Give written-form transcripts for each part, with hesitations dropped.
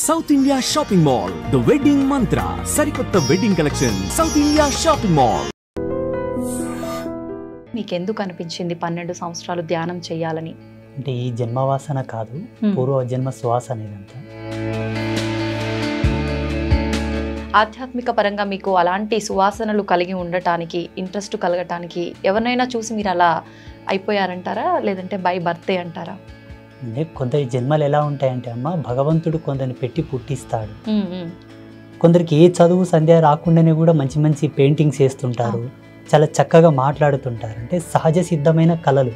South India shopping mall the wedding మంత్ర సరికొత్త wedding collection south India shopping mall. మీకెందుకు అనిపించింది 12 సంవత్సరాలు ధ్యానం చేయాలని? అంటే ఈ జన్మవాసన కాదు, పూర్వ జన్మ శ్వాస అనేదంతా. ఆధ్యాత్మిక పరంగా మీకు అలాంటి సువాసనలు కలిగి ఉండటానికి, ఇంట్రెస్ట్ కలగటానికి ఎవరినైనా చూసి మీరు అలా అయిపోయారంటారా, లేదంటే బై బర్తే అంటారా? అంటే కొందరి జన్మలు ఎలా ఉంటాయంటే అమ్మ, భగవంతుడు కొందరిని పెట్టి పుట్టిస్తాడు. కొందరికి ఏ చదువు సంధ్య రాకుండానే కూడా మంచి మంచి పెయింటింగ్స్ వేస్తుంటారు, చాలా చక్కగా మాట్లాడుతుంటారు. అంటే సహజ సిద్ధమైన కళలు.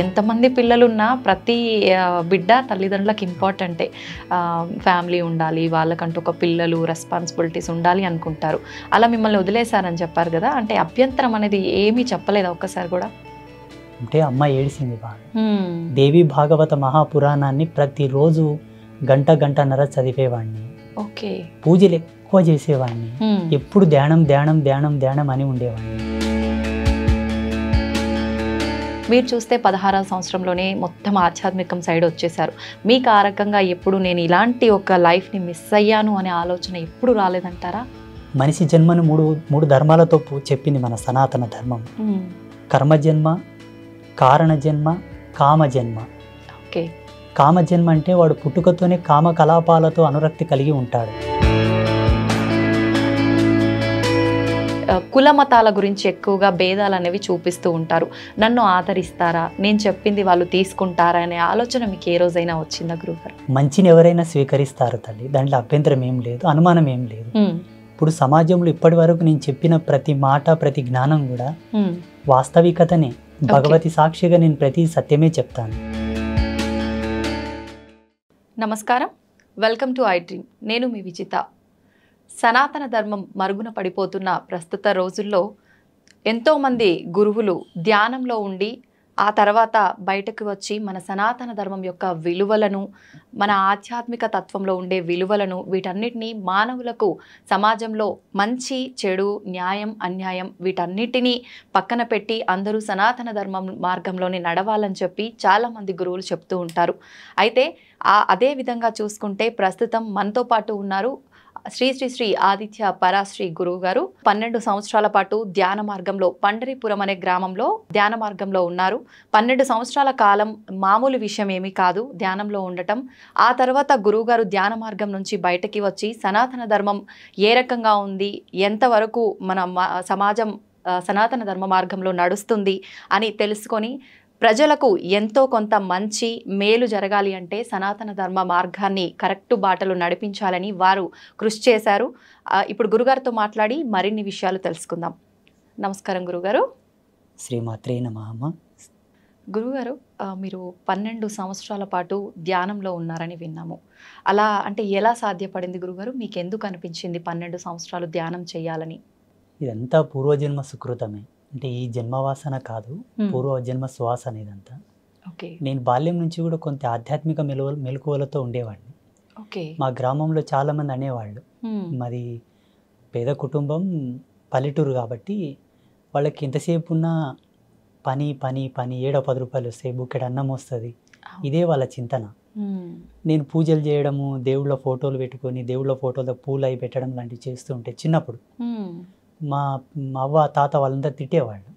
ఎంతమంది పిల్లలున్నా ప్రతి బిడ్డ తల్లిదండ్రులకు ఇంపార్టెంటే. ఫ్యామిలీ ఉండాలి, వాళ్ళకంటూ ఒక పిల్లలు రెస్పాన్సిబిలిటీస్ ఉండాలి అనుకుంటారు. అలా మిమ్మల్ని వదిలేశారని చెప్పారు కదా, అంటే అభ్యంతరం అనేది ఏమీ చెప్పలేదా ఒక్కసారి కూడా? అంటే అమ్మ ఏడిసింది బాగా. దేవి భాగవత మహాపురాణాన్ని ప్రతిరోజు గంటన్నర చదివేవాడిని. ఓకే. పూజలు ఎక్కువ చేసేవాడిని. ఎప్పుడు ధ్యానం ధ్యానం ధ్యానం ధ్యానం అని ఉండేవాడిని. మీరు చూస్తే 16వ సంవత్సరంలోనే మొత్తం ఆధ్యాత్మికం సైడ్ వచ్చేసారు. మీకు ఆ రకంగా ఎప్పుడు నేను ఇలాంటి ఒక లైఫ్ని మిస్ అయ్యాను అనే ఆలోచన ఎప్పుడు రాలేదంటారా? మనిషి జన్మను మూడు ధర్మాలతో చెప్పింది మన సనాతన ధర్మం. కర్మజన్మ, కారణజన్మ, కామజన్మ. ఓకే. కామజన్మ అంటే వాడు పుట్టుకతోనే కామకలాపాలతో అనురక్తి కలిగి ఉంటాడు. కుల మతాల గురించి ఎక్కువగా భేదాలు అనేవి చూపిస్తూ ఉంటారు. నన్ను ఆదరిస్తారా, నేను చెప్పింది వాళ్ళు తీసుకుంటారా అనే ఆలోచన మీకు ఏ రోజైనా వచ్చిందా గురుగారు? మంచిని ఎవరైనా స్వీకరిస్తారు తల్లి, దాంట్లో అభ్యంతరం ఏం లేదు, అనుమానం ఏం లేదు. ఇప్పుడు సమాజంలో ఇప్పటి వరకు నేను చెప్పిన ప్రతి మాట, ప్రతి జ్ఞానం కూడా వాస్తవికతనే. భగవతి సాక్షిగా నేను ప్రతి సత్యమే చెప్తాను. నమస్కారం, వెల్కమ్ టు ఐ డ్రీమ్. నేను మీ విజిత. సనాతన ధర్మం మరుగున పడిపోతున్న ప్రస్తుత రోజుల్లో ఎంతోమంది గురువులు ధ్యానంలో ఉండి ఆ తర్వాత బయటకు వచ్చి మన సనాతన ధర్మం యొక్క విలువలను, మన ఆధ్యాత్మిక తత్వంలో ఉండే విలువలను, వీటన్నిటినీ మానవులకు సమాజంలో మంచి, చెడు, న్యాయం, అన్యాయం వీటన్నిటినీ పక్కన పెట్టి అందరూ సనాతన ధర్మం మార్గంలోనే నడవాలని చెప్పి చాలామంది గురువులు చెప్తూ ఉంటారు. అయితే అదే విధంగా చూసుకుంటే ప్రస్తుతం మనతో పాటు ఉన్నారు శ్రీ శ్రీ శ్రీ ఆదిత్య పరాశ్రీ గురువు గారు. 12 సంవత్సరాల పాటు ధ్యాన మార్గంలో పండరీపురం అనే గ్రామంలో ధ్యాన మార్గంలో ఉన్నారు. 12 సంవత్సరాల కాలం మామూలు విషయం ఏమీ కాదు ధ్యానంలో ఉండటం. ఆ తర్వాత గురువు గారు ధ్యాన మార్గం నుంచి బయటకి వచ్చి సనాతన ధర్మం ఏ రకంగా ఉంది, ఎంతవరకు మన సమాజం సనాతన ధర్మ మార్గంలో నడుస్తుంది అని తెలుసుకొని ప్రజలకు ఎంతో కొంత మంచి మేలు జరగాలి అంటే సనాతన ధర్మ మార్గాన్ని కరెక్ట్ బాటలు నడిపించాలని వారు కృషి చేశారు. ఇప్పుడు గురుగారితో మాట్లాడి మరిన్ని విషయాలు తెలుసుకుందాం. నమస్కారం గురుగారు. శ్రీమాత్రే నమః. గురుగారు, మీరు 12 సంవత్సరాల పాటు ధ్యానంలో ఉన్నారని విన్నాము. అలా అంటే ఎలా సాధ్యపడింది గురుగారు? మీకు ఎందుకు అనిపించింది 12 సంవత్సరాలు ధ్యానం చేయాలని? ఇదంతా పూర్వజన్మ సుకృతమే. అంటే ఈ జన్మవాసన కాదు, పూర్వజన్మ శ్వాస అనేదంతా. నేను బాల్యం నుంచి కూడా కొంత ఆధ్యాత్మిక మెలకువలతో ఉండేవాడిని. మా గ్రామంలో చాలా మంది అనేవాళ్ళు, మాది పేద కుటుంబం, పల్లెటూరు కాబట్టి వాళ్ళకి ఎంతసేపు ఉన్నా పని పని పని, 7-10 రూపాయలు వస్తాయి, బుక్కెడు అన్నం వస్తుంది, ఇదే వాళ్ళ చింతన. నేను పూజలు చేయడము, దేవుళ్ళ ఫోటోలు పెట్టుకొని దేవుళ్ళ ఫోటోలో పూలు అవి పెట్టడం లాంటివి చేస్తూ ఉంటే చిన్నప్పుడు మా అవ్వ తాత వాళ్ళందరూ తిట్టేవాళ్ళు,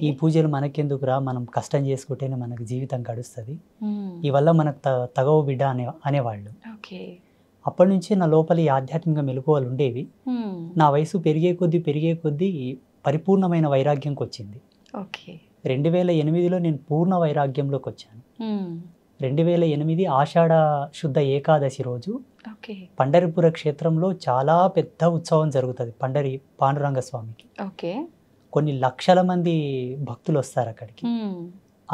ఈ పూజలు మనకెందుకురా, మనం కష్టం చేసుకుంటేనే మనకు జీవితం గడుస్తుంది, ఈ వల్ల మనకు తగవు బిడ్డ అనేవాళ్ళు. అప్పటి నుంచి నా లోపల ఈ ఆధ్యాత్మిక మెలకువలు ఉండేవి. నా వయసు పెరిగే కొద్దీ పరిపూర్ణమైన వైరాగ్యంకి వచ్చింది. 2008లో నేను పూర్ణ వైరాగ్యంలోకి వచ్చాను. 2008 ఆషాఢ శుద్ధ ఏకాదశి రోజు పండరిపుర క్షేత్రంలో చాలా పెద్ద ఉత్సవం జరుగుతుంది పండరి పాండురంగ స్వామికి. కొన్ని లక్షల మంది భక్తులు వస్తారు అక్కడికి.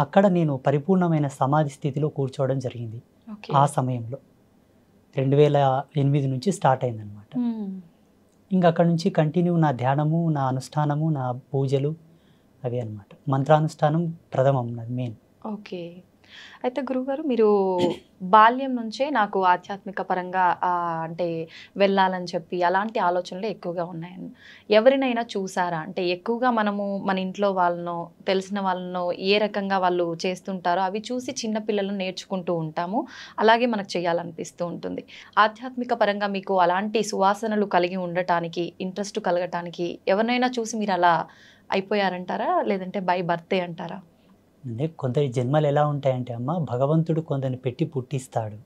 అక్కడ నేను పరిపూర్ణమైన సమాధి స్థితిలో కూర్చోవడం జరిగింది. ఆ సమయంలో 2008 నుంచి స్టార్ట్ అయిందనమాట. ఇంకా అక్కడ నుంచి కంటిన్యూ నా ధ్యానము, నా అనుష్ఠానము, నా పూజలు అవి అనమాట. మంత్రానుష్ఠానం ప్రథమం, నాది మెయిన్. అయితే గురువుగారు మీరు బాల్యం నుంచే నాకు ఆధ్యాత్మిక పరంగా అంటే వెళ్ళాలని చెప్పి అలాంటి ఆలోచనలు ఎక్కువగా ఉన్నాయని ఎవరినైనా చూసారా? అంటే ఎక్కువగా మనము మన ఇంట్లో వాళ్ళనో తెలిసిన వాళ్ళనో ఏ రకంగా వాళ్ళు చేస్తుంటారో అవి చూసి చిన్నపిల్లలను నేర్చుకుంటూ ఉంటాము. అలాగే మనకు చేయాలనిపిస్తూ ఉంటుంది. ఆధ్యాత్మిక పరంగా మీకు అలాంటి సువాసనలు కలిగి ఉండటానికి ఇంట్రెస్ట్ కలగటానికి ఎవరినైనా చూసి మీరు అలా అయిపోయారంటారా? లేదంటే బై బర్తే అంటారా? అంటే కొందరి జన్మలు ఎలా ఉంటాయంటే అమ్మ, భగవంతుడు కొందరిని పెట్టి పుట్టిస్తాడు.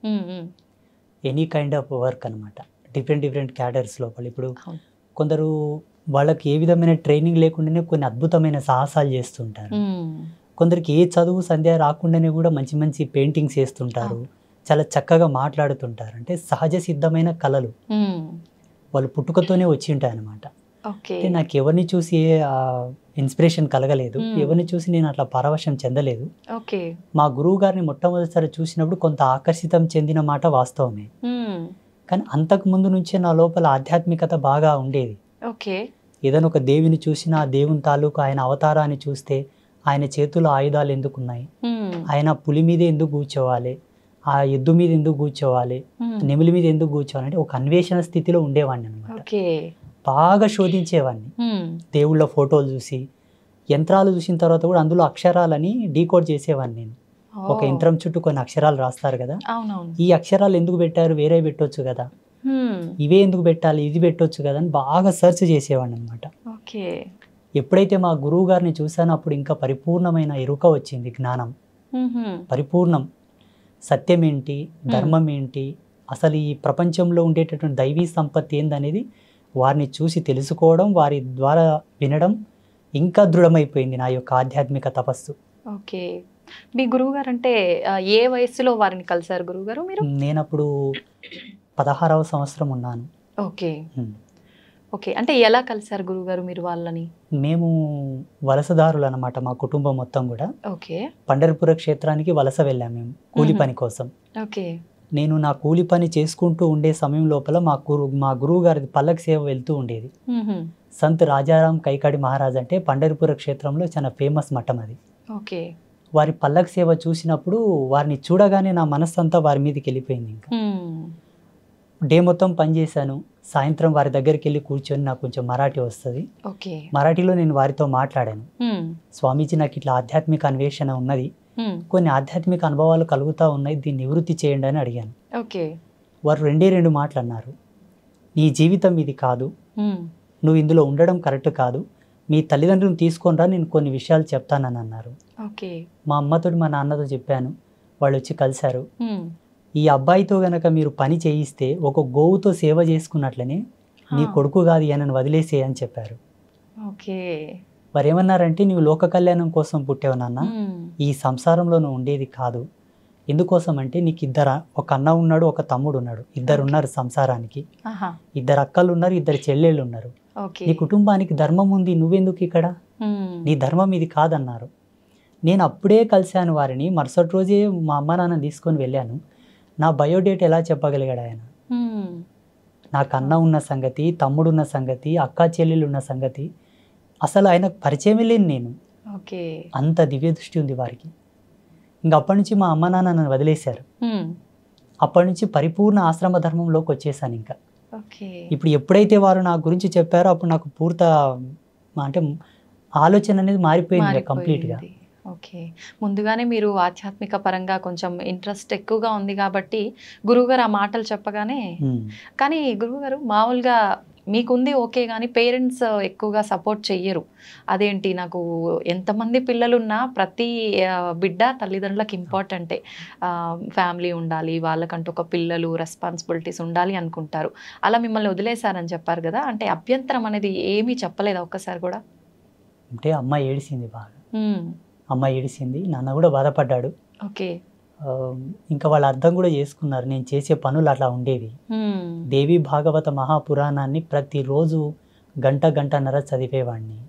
ఎనీ కైండ్ ఆఫ్ వర్క్ అనమాట. డిఫరెంట్ డిఫరెంట్ క్యాడర్స్ లోపల. ఇప్పుడు కొందరు వాళ్ళకి ఏ విధమైన ట్రైనింగ్ లేకుండానే కొన్ని అద్భుతమైన సాహసాలు చేస్తుంటారు. కొందరికి ఏ చదువు సంధ్య రాకుండానే కూడా మంచి మంచి పెయింటింగ్స్ వేస్తుంటారు, చాలా చక్కగా మాట్లాడుతుంటారు. అంటే సహజ సిద్ధమైన కళలు వాళ్ళు పుట్టుకతోనే వచ్చి ఉంటాయి అన్నమాట. అంటే నాకు ఎవరిని చూసి ఇన్స్పిరేషన్ కలగలేదు, ఎవరిని చూసి నేను అట్లా పరవశం చెందలేదు. మా గురువు గారిని మొట్టమొదటిసారి చూసినప్పుడు కొంత ఆకర్షితం చెందిన మాట వాస్తవమే. కానీ అంతకు ముందు నుంచే నా లోపల ఆధ్యాత్మికత బాగా ఉండేది. ఏదైనా ఒక దేవిని చూసినా ఆ దేవుని తాలూకు ఆయన అవతారాన్ని చూస్తే ఆయన చేతుల్లో ఆయుధాలు ఎందుకున్నాయి, ఆయన పులి మీద ఎందుకు కూర్చోవాలి, ఆ ఎద్దు మీద ఎందుకు కూర్చోవాలి, నెమిలి మీద ఎందుకు కూర్చోవాలి అంటే ఒక అన్వేషణ స్థితిలో ఉండేవాడిని అనమాట. బాగా శోధించేవాడిని. దేవుళ్ళ ఫోటోలు చూసి, యంత్రాలు చూసిన తర్వాత కూడా అందులో అక్షరాలని డీకోడ్ చేసేవాడిని నేను. ఒక యంత్రం చుట్టూ కొన్ని అక్షరాలు రాస్తారు కదా, ఈ అక్షరాలు ఎందుకు పెట్టారు, వేరే పెట్టొచ్చు కదా, ఇవే ఎందుకు పెట్టాలి, ఇది పెట్టొచ్చు కదా అని బాగా సెర్చ్ చేసేవాడిని అనమాట. ఎప్పుడైతే మా గురువు గారిని చూసానో అప్పుడు ఇంకా పరిపూర్ణమైన ఎరుక వచ్చింది, జ్ఞానం పరిపూర్ణం. సత్యం ఏంటి, ధర్మం ఏంటి, అసలు ఈ ప్రపంచంలో ఉండేటటువంటి దైవీ సంపత్తి ఏందనేది వారిని చూసి తెలుసుకోవడం, వారి ద్వారా వినడం ఇంకా దృఢమైపోయింది నా యొక్క ఆధ్యాత్మిక తపస్సు. మీ గురువు గారు అంటే ఏ వయసులో వారిని కలిసారు గురువుగారు మీరు? నేను అప్పుడు 16వ సంవత్సరం ఉన్నాను. అంటే ఎలా కలిసారు గురువుగారు మీరు వాళ్ళని? మేము వలసదారులు అనమాట, మా కుటుంబం మొత్తం కూడా. పండరిపుర క్షేత్రానికి వలస వెళ్ళాము మేము కూలి పని కోసం. నేను నా కూలి పని చేసుకుంటూ ఉండే సమయం లోపల మా గురువు గారి పల్లకి సేవ వెళ్తూ ఉండేది. సంత్ రాజారాం కైకాడి మహారాజ్ అంటే పండరిపుర క్షేత్రంలో చాలా ఫేమస్ మఠం అది. వారి పల్లకి సేవ చూసినప్పుడు వారిని చూడగానే నా మనస్సు అంతా వారి మీదకి వెళ్ళిపోయింది. ఇంకా డే మొత్తం పనిచేశాను. సాయంత్రం వారి దగ్గరికి వెళ్ళి కూర్చొని, నాకు కొంచెం మరాఠీ వస్తుంది, మరాఠీలో నేను వారితో మాట్లాడాను. స్వామీజీ, నాకు ఇట్లా ఆధ్యాత్మిక అన్వేషణ ఉన్నది, కొన్ని ఆధ్యాత్మిక అనుభవాలు కలుగుతూ ఉన్నాయి, దీన్ని నివృత్తి చేయండి అని అడిగాను. వారు 2 మాటలు అన్నారు. నీ జీవితం ఇది కాదు, నువ్వు ఇందులో ఉండడం కరెక్ట్ కాదు, మీ తల్లిదండ్రులను తీసుకొని రా, నేను కొన్ని విషయాలు చెప్తానని అన్నారు. మా అమ్మతో మా నాన్నతో చెప్పాను, వాళ్ళు వచ్చి కలిశారు. ఈ అబ్బాయితో గనక మీరు పని చేయిస్తే ఒక గోవుతో సేవ చేసుకున్నట్లనే నీ కొడుకు కాదు అని వదిలేసే అని చెప్పారు. వారు ఏమన్నారంటే, నువ్వు లోక కళ్యాణం కోసం పుట్టావు నాన్న, ఈ సంసారంలో నువ్వు ఉండేది కాదు. ఎందుకోసం అంటే నీకు ఒక అన్న ఉన్నాడు, ఒక తమ్ముడు ఉన్నాడు, 2 ఉన్నారు సంసారానికి, 2 అక్కలు ఉన్నారు, 2 చెల్లెళ్ళు ఉన్నారు. నీ కుటుంబానికి ధర్మం ఉంది, నువ్వెందుకు ఇక్కడ, నీ ధర్మం ఇది కాదన్నారు. నేను అప్పుడే కలిశాను వారిని. మరుసటి రోజే మా అమ్మ నాన్న తీసుకొని వెళ్ళాను. నా బయోడేట్ ఎలా చెప్పగలిగాడు ఆయన? నాకు అన్న ఉన్న సంగతి, తమ్ముడు ఉన్న సంగతి, అక్క చెల్లెళ్ళు ఉన్న సంగతి అసలు ఆయనకు పరిచయమే లేని నేను. అంత దివ్య దృష్టి ఉంది వారికి. ఇంకా అప్పటి నుంచి మా అమ్మ నాన్న నన్ను వదిలేశారు. అప్పటి నుంచి పరిపూర్ణ ఆశ్రమ ధర్మంలోకి వచ్చేసాను. ఇంకా ఇప్పుడు ఎప్పుడైతే వారు నా గురించి చెప్పారో అప్పుడు నాకు పూర్త అంటే ఆలోచన అనేది మారిపోయింది కంప్లీట్గా. ముందుగానే మీరు ఆధ్యాత్మిక పరంగా కొంచెం ఇంట్రెస్ట్ ఎక్కువగా ఉంది కాబట్టి గురువుగారు ఆ మాటలు చెప్పగానే, కానీ గురువుగారు మామూలుగా మీకుంది ఓకే, కానీ పేరెంట్స్ ఎక్కువగా సపోర్ట్ చెయ్యరు. అదేంటి, నాకు ఎంతమంది పిల్లలున్నా ప్రతి బిడ్డ తల్లిదండ్రులకు ఇంపార్టెంటే, ఫ్యామిలీ ఉండాలి, వాళ్ళకంటూ ఒక పిల్లలు రెస్పాన్సిబిలిటీస్ ఉండాలి అనుకుంటారు. అలా మిమ్మల్ని వదిలేశారని చెప్పారు కదా, అంటే అభ్యంతరం అనేది ఏమీ చెప్పలేదా ఒక్కసారి కూడా? అంటే అమ్మ ఏడిసింది బాగా, అమ్మ ఏడిసింది, నాన్న కూడా బాధపడ్డాడు. ఇంకా వాళ్ళు అర్థం కూడా చేసుకున్నారు నేను చేసే పనులు అట్లా ఉండేవి. దేవి భాగవత మహాపురాణాన్ని ప్రతిరోజు గంటన్నర చదివేవాడిని.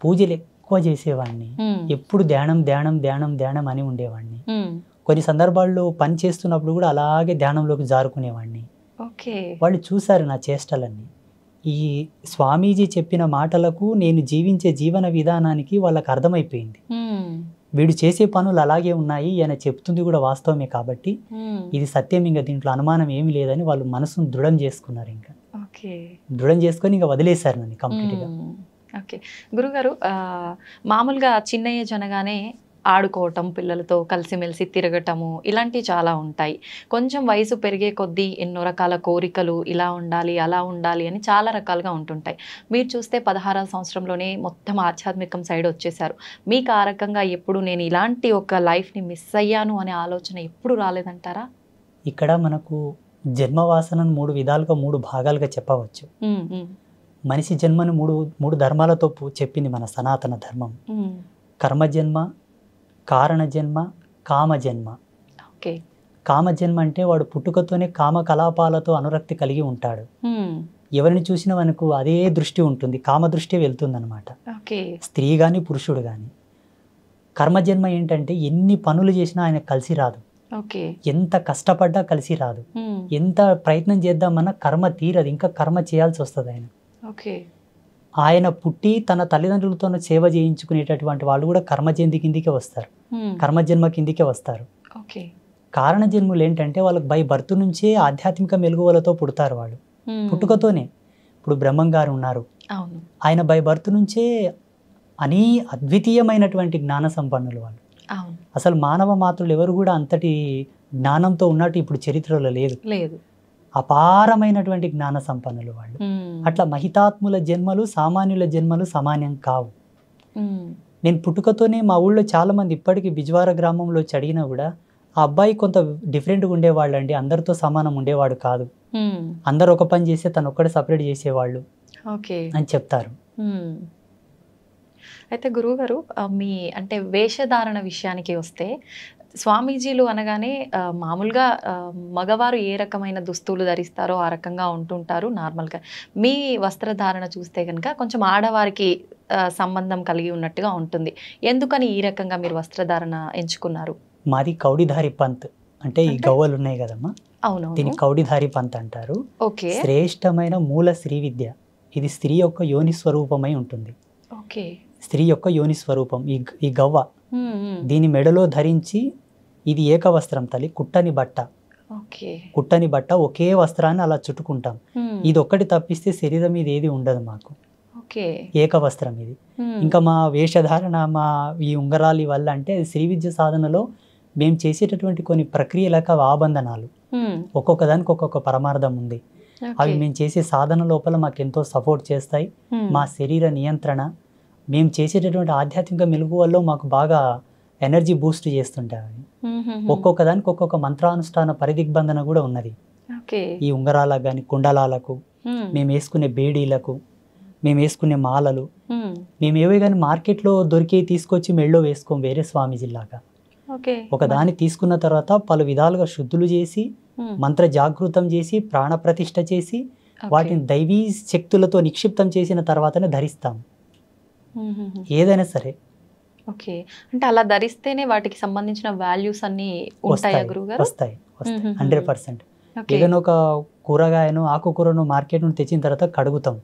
పూజలు ఎక్కువ చేసేవాడిని. ఎప్పుడు ధ్యానం ధ్యానం ధ్యానం ధ్యానం అని ఉండేవాడిని. కొన్ని సందర్భాల్లో పని చేస్తున్నప్పుడు కూడా అలాగే ధ్యానంలోకి జారుకునేవాడిని. వాళ్ళు చూశారు నా చేష్టలన్నీ. ఈ స్వామీజీ చెప్పిన మాటలకు నేను జీవించే జీవన విధానానికి వాళ్ళకి అర్థమైపోయింది. వీడు చేసే పనులు అలాగే ఉన్నాయి, ఈయన చెప్తుంది కూడా వాస్తవమే కాబట్టి ఇది సత్యం, ఇంకా దీంట్లో అనుమానం ఏమీ లేదని వాళ్ళు మనసును దృఢం చేసుకున్నారు. ఇంకా దృఢం చేసుకొని ఇంకా వదిలేశారు నన్ను కంప్లీట్గా. ఓకే గురుగారు, మామూలుగా చిన్న ఏజ్ అనగానే ఆడుకోవటం, పిల్లలతో కలిసిమెలిసి తిరగటము ఇలాంటివి చాలా ఉంటాయి. కొంచెం వయసు పెరిగే కొద్దీ ఎన్నో రకాల కోరికలు, ఇలా ఉండాలి అలా ఉండాలి అని చాలా రకాలుగా ఉంటుంటాయి. మీరు చూస్తే 16వ సంవత్సరంలోనే మొత్తం ఆధ్యాత్మికం సైడ్ వచ్చేసారు. మీకు ఆ రకంగా ఎప్పుడు నేను ఇలాంటి ఒక లైఫ్ని మిస్ అయ్యాను అనే ఆలోచన ఎప్పుడు రాలేదంటారా? ఇక్కడ మనకు జన్మవాసనను 3 విధాలుగా 3 భాగాలుగా చెప్పవచ్చు. మనిషి జన్మను మూడు ధర్మాలతో చెప్పింది మన సనాతన ధర్మం. కర్మజన్మ, కారణ జన్మ, కామజన్మ. ఓకే. కామజన్మ అంటే వాడు పుట్టుకతోనే కామకలాపాలతో అనురక్తి కలిగి ఉంటాడు. ఎవరిని చూసినా మనకు అదే దృష్టి ఉంటుంది, కామ దృష్టి వెళ్తుంది అనమాట, స్త్రీ కానీ పురుషుడు కానీ. కర్మజన్మ ఏంటంటే ఎన్ని పనులు చేసినా ఆయన కలిసి రాదు, ఎంత కష్టపడ్డా కలిసి రాదు, ఎంత ప్రయత్నం చేద్దామన్నా కర్మ తీరదు, ఇంకా కర్మ చేయాల్సి వస్తుంది ఆయన. ఆయన పుట్టి తన తల్లిదండ్రులతో సేవ చేయించుకునేటటువంటి వాళ్ళు కూడా కర్మజన్మ కిందికే వస్తారు, కర్మజన్మ కిందికే వస్తారు. కారణ జన్ములు ఏంటంటే వాళ్ళకి బై బర్త్ నుంచే ఆధ్యాత్మిక మెలుగువలతో పుడతారు వాళ్ళు, పుట్టుకతోనే. ఇప్పుడు బ్రహ్మం గారు ఉన్నారు, ఆయన బై బర్త్ నుంచే అద్వితీయమైనటువంటి జ్ఞాన సంపన్నులు వాళ్ళు. అసలు మానవ మాతృలు ఎవరు కూడా అంతటి జ్ఞానంతో ఉన్నట్టు ఇప్పుడు చరిత్రలో లేదు. అపారమైనటువంటి జ్ఞాన సంపన్నులు వాళ్ళు. అట్లా మహితాత్ముల జన్మలు సామాన్యుల జన్మలు సమానం కావు. నేను పుట్టుకతోనే మా ఊళ్ళో చాలా మంది ఇప్పటికీ బిజ్వార గ్రామంలో అడిగినా కూడా ఆ అబ్బాయి కొంత డిఫరెంట్గా ఉండేవాళ్ళు అండి, అందరితో సమానం ఉండేవాడు కాదు, అందరు ఒక పని చేస్తే తను ఒక్కడే సపరేట్ చేసేవాళ్ళు అని చెప్తారు. అయితే గురువుగారు, మీ అంటే వేషధారణ విషయానికి వస్తే స్వామీజీలు అనగానే మామూలుగా మగవారు ఏ రకమైన దుస్తులు ధరిస్తారో ఆ రకంగా ఉంటుంటారు నార్మల్గా. మీ వస్త్రధారణ చూస్తే కనుక కొంచెం ఆడవారికి సంబంధం కలిగి ఉన్నట్టుగా ఉంటుంది. ఎందుకని ఈ రకంగా మీరు వస్త్రధారణ ఎంచుకున్నారు? మాది కౌడిధారి పంత్, అంటే ఈ గవ్వలు ఉన్నాయి కదమ్మా, దీన్ని కౌడిధారి పంత్ అంటారు. శ్రేష్టమైన మూల శ్రీ విద్య, ఇది స్త్రీ యొక్క యోని స్వరూపమై ఉంటుంది. స్త్రీ యొక్క యోని స్వరూపం ఈ గవ్వ, దీని మెడలో ధరించి ఇది ఏకవస్త్రం తల్లి, కుట్టని బట్ట ఒకే వస్త్రాన్ని అలా చుట్టుకుంటాం. ఇది ఒక్కటి తప్పిస్తే శరీరం మీద ఏది ఉండదు మాకు, ఏకవస్త్రం ఇది. ఇంకా మా వేషధారణ, మా ఈ ఉంగరాలి వల్ల అంటే శ్రీ విద్య సాధనలో మేము చేసేటటువంటి కొన్ని ప్రక్రియలకు ఆబంధనాలు, ఒక్కొక్క దానికి ఒక్కొక్క పరమార్థం ఉంది. అవి మేము చేసే సాధన లోపల మాకు ఎంతో సపోర్ట్ చేస్తాయి. మా శరీర నియంత్రణ, మేము చేసేటటువంటి ఆధ్యాత్మిక మెలుగువల్లో మాకు బాగా ఎనర్జీ బూస్ట్ చేస్తుంటాయి. ఒక్కొక్క దానికి ఒక్కొక్క మంత్రానుష్ఠాన పరిదిగ్బంధన కూడా ఉన్నది. ఈ ఉంగరాలకు కానీ, కుండలాలకు, మేము వేసుకునే బేడీలకు, మేము వేసుకునే మాలలు, మేము ఏవే కానీ మార్కెట్లో దొరికి తీసుకొచ్చి మెళ్ళో వేసుకోం వేరే స్వామీజీలాగా. ఒక దాన్ని తీసుకున్న తర్వాత పలు విధాలుగా శుద్ధులు చేసి, మంత్ర జాగృతం చేసి, ప్రాణ ప్రతిష్ఠ చేసి, వాటిని దైవీ శక్తులతో నిక్షిప్తం చేసిన తర్వాతనే ధరిస్తాం ఏదైనా సరే. ఓకే, అంటే అలా ధరిస్తేనే వాటికి సంబంధించిన వాల్యూస్ అన్ని ఉంటాయా గురుగారు? వస్తాయి 100%. ఏదైనా ఒక కూరగాయను, ఆకుకూరను మార్కెట్ నుండి తెచ్చిన తర్వాత కడుగుతాం,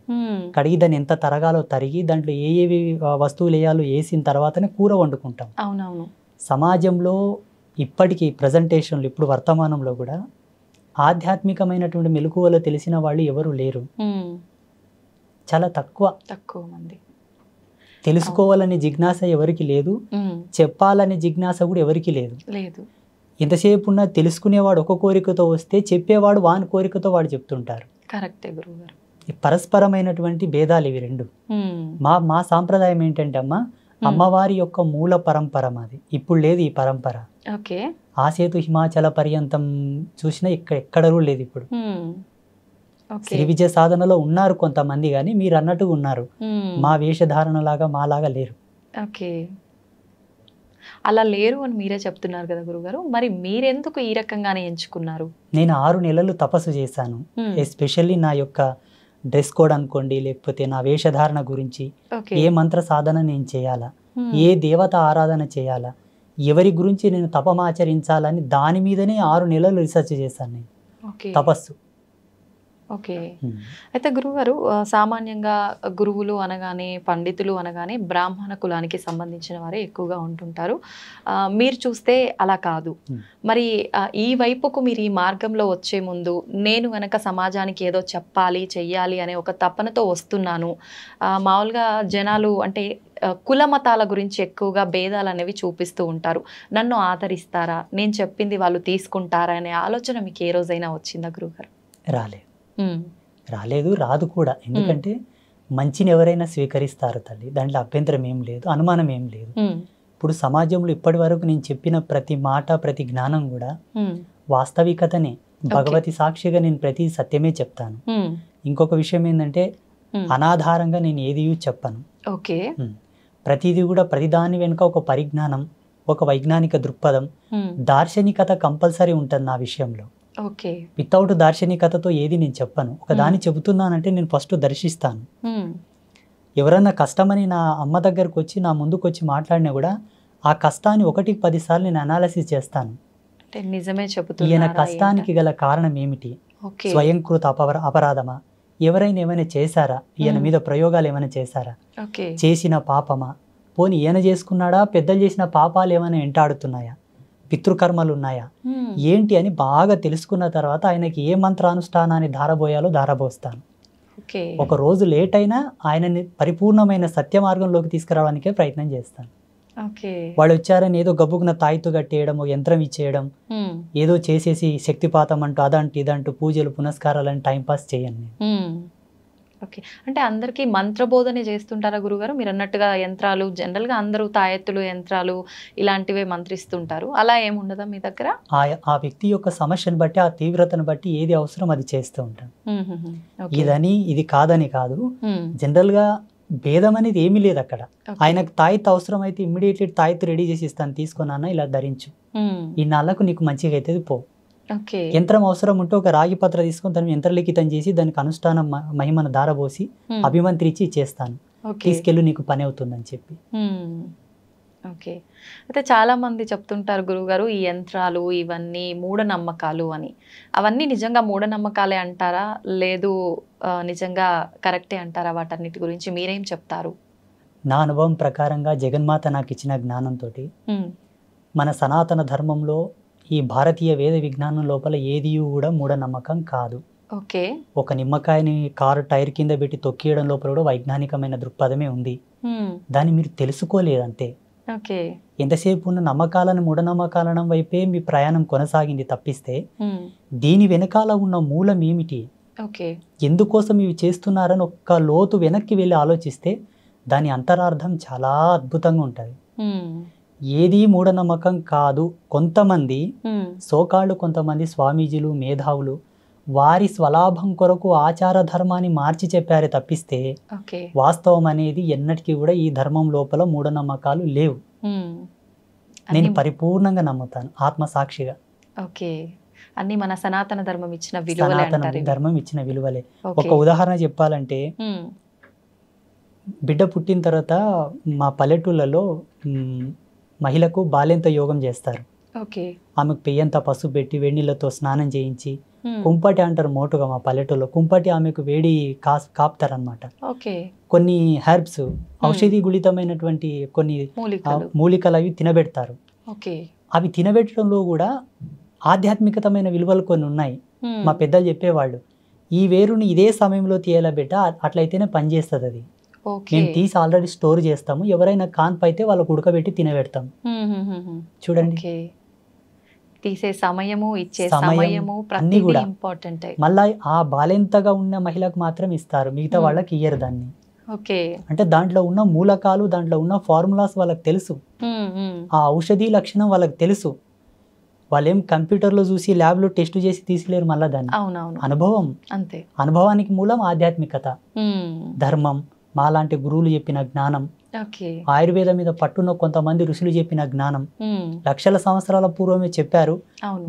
కడిగి దాన్ని ఎంత తరగాలో తరిగి దాంట్లో ఏవి వస్తువులు వేయాలో వేసిన తర్వాతనే కూర వండుకుంటాం. అవునవును. సమాజంలో ఇప్పటికీ ప్రజెంటేషన్లు, ఇప్పుడు వర్తమానంలో కూడా ఆధ్యాత్మికమైనటువంటి మెలకువలు తెలిసిన వాళ్ళు ఎవరు లేరు, చాలా తక్కువ మంది. తెలుసుకోవాలనే జిజ్ఞాస ఎవరికి లేదు, చెప్పాలనే జిజ్ఞాస కూడా ఎవరికి లేదు. ఎంతసేపు ఉన్నా తెలుసుకునేవాడు ఒక కోరికతో వస్తే చెప్పేవాడు వాని కోరికతో వాడు చెప్తుంటారు. కరెక్టే గురువుగారు. పరస్పరమైనటువంటి భేదాలు ఇవి రెండు. మా సాంప్రదాయం ఏంటంటే అమ్మా, అమ్మవారి యొక్క మూల పరంపర మాది, ఇప్పుడు లేదు ఈ పరంపర. ఆసేతు హిమాచల పర్యంతం చూసినా ఎక్కడూ లేదు ఇప్పుడు. శ్రీ విద్య సాధనలో ఉన్నారు కొంతమంది, కానీ మీరు అన్నట్టుగా ఉన్నారు, మా వేషధారణ లాగా మాలాగా లేరు. ఓకే, అలా లేరు అని మీరే చెప్తున్నారు కదా గురుగారు, మరి మీరెందుకు ఈ రకంగానే ఎంచుకున్నారు? నేను 6 నెలలు తపస్సు చేశాను. ఎస్పెషల్లీ నా యొక్క డ్రెస్ కోడ్ అనుకోండి, లేకపోతే నా వేషధారణ గురించి, ఏ మంత్ర సాధన నేను చేయాలా, ఏ దేవత ఆరాధన చేయాలా, ఎవరి గురించి నేను తపమాచరించాలని దాని మీదనే 6 నెలలు రీసెర్చ్ చేశాను నేను. తపస్సు ఓకే. అయితే గురువుగారు సామాన్యంగా గురువులు అనగానే పండితులు అనగానే బ్రాహ్మణ కులానికి సంబంధించిన వారే ఎక్కువగా ఉంటుంటారు. మీరు చూస్తే అలా కాదు. మరి ఈ వైపుకు మీరు ఈ మార్గంలో వచ్చే ముందు నేను గనక సమాజానికి ఏదో చెప్పాలి చెయ్యాలి అనే ఒక తపనతో వస్తున్నాను. మామూలుగా జనాలు అంటే కుల మతాల గురించి ఎక్కువగా భేదాలు అనేవి చూపిస్తూ ఉంటారు. నన్ను ఆదరిస్తారా, నేను చెప్పింది వాళ్ళు తీసుకుంటారా అనే ఆలోచన మీకు ఏ రోజైనా వచ్చిందా గురువుగారు? రాలేదు, రాదు కూడా. ఎందుకంటే మంచిని ఎవరైనా స్వీకరిస్తారు తల్లి, దాంట్లో అభ్యంతరం ఏం లేదు, అనుమానం ఏం లేదు. ఇప్పుడు సమాజంలో ఇప్పటి వరకు నేను చెప్పిన ప్రతి మాట ప్రతి జ్ఞానం కూడా వాస్తవికతనే, భగవతి సాక్షిగా నేను ప్రతి సత్యమే చెప్తాను. ఇంకొక విషయం ఏంటంటే అనాధారంగా నేను ఏది చెప్పను. ఓకే. ప్రతిదీ కూడా ప్రతిదాని వెనుక ఒక పరిజ్ఞానం, ఒక వైజ్ఞానిక దృక్పథం, దార్శనికత కంపల్సరీ ఉంటుంది నా విషయంలో. ఓకే. వితౌట్ దార్శనికతతో ఏది నేను చెప్పను. ఒక దాన్ని చెబుతున్నానంటే నేను ఫస్ట్ దర్శిస్తాను. ఎవరన్నా కష్టమని నా అమ్మ దగ్గరకు వచ్చి నా ముందుకు వచ్చి మాట్లాడినా కూడా ఆ కష్టాన్ని 1కి 10 సార్లు నేను అనాలిసిస్ చేస్తాను. నిజమే చెబుతున్నా, ఈయన కష్టానికి గల కారణం ఏమిటి, స్వయంకృత అపరాధమా, ఎవరైనా ఏమైనా చేశారా, ఈయన మీద ప్రయోగాలు ఏమైనా చేశారా, చేసిన పాపమా, పోనీ ఈయన చేసుకున్నాడా, పెద్దలు చేసిన పాపాలు ఏమైనా వెంటాడుతున్నాయా, పితృకర్మలు ఉన్నాయా, ఏంటి అని బాగా తెలుసుకున్న తర్వాత ఆయనకి ఏ మంత్రానుష్ఠానాన్ని ధారబోయాలో ధారబోస్తాను. ఒక రోజు లేట్ అయినా ఆయనని పరిపూర్ణమైన సత్య మార్గంలోకి తీసుకురావడానికే ప్రయత్నం చేస్తాను. వాళ్ళు వచ్చారని ఏదో గబ్బుకున్న తాయితో కట్టేయడం, యంత్రం ఇచ్చేయడం, ఏదో చేసేసి శక్తిపాతం అంటూ అదంటూ ఇదంటూ పూజలు పునస్కారాలని టైంపాస్ చేయండి. ఓకే. అంటే అందరికీ మంత్రబోధనే చేస్తుంటారా గురుగారు? మీరు అన్నట్టుగా యంత్రాలు జనరల్గా అందరూ తాయెత్తులు యంత్రాలు ఇలాంటివే మంత్రిస్తుంటారు, అలా ఏముండదా మీ దగ్గర? ఆ వ్యక్తి యొక్క సమస్యను బట్టి, ఆ తీవ్రతను బట్టి ఏది అవసరం అది చేస్తూ ఉంటాను. ఇదని ఇది కాదని కాదు, జనరల్గా భేదం అనేది ఏమీ లేదు అక్కడ. ఆయనకు తాయెత్తు అవసరం అయితే ఇమ్మీడియట్లీ తాయెత్తు రెడీ చేసి ఇస్తాను, తీసుకున్నా ఇలా ధరించు, ఈ నాళ్ళకు నీకు మంచిగా అవుతుంది పో. యంత్రం అవసరం ఉంటే ఒక రాగి పత్ర తీసుకొని దాన్ని యంత్రలిఖితం చేసి దానికి అనుష్ఠానం మహిమను దారబోసి అభిమంత్రించి ఇచ్చేస్తాను, తీసుకెళ్ళు నీకు పని అవుతుందని చెప్పి. ఓకే. అయితే చాలా మంది చెప్తుంటారు గురువుగారు ఈ యంత్రాలు ఇవన్నీ మూఢనమ్మకాలు అని. అవన్నీ నిజంగా మూఢనమ్మకాలే అంటారా, లేదు నిజంగా కరెక్టే అంటారా? వాటన్నిటి గురించి మీరేం చెప్తారు? నా అనుభవం ప్రకారంగా జగన్మాత నాకు ఇచ్చిన జ్ఞానంతో మన సనాతన ధర్మంలో ఈ భారతీయ వేద విజ్ఞానం లోపల ఏది కూడా మూఢనమ్మకం కాదు. ఓకే. ఒక నిమ్మకాయని కారు టైర్ కింద పెట్టి తొక్కియడం లోపల కూడా వైజ్ఞానికమైన దృక్పథమే ఉంది. దాన్ని మీరు తెలుసుకోలేదంతే. ఎంతసేపు ఉన్న నమ్మకాలను మూఢనమ్మకాలను వైపే మీ ప్రయాణం కొనసాగింది తప్పిస్తే దీని వెనకాల ఉన్న మూలం ఏమిటి, ఎందుకోసం ఇవి చేస్తున్నారని ఒక్క లోతు వెనక్కి వెళ్ళి ఆలోచిస్తే దాని అంతరార్థం చాలా అద్భుతంగా ఉంటుంది. ఏది మూఢనమ్మకం కాదు. కొంతమంది సోకాళ్ళు, కొంతమంది స్వామీజీలు, మేధావులు వారి స్వలాభం కొరకు ఆచార ధర్మాన్ని మార్చి చెప్పారే తప్పిస్తే వాస్తవం అనేది ఎన్నటికీ కూడా ఈ ధర్మం లోపల మూఢనమ్మకాలు లేవు. నేను పరిపూర్ణంగా నమ్ముతాను ఆత్మసాక్షిగా. ఓకే. అన్ని మన సనాతన ధర్మం ఇచ్చిన విలువలే. సనాతన ధర్మం ఇచ్చిన విలువలే. ఒక ఉదాహరణ చెప్పాలంటే, బిడ్డ పుట్టిన తర్వాత మా పల్లెటూళ్ళలో మహిళకు బాల్యంత యోగం చేస్తారు. ఆమెకు పెయ్యంత పసుపు పెట్టి వేడినీళ్ళతో స్నానం చేయించి కుంపటి అంటారు మోటుగా మా పల్లెటూరులో. కుంపటి ఆమెకు వేడి కాపుతారనమాట. కొన్ని హెర్బ్స్, ఔషధి గుళితమైనటువంటి కొన్ని మూలికలు అవి తినబెడతారు. అవి తినబెట్టడంలో కూడా ఆధ్యాత్మికతమైన విలువలు కొన్ని ఉన్నాయి. మా పెద్దలు చెప్పేవాళ్ళు, ఈ వేరుని ఇదే సమయంలో తీయాల బిడ్డ, అట్లయితేనే పనిచేస్తుంది అది. మేము తీసి ఆల్రెడీ స్టోర్ చేస్తాము, ఎవరైనా కాన్పు అయితే వాళ్ళకు ఉడకబెట్టి తినబెడతాం. చూడండి, తీసే సమయము, ఇచ్చే సమయము అన్ని కూడా ఇంపార్టెంట్. మళ్ళీ ఆ బాలెంతగా ఉన్న మహిళకు మాత్రం ఇస్తారు, మిగతా వాళ్ళకి ఇయ్యరు దాన్ని. అంటే దాంట్లో ఉన్న మూలకాలు, దాంట్లో ఉన్న ఫార్ములాస్ వాళ్ళకి తెలుసు, ఆ ఔషధి లక్షణం వాళ్ళకి తెలుసు. వాళ్ళేం కంప్యూటర్లో చూసి ల్యాబ్లో టెస్ట్ చేసి తీసిలేరు మళ్ళీ దాన్ని. అనుభవం అంతే. అనుభవానికి మూలం ఆధ్యాత్మికత, ధర్మం, మాలాంటి గురువులు చెప్పిన జ్ఞానం, ఆయుర్వేదం మీద పట్టున్న కొంతమంది ఋషులు చెప్పిన జ్ఞానం లక్షల సంవత్సరాల పూర్వమే చెప్పారు.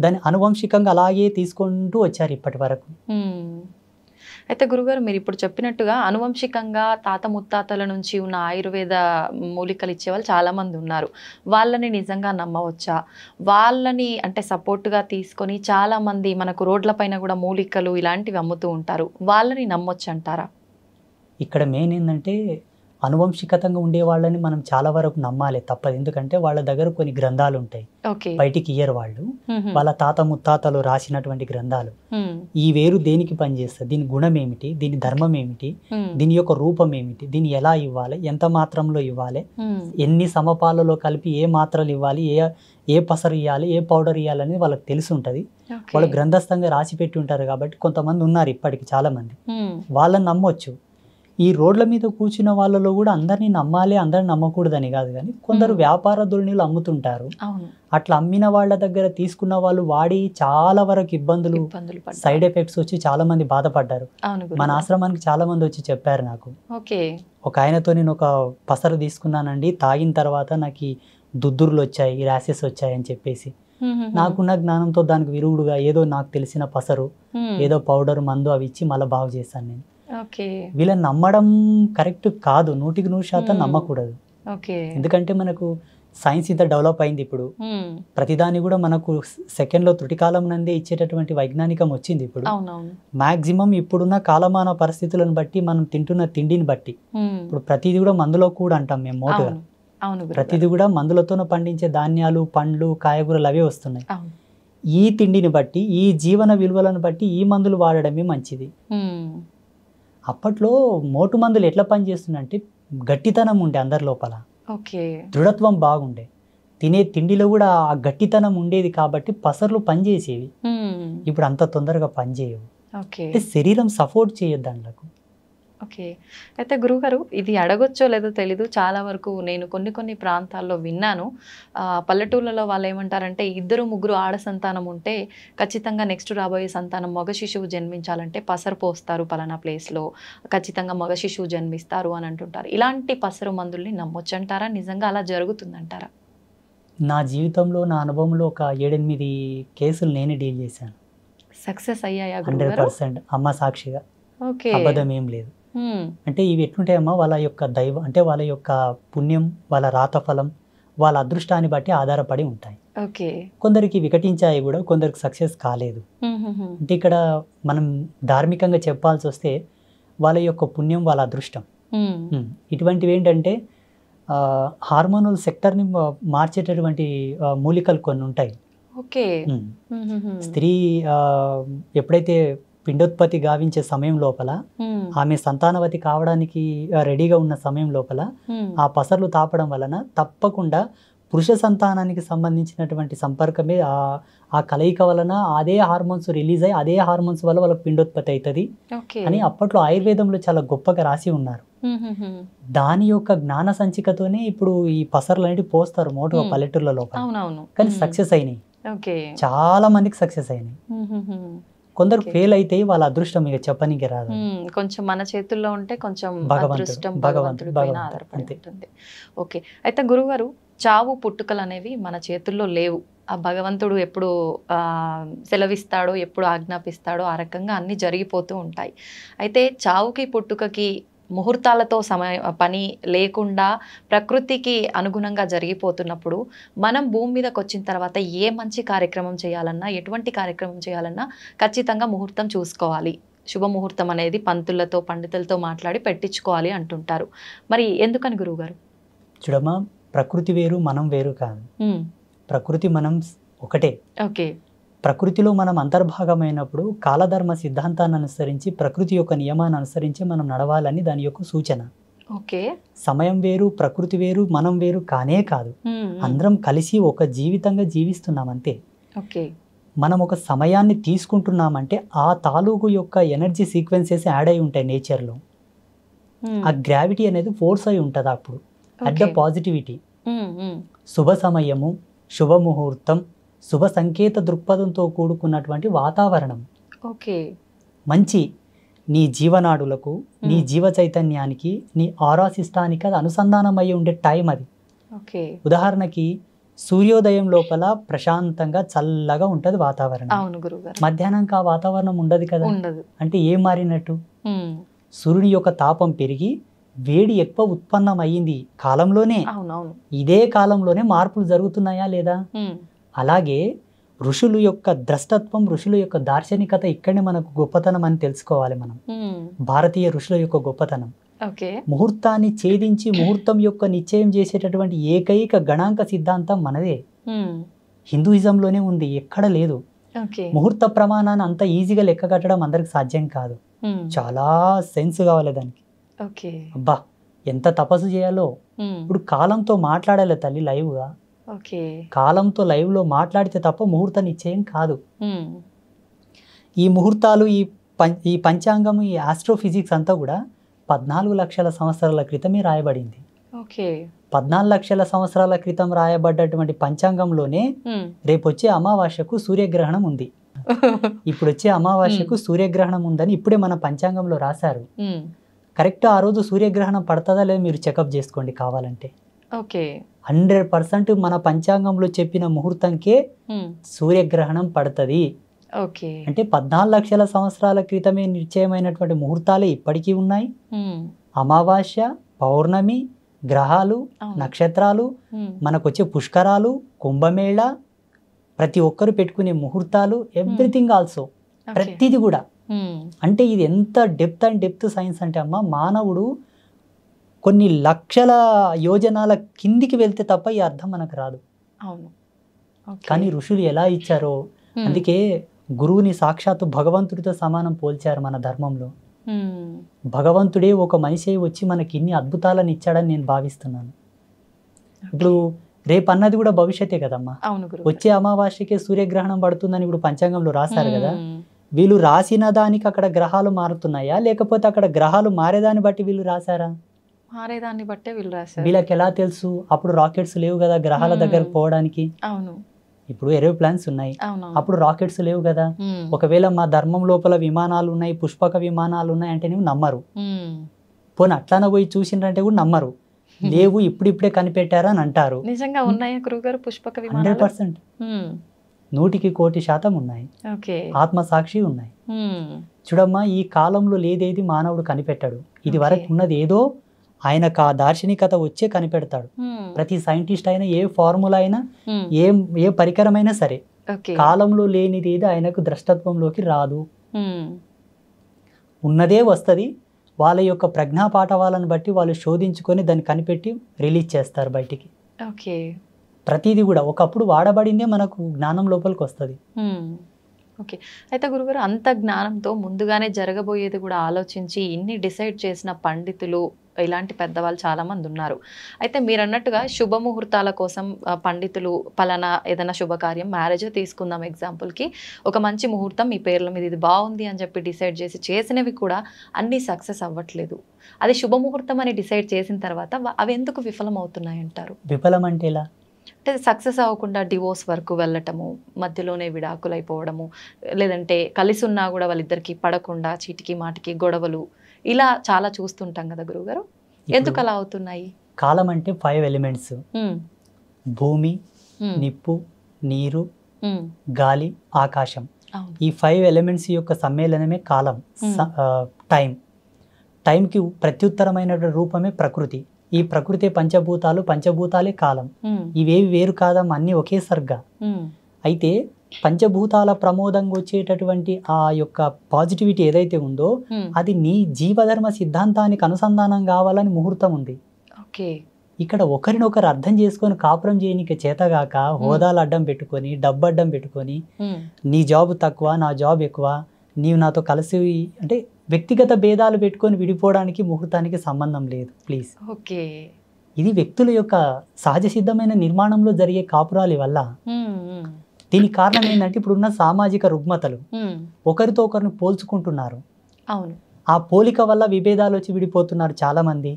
దాన్ని అనువంశికంగా అలాగే తీసుకుంటూ వచ్చారు ఇప్పటి వరకు. అయితే గురుగారు మీరు ఇప్పుడు చెప్పినట్టుగా అనువంశికంగా తాత ముత్తాతల నుంచి ఉన్న ఆయుర్వేద మూలికలు ఇచ్చేవాళ్ళు చాలామంది ఉన్నారు. వాళ్ళని నిజంగా నమ్మవచ్చా? వాళ్ళని అంటే సపోర్ట్గా తీసుకొని చాలామంది మనకు రోడ్లపైన కూడా మూలికలు ఇలాంటివి అమ్ముతూ ఉంటారు. వాళ్ళని నమ్మొచ్చు అంటారా? ఇక్కడ మెయిన్ ఏంటంటే అనువంశికతంగా ఉండే వాళ్ళని మనం చాలా వరకు నమ్మాలి తప్పదు. ఎందుకంటే వాళ్ళ దగ్గర కొన్ని గ్రంథాలు ఉంటాయి, బయటికి ఇయ్యరు వాళ్ళు. వాళ్ళ తాత ముత్తాతలు రాసినటువంటి గ్రంథాలు, ఈ వేరు దేనికి పనిచేస్తుంది, దీని గుణం ఏమిటి, దీని ధర్మం ఏమిటి, దీని యొక్క రూపం ఏమిటి, దీన్ని ఎలా ఇవ్వాలి, ఎంత మాత్రంలో ఇవ్వాలి, ఎన్ని సమపాలలో కలిపి ఏ మాత్రలు ఇవ్వాలి, ఏ పసరు ఇవ్వాలి, ఏ పౌడర్ ఇవ్వాలి అనేది వాళ్ళకి తెలిసి ఉంటుంది. వాళ్ళు గ్రంథస్థంగా రాసి పెట్టి ఉంటారు. కాబట్టి కొంతమంది ఉన్నారు ఇప్పటికి చాలా మంది, వాళ్ళని నమ్మొచ్చు. ఈ రోడ్ల మీద కూర్చున్న వాళ్ళలో కూడా అందరినీ నమ్మాలి, అందరిని నమ్మకూడదని కాదు, కానీ కొందరు వ్యాపార ధోరణిలు అమ్ముతుంటారు. అట్లా అమ్మిన వాళ్ళ దగ్గర తీసుకున్న వాళ్ళు వాడి చాలా వరకు ఇబ్బందులు, సైడ్ ఎఫెక్ట్స్ వచ్చి చాలా మంది బాధపడ్డారు. మన ఆశ్రమానికి చాలా మంది వచ్చి చెప్పారు నాకు. ఒక ఆయనతో నేను ఒక పసరు తీసుకున్నానండి, తాగిన తర్వాత నాకు దుద్దుర్లు వచ్చాయి, ర్యాషెస్ వచ్చాయి అని చెప్పేసి, నాకున్న జ్ఞానంతో దానికి విరుగుడుగా ఏదో నాకు తెలిసిన పసరు, ఏదో పౌడర్, మందు అవి ఇచ్చి మళ్ళీ బాగు చేశాను నేను. వీళ్ళని నమ్మడం కరెక్ట్ కాదు, 100% నమ్మకూడదు. ఎందుకంటే మనకు సైన్స్ ఇంత డెవలప్ అయింది ఇప్పుడు, ప్రతిదాని కూడా మనకు సెకండ్లో త్రుటికాలం నందే ఇచ్చేటటువంటి వైజ్ఞానికం వచ్చింది ఇప్పుడు. మాక్సిమం ఇప్పుడున్న కాలమాన పరిస్థితులను బట్టి, మనం తింటున్న తిండిని బట్టి, ఇప్పుడు ప్రతిదీ కూడా మందులో కూడా అంటాం మేము మోటుగా, ప్రతిదీ కూడా మందులతో పండించే ధాన్యాలు, పండ్లు, కాయగూరలు అవే వస్తున్నాయి. ఈ తిండిని బట్టి, ఈ జీవన విలువలను బట్టి ఈ మందులు వాడడమే మంచిది. అప్పట్లో మోటు మందులు ఎట్లా పనిచేస్తుందంటే గట్టితనం ఉండే అందరి లోపల, దృఢత్వం బాగుండే, తినే తిండిలో కూడా ఆ గట్టితనం ఉండేది కాబట్టి పసర్లు పనిచేసేవి. ఇప్పుడు అంత తొందరగా పనిచేయవు. శరీరం సపోర్ట్ చేయొద్దు దాంట్లకు. అయితే గురుగారు, ఇది అడగొచ్చో లేదో తెలీదు, చాలా వరకు నేను కొన్ని ప్రాంతాల్లో విన్నాను. పల్లెటూళ్ళలో వాళ్ళు ఏమంటారంటే 2-3 ఆడ సంతానం ఉంటే ఖచ్చితంగా నెక్స్ట్ రాబోయే సంతానం మగ శిశువు జన్మించాలంటే పసరు పోస్తారు పలానా ప్లేస్లో, ఖచ్చితంగా మగ శిశువు జన్మిస్తారు అని అంటుంటారు. ఇలాంటి పసరు మందుల్ని నమ్మొచ్చంటారా? నిజంగా అలా జరుగుతుందంటారా? నా జీవితంలో, నా అనుభవంలో ఒక 7-8 కేసులు నేనే డీల్ చేశాను. సక్సెస్ అయ్యాయా? 100% అమ్మ సాక్షిగా, అబద్ధం ఏం లేదు. అంటే ఇవి ఎట్లుంటాయమ్మా, వాళ్ళ యొక్క దైవం అంటే వాళ్ళ యొక్క పుణ్యం, వాళ్ళ రాతఫలం, వాళ్ళ అదృష్టాన్ని బట్టి ఆధారపడి ఉంటాయి. కొందరికి వికటించాయి కూడా, కొందరికి సక్సెస్ కాలేదు. అంటే ఇక్కడ మనం ధార్మికంగా చెప్పాల్సి వస్తే వాళ్ళ యొక్క పుణ్యం, వాళ్ళ అదృష్టం. ఇటువంటివి ఏంటంటే హార్మోనల్ సెక్టర్ని మార్చేటటువంటి మూలికలు కొన్ని ఉంటాయి. స్త్రీ ఎప్పుడైతే పిండోత్పత్తి గావించే సమయం లోపల, ఆమె సంతానవతి కావడానికి రెడీగా ఉన్న సమయం లోపల ఆ పసర్లు తాపడం వలన తప్పకుండా పురుష సంతానానికి సంబంధించినటువంటి సంపర్కమే, ఆ కలయిక వలన అదే హార్మోన్స్ రిలీజ్ అయ్యి అదే హార్మోన్స్ వల్ల వాళ్ళకి పిండోత్పత్తి అవుతుంది అని అప్పట్లో ఆయుర్వేదంలో చాలా గొప్పగా రాసి ఉన్నారు. దాని యొక్క జ్ఞాన సంచికతోనే ఇప్పుడు ఈ పసర్లు అనేవి పోస్తారు మోటుగా పల్లెటూర్ల లోపల. కానీ సక్సెస్ అయినాయి, చాలా మందికి సక్సెస్ అయినాయి. కొందరు ఫెయిల్ అయితే వాళ్ళ అదృష్టం ఇక చెప్పనీకి రాదు. కొంచెం మన చేతుల్లో ఉంటే కొంచెం అదృష్టం భగవంతుడి పైన ఆధారపడి ఉంటుంది. ఓకే, అయితే గురుగారు, చావు పుట్టుకలు అనేవి మన చేతుల్లో లేవు. ఆ భగవంతుడు ఎప్పుడు సెలవిస్తాడో, ఎప్పుడు ఆజ్ఞాపిస్తాడో ఆ రకంగా అన్నీ జరిగిపోతూ ఉంటాయి. అయితే చావుకి పుట్టుకకి ముహూర్తాలతో పని లేకుండా ప్రకృతికి అనుగుణంగా జరిగిపోతున్నప్పుడు మనం భూమి మీదకి వచ్చిన తర్వాత ఏ మంచి కార్యక్రమం చేయాలన్నా, ఎటువంటి కార్యక్రమం చేయాలన్నా ఖచ్చితంగా ముహూర్తం చూసుకోవాలి. శుభముహూర్తం అనేది పంతులతో, పండితులతో మాట్లాడి పెట్టించుకోవాలి అంటుంటారు. మరి ఎందుకని గురువుగారు? చూడమ్మా, ప్రకృతి వేరు, మనం వేరు కాదు. ప్రకృతి మనం ఒకటే. ప్రకృతిలో మనం అంతర్భాగమైనప్పుడు కాలధర్మ సిద్ధాంతాన్ని అనుసరించి, ప్రకృతి యొక్క నియమాన్ని అనుసరించి మనం నడవాలని దాని యొక్క సూచన. సమయం వేరు, ప్రకృతి వేరు, మనం వేరు కానే కాదు. అందరం కలిసి ఒక జీవితంగా జీవిస్తున్నాం అంతే. మనం ఒక సమయాన్ని తీసుకుంటున్నామంటే ఆ తాలూకు యొక్క ఎనర్జీ సీక్వెన్సెస్ యాడ్ అయి ఉంటాయి నేచర్లో. ఆ గ్రావిటీ అనేది ఫోర్స్ అయి ఉంటుంది అప్పుడు. అట్ ద పాజిటివిటీ, శుభ సమయము, శుభముహూర్తం, శుభ సంకేత దృక్పథంతో కూడుకున్నటువంటి వాతావరణం, మంచి నీ జీవనాడులకు, నీ జీవ చైతన్యానికి, నీ ఆరా సిస్టానికి అది అనుసంధానం అయ్యి ఉండే టైం అది. ఉదాహరణకి సూర్యోదయం లోపల ప్రశాంతంగా చల్లగా ఉంటది వాతావరణం. అవును గురుగారు. మధ్యాహ్నానికి ఆ వాతావరణం ఉండదు కదా. ఉండదు. అంటే ఏం మారినట్టు? సూర్యుని యొక్క తాపం పెరిగి వేడి ఎక్కువ ఉత్పన్నం అయ్యింది కాలంలోనే. అవునవును. ఇదే కాలంలోనే మార్పులు జరుగుతున్నాయా లేదా? అలాగే ఋషులు యొక్క ద్రష్టత్వం, ఋషుల యొక్క దార్శనికత ఇక్కడనే మనకు గొప్పతనం అని తెలుసుకోవాలి మనం. భారతీయ ఋషుల యొక్క గొప్పతనం. ముహూర్తాన్ని ఛేదించి ముహూర్తం యొక్క నిశ్చయం చేసేటటువంటి ఏకైక గణాంక సిద్ధాంతం మనదే. హిందూయిజంలోనే ఉంది, ఎక్కడ లేదు. ముహూర్త ప్రమాణాన్ని అంత ఈజీగా లెక్క కట్టడం అందరికి సాధ్యం కాదు. చాలా సెన్స్ కావాలి దానికి. అబ్బా ఎంత తపస్సు చేయాలో. ఇప్పుడు కాలంతో మాట్లాడాలి తల్లి లైవ్ గా. కాలంతో లైవ్ లో మాట్లాడితే తప్ప ముహూర్త నిశ్చయం కాదు. ఈ ముహూర్తాలు, ఈ పంచాంగం, ఈ ఆస్ట్రోఫిజిక్స్ అంతా కూడా 14 లక్షల సంవత్సరాల క్రితమే రాయబడింది. 14 లక్షల సంవత్సరాల క్రితం రాయబడ్డటువంటి పంచాంగంలోనే రేపు వచ్చే అమావాస్యకు సూర్యగ్రహణం ఉంది, ఇప్పుడు వచ్చే అమావాస్యకు సూర్యగ్రహణం ఉందని ఇప్పుడే మన పంచాంగంలో రాశారు. కరెక్ట్ ఆ రోజు సూర్యగ్రహణం పడుతుందా లేదా మీరు చెకప్ చేసుకోండి కావాలంటే. 100% మన పంచాంగంలో చెప్పిన ముహూర్తంకే సూర్యగ్రహణం పడుతుంది. అంటే 14 లక్షల సంవత్సరాల క్రితమే నిశ్చయమైనటువంటి ముహూర్తాలే ఇప్పటికీ ఉన్నాయి. అమావాస్య, పౌర్ణమి, గ్రహాలు, నక్షత్రాలు, మనకొచ్చే పుష్కరాలు, కుంభమేళ, ప్రతి ఒక్కరు పెట్టుకునే ముహూర్తాలు, ఎవ్రీథింగ్ ఆల్సో, ప్రతిది కూడా. అంటే ఇది ఎంత డెప్త్ సైన్స్ అంటే అమ్మ, మానవుడు కొన్ని లక్షల యోజనాల కిందికి వెళ్తే తప్ప ఈ అర్థం మనకు రాదు. కానీ ఋషులు ఎలా ఇచ్చారో, అందుకే గురువుని సాక్షాత్తు భగవంతుడితో సమానం పోల్చారు మన ధర్మంలో. భగవంతుడే ఒక మనిషి వచ్చి మనకి ఇన్ని అద్భుతాలను ఇచ్చాడని నేను భావిస్తున్నాను. ఇప్పుడు రేపు అన్నది కూడా భవిష్యత్తే కదమ్మా. వచ్చే అమావాస్యకే సూర్యగ్రహణం పడుతుందని ఇప్పుడు పంచాంగంలో రాశారు కదా. వీళ్ళు రాసిన దానికి అక్కడ గ్రహాలు మారుతున్నాయా, లేకపోతే అక్కడ గ్రహాలు మారేదాన్ని బట్టి వీళ్ళు రాశారా? మారేదాన్ని బట్టే వీళ్ళు రాశారు. వీళ్ళకి ఎలా తెలుసు? అప్పుడు రాకెట్స్ లేవు కదా గ్రహాల దగ్గరకు పోవడానికి. ఇప్పుడు ఏరోప్లాన్స్ ఉన్నాయి, అప్పుడు రాకెట్స్ లేవు కదా. ఒకవేళ మా ధర్మం లోపల విమానాలు ఉన్నాయి, పుష్పక విమానాలు ఉన్నాయి అంటే నువ్వు నమ్మరు. పోనీ అట్లానే పోయి చూసిండ్రంటే కూడా నమ్మరు. లేవు, ఇప్పుడిప్పుడే కనిపెట్టారా అని అంటారు. నిజంగా ఉన్నాయా గురుగారు పుష్పక విమానాలు? 100%, 100% ఉన్నాయి. ఆత్మసాక్షి ఉన్నాయి. చూడమ్మా, ఈ కాలంలో లేదేది మానవుడు కనిపెట్టాడు. ఇది వరకు ఉన్నది ఏదో ఆయనకు ఆ దార్శనికత వచ్చే కనిపెడతాడు. ప్రతి సైంటిస్ట్ అయినా, ఏ ఫార్ములా అయినా, ఏ పరికరమైనా సరే కాలంలో లేనిది ఏది ఆయనకు ద్రష్టత్వంలోకి రాదు. ఉన్నదే వస్తుంది. వాళ్ళ యొక్క ప్రజ్ఞా పాఠవాలను బట్టి వాళ్ళు శోధించుకొని దాన్ని కనిపెట్టి రిలీజ్ చేస్తారు బయటికి. ప్రతిదీ కూడా ఒకప్పుడు వాడబడిందే మనకు జ్ఞానం లోపలికి వస్తుంది. అయితే గురుగారు, అంత జ్ఞానంతో ముందుగానే జరగబోయేది కూడా ఆలోచించి ఇన్ని డిసైడ్ చేసిన పండితులు, ఇలాంటి పెద్దవాళ్ళు చాలా మంది ఉన్నారు. అయితే మీరు అన్నట్టుగా శుభముహూర్తాల కోసం పండితులు పలానా ఏదైనా శుభకార్యం, మ్యారేజ్ తీసుకుందాం ఎగ్జాంపుల్కి, ఒక మంచి ముహూర్తం మీ పేర్ల మీద ఇది బాగుంది అని చెప్పి డిసైడ్ చేసినవి కూడా అన్నీ సక్సెస్ అవ్వట్లేదు. అది శుభముహూర్తం అని డిసైడ్ చేసిన తర్వాత అవి ఎందుకు విఫలం అవుతున్నాయి అంటారు? విఫలం అంటే ఎలా? అంటే సక్సెస్ అవ్వకుండా డివోర్స్ వరకు వెళ్ళటము, మధ్యలోనే విడాకులు అయిపోవడము, లేదంటే కలిసి ఉన్నా కూడా వాళ్ళిద్దరికి పడకుండా చీటికి మాటికి గొడవలు, ఇలా చాలా చూస్తుంటాం కదా గురుగారు. ఎందుకు అలా అవుతున్నాయి? కాలం అంటే 5 ఎలిమెంట్స్: భూమి, నిప్పు, నీరు, గాలి, ఆకాశం. ఈ 5 ఎలిమెంట్స్ యొక్క సమ్మేళనమే కాలం, టైంకి ప్రత్యుత్తరమైన రూపమే ప్రకృతి. ఈ ప్రకృతి పంచభూతాలు, పంచభూతాలే కాలం. ఇవేవి వేరు కాదమ్మా, అన్ని ఒకే సర్గా. అయితే పంచభూతాల ప్రమోదంగా వచ్చేటటువంటి ఆ యొక్క పాజిటివిటీ ఏదైతే ఉందో అది నీ జీవధర్మ సిద్ధాంతానికి అనుసంధానం కావాలని ముహూర్తం ఉంది. ఇక్కడ ఒకరినొకరు అర్థం చేసుకొని కాపురం చేయనికి చేతగాక హోదాలు అడ్డం పెట్టుకొని, డబ్బు అడ్డం పెట్టుకొని, నీ జాబ్ తక్కువ నా జాబ్ ఎక్కువ, నీవు నాతో కలిసి అంటే వ్యక్తిగత భేదాలు పెట్టుకొని విడిపోవడానికి ముహూర్తానికి సంబంధం లేదు. ప్లీజ్, ఇది వ్యక్తుల యొక్క సహజ సిద్ధమైన నిర్మాణంలో జరిగే కాపురాలి వల్ల. దీనికి కారణం ఏంటంటే ఇప్పుడున్న సామాజిక రుగ్మతలు, ఒకరితో ఒకరిని పోల్చుకుంటున్నారు. ఆ పోలిక వల్ల విభేదాలు వచ్చి విడిపోతున్నారు చాలా మంది.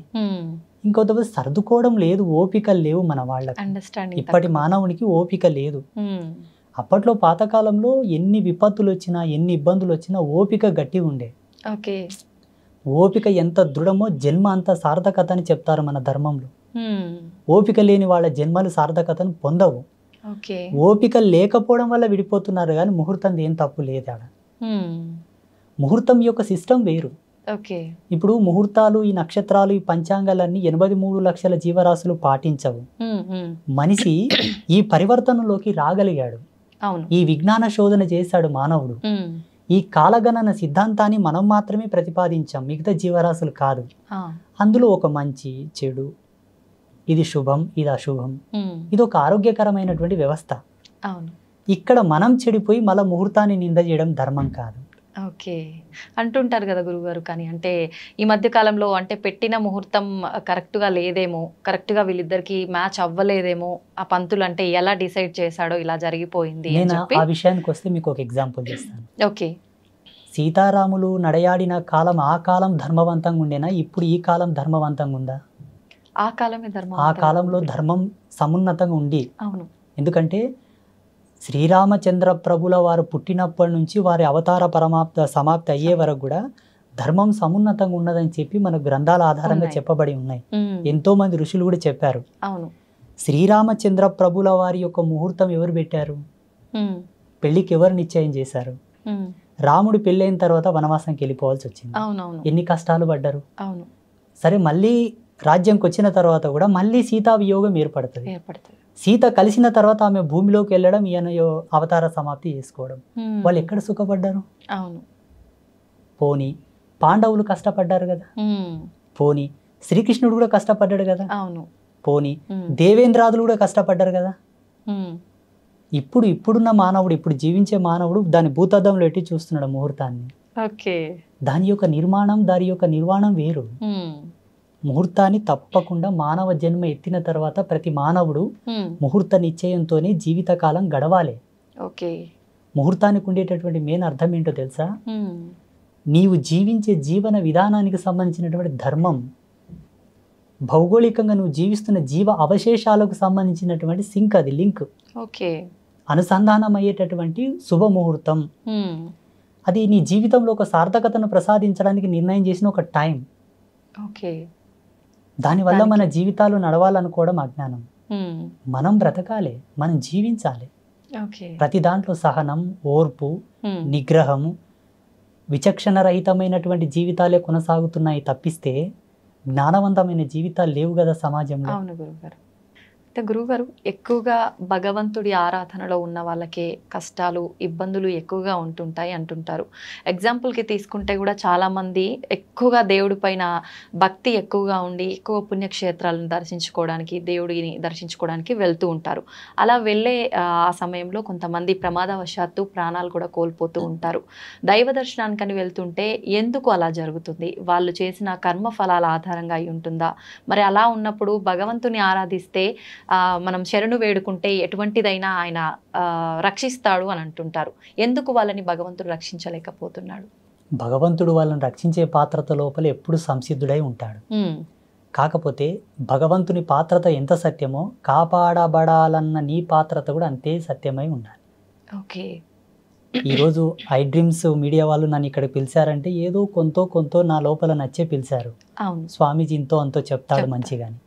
ఇంకొంత సర్దుకోవడం లేదు, ఓపికలు లేవు మన వాళ్ళకి. ఇప్పటి మానవునికి ఓపిక లేదు. అప్పట్లో పాతకాలంలో ఎన్ని విపత్తులు వచ్చినా, ఎన్ని ఇబ్బందులు వచ్చినా ఓపిక గట్టి ఉండే. ఓపిక ఎంత దృఢమో జన్మ అంత సార్థకత అని చెప్తారు మన ధర్మంలో. ఓపిక లేని వాళ్ళ జన్మలు సార్థకతను పొందవు. ఓపిక లేకపోవడం వల్ల విడిపోతున్నారు కానీ ముహూర్తం ఏం తప్పు లేదు ఆడ. ముహూర్తం యొక్క సిస్టమ్ వేరు. ఇప్పుడు ముహూర్తాలు, ఈ నక్షత్రాలు, ఈ పంచాంగాలన్నీ 83 లక్షల జీవరాశులు పాటించవు. మనిషి ఈ పరివర్తనలోకి రాగలిగాడు. ఈ విజ్ఞాన శోధన చేశాడు మానవుడు. ఈ కాలగణన సిద్ధాంతాన్ని మనం మాత్రమే ప్రతిపాదించాం, మిగతా జీవరాశులు కాదు. అందులో ఒక మంచి చెడు, ఇది శుభం, ఇది అశుభం, ఇది ఒక ఆరోగ్యకరమైనటువంటి వ్యవస్థ. ఇక్కడ మనం చెడిపోయి మళ్ళీ ముహూర్తాన్ని నింద చేయడం ధర్మం కాదు. అంటుంటారు కదా గురుగారు. కానీ అంటే ఈ మధ్య కాలంలో అంటే పెట్టిన ముహూర్తం కరెక్ట్గా లేదేమో, కరెక్ట్గా వీళ్ళిద్దరికి మ్యాచ్ అవ్వలేదేమో, ఆ పంతులు అంటే ఎలా డిసైడ్ చేశాడో ఇలా జరిగిపోయింది. నేను ఆ విషయానికి వస్తే మీకు ఒక ఎగ్జాంపుల్ చేస్తాను. సీతారాములు నడయాడిన కాలం ఆ కాలం ధర్మవంతంగా ఉండేనా, ఇప్పుడు ఈ కాలం ధర్మవంతంగా ఉందా? ఆ కాలమే ధర్మం. ఆ కాలంలో ధర్మం సమున్నతంగా ఉంది. అవును. ఎందుకంటే శ్రీరామచంద్ర ప్రభుల వారు పుట్టినప్పటి నుంచి వారి అవతార సమాప్తి అయ్యే వరకు కూడా ధర్మం సమున్నతంగా ఉన్నదని చెప్పి మన గ్రంథాల ఆధారంగా చెప్పబడి ఉన్నాయి. ఎంతో మంది ఋషులు కూడా చెప్పారు. అవును. శ్రీరామచంద్ర ప్రభుల వారి యొక్క ముహూర్తం ఎవరు పెట్టారు? పెళ్లికి ఎవరు నిశ్చయం చేశారు? రాముడు పెళ్ళైన తర్వాత వనవాసంకి వెళ్ళిపోవాల్సి వచ్చింది. ఎన్ని కష్టాలు పడ్డారు. సరే, మళ్ళీ రాజ్యంకి వచ్చిన తర్వాత కూడా మళ్ళీ సీతా వియోగం ఏర్పడుతుంది. సీత కలిసిన తర్వాత ఆమె భూమిలోకి వెళ్ళడం, ఈయన అవతార సమాప్తి చేసుకోవడం. వాళ్ళు ఎక్కడ సుఖపడ్డారు? పోనీ పాండవులు కష్టపడ్డారు కదా, పోనీ శ్రీకృష్ణుడు కూడా కష్టపడ్డాడు కదా, పోనీ దేవేంద్రాదులు కూడా కష్టపడ్డారు కదా. ఇప్పుడున్న మానవుడు, ఇప్పుడు జీవించే మానవుడు దాని భూతద్దంలో ఎట్టి చూస్తున్నాడు ముహూర్తాన్ని. దాని యొక్క నిర్మాణం, దాని యొక్క నిర్మాణం వేరు. ముహూర్తాన్ని తప్పకుండా మానవ జన్మ ఎత్తిన తర్వాత ప్రతి మానవుడు ముహూర్త నిశ్చయంతోనే జీవితకాలం గడవాలి. ముహూర్తానికి ఉండేటటువంటి మెయిన్ అర్థం ఏంటో తెలుసా? నీవు జీవించే జీవన విధానానికి సంబంధించినటువంటి ధర్మం, భౌగోళికంగా నువ్వు జీవిస్తున్న జీవ అవశేషాలకు సంబంధించినటువంటి సింక్, అది లింక్, అనుసంధానం అయ్యేటటువంటి శుభముహూర్తం. అది నీ జీవితంలో ఒక సార్థకతను ప్రసాదించడానికి నిర్ణయం చేసిన ఒక టైం. దానివల్ల మన జీవితాలు నడవాలనుకోవడం అజ్ఞానం. మనం బ్రతకాలి, మనం జీవించాలి. ప్రతి దాంట్లో సహనం, ఓర్పు, నిగ్రహము, విచక్షణ రహితమైనటువంటి జీవితాలే కొనసాగుతున్నాయి తప్పిస్తే జ్ఞానవంతమైన జీవితాలు లేవు కదా సమాజంలో. అవును గురుగారు. అయితే గురుగారు, ఎక్కువగా భగవంతుడి ఆరాధనలో ఉన్న వాళ్ళకే కష్టాలు, ఇబ్బందులు ఎక్కువగా ఉంటుంటాయి అంటుంటారు. ఎగ్జాంపుల్కి తీసుకుంటే కూడా చాలామంది ఎక్కువగా దేవుడి పైన భక్తి ఎక్కువగా ఉండి ఎక్కువ పుణ్యక్షేత్రాలను దర్శించుకోవడానికి, దేవుడిని దర్శించుకోవడానికి వెళ్తూ ఉంటారు. అలా వెళ్ళే ఆ సమయంలో కొంతమంది ప్రమాదవశాత్తు ప్రాణాలు కూడా కోల్పోతూ ఉంటారు. దైవ దర్శనానికని వెళ్తుంటే ఎందుకు అలా జరుగుతుంది? వాళ్ళు చేసిన కర్మ ఫలాల ఆధారంగా అయి ఉంటుందా? మరి అలా ఉన్నప్పుడు భగవంతుని ఆరాధిస్తే మనం శరణు వేడుకుంటే ఎటువంటిదైనా ఆయన రక్షిస్తాడు అని అంటుంటారు. ఎందుకు వాళ్ళని భగవంతుడు రక్షించలేకపోతున్నాడు? భగవంతుడు వాళ్ళని రక్షించే పాత్రత లోపల ఎప్పుడు సంసిద్ధుడై ఉంటాడు. కాకపోతే భగవంతుని పాత్రత ఎంత సత్యమో కాపాడబడాలన్న నీ పాత్రత కూడా అంతే సత్యమై ఉండాలి. ఈరోజు ఐ డ్రీమ్స్ మీడియా వాళ్ళు నన్ను ఇక్కడ పిలిచారంటే ఏదో కొంతో నా లోపల నచ్చే పిలిచారు. స్వామీజీ ఇంతో అంతో చెప్తాడు మంచిగాని.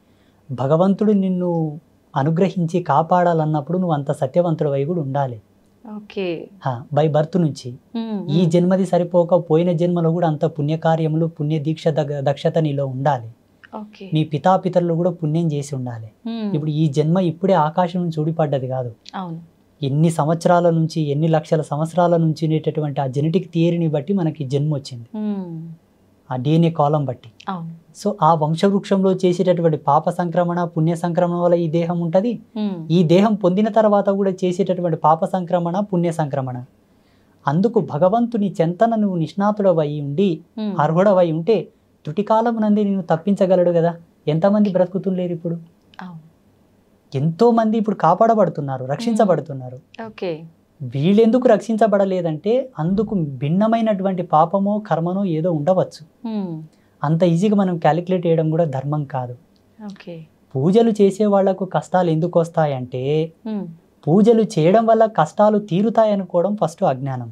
భగవంతుడు నిన్ను అనుగ్రహించి కాపాడాలన్నప్పుడు నువ్వు అంత సత్యవంతుడు వై కూడా ఉండాలి. బై బర్త్ నుంచి ఈ జన్మది సరిపోక పోయిన జన్మలో కూడా అంత పుణ్యకార్యములు, పుణ్య దీక్ష దక్షత నీలో ఉండాలి. మీ పితాపితరులు కూడా పుణ్యం చేసి ఉండాలి. ఇప్పుడు ఈ జన్మ ఇప్పుడే ఆకాశం నుంచి ఊడిపడ్డది కాదు. ఎన్ని సంవత్సరాల నుంచి, ఎన్ని లక్షల సంవత్సరాల నుంచి ఉండేటటువంటి ఆ జెనెటిక్ థియరీని బట్టి మనకి జన్మ వచ్చింది, ఆ DNA కాలం బట్టి. సో ఆ వంశవృక్షంలో చేసేటటువంటి పాప సంక్రమణ, పుణ్య సంక్రమణ వల్ల ఈ దేహం ఉంటుంది. ఈ దేహం పొందిన తర్వాత కూడా చేసేటటువంటి పాప సంక్రమణ, పుణ్య సంక్రమణ. అందుకు భగవంతుని చెంతన నువ్వు నిష్ణాతుడవై ఉండి అర్హుడవై ఉంటే త్రుటికాలం నంది నిన్ను తప్పించగలడు కదా. ఎంతమంది బ్రతుకుతుండలేరు ఇప్పుడు? ఎంతో మంది ఇప్పుడు కాపాడబడుతున్నారు, రక్షించబడుతున్నారు. వీళ్ళెందుకు రక్షించబడలేదంటే అందుకు భిన్నమైనటువంటి పాపమో కర్మనో ఏదో ఉండవచ్చు. అంత ఈజీగా మనం క్యాలిక్యులేట్ చేయడం కూడా ధర్మం కాదు. పూజలు చేసే వాళ్లకు కష్టాలు ఎందుకు వస్తాయంటే పూజలు చేయడం వల్ల కష్టాలు తీరుతాయనుకోవడం ఫస్ట్ అజ్ఞానం.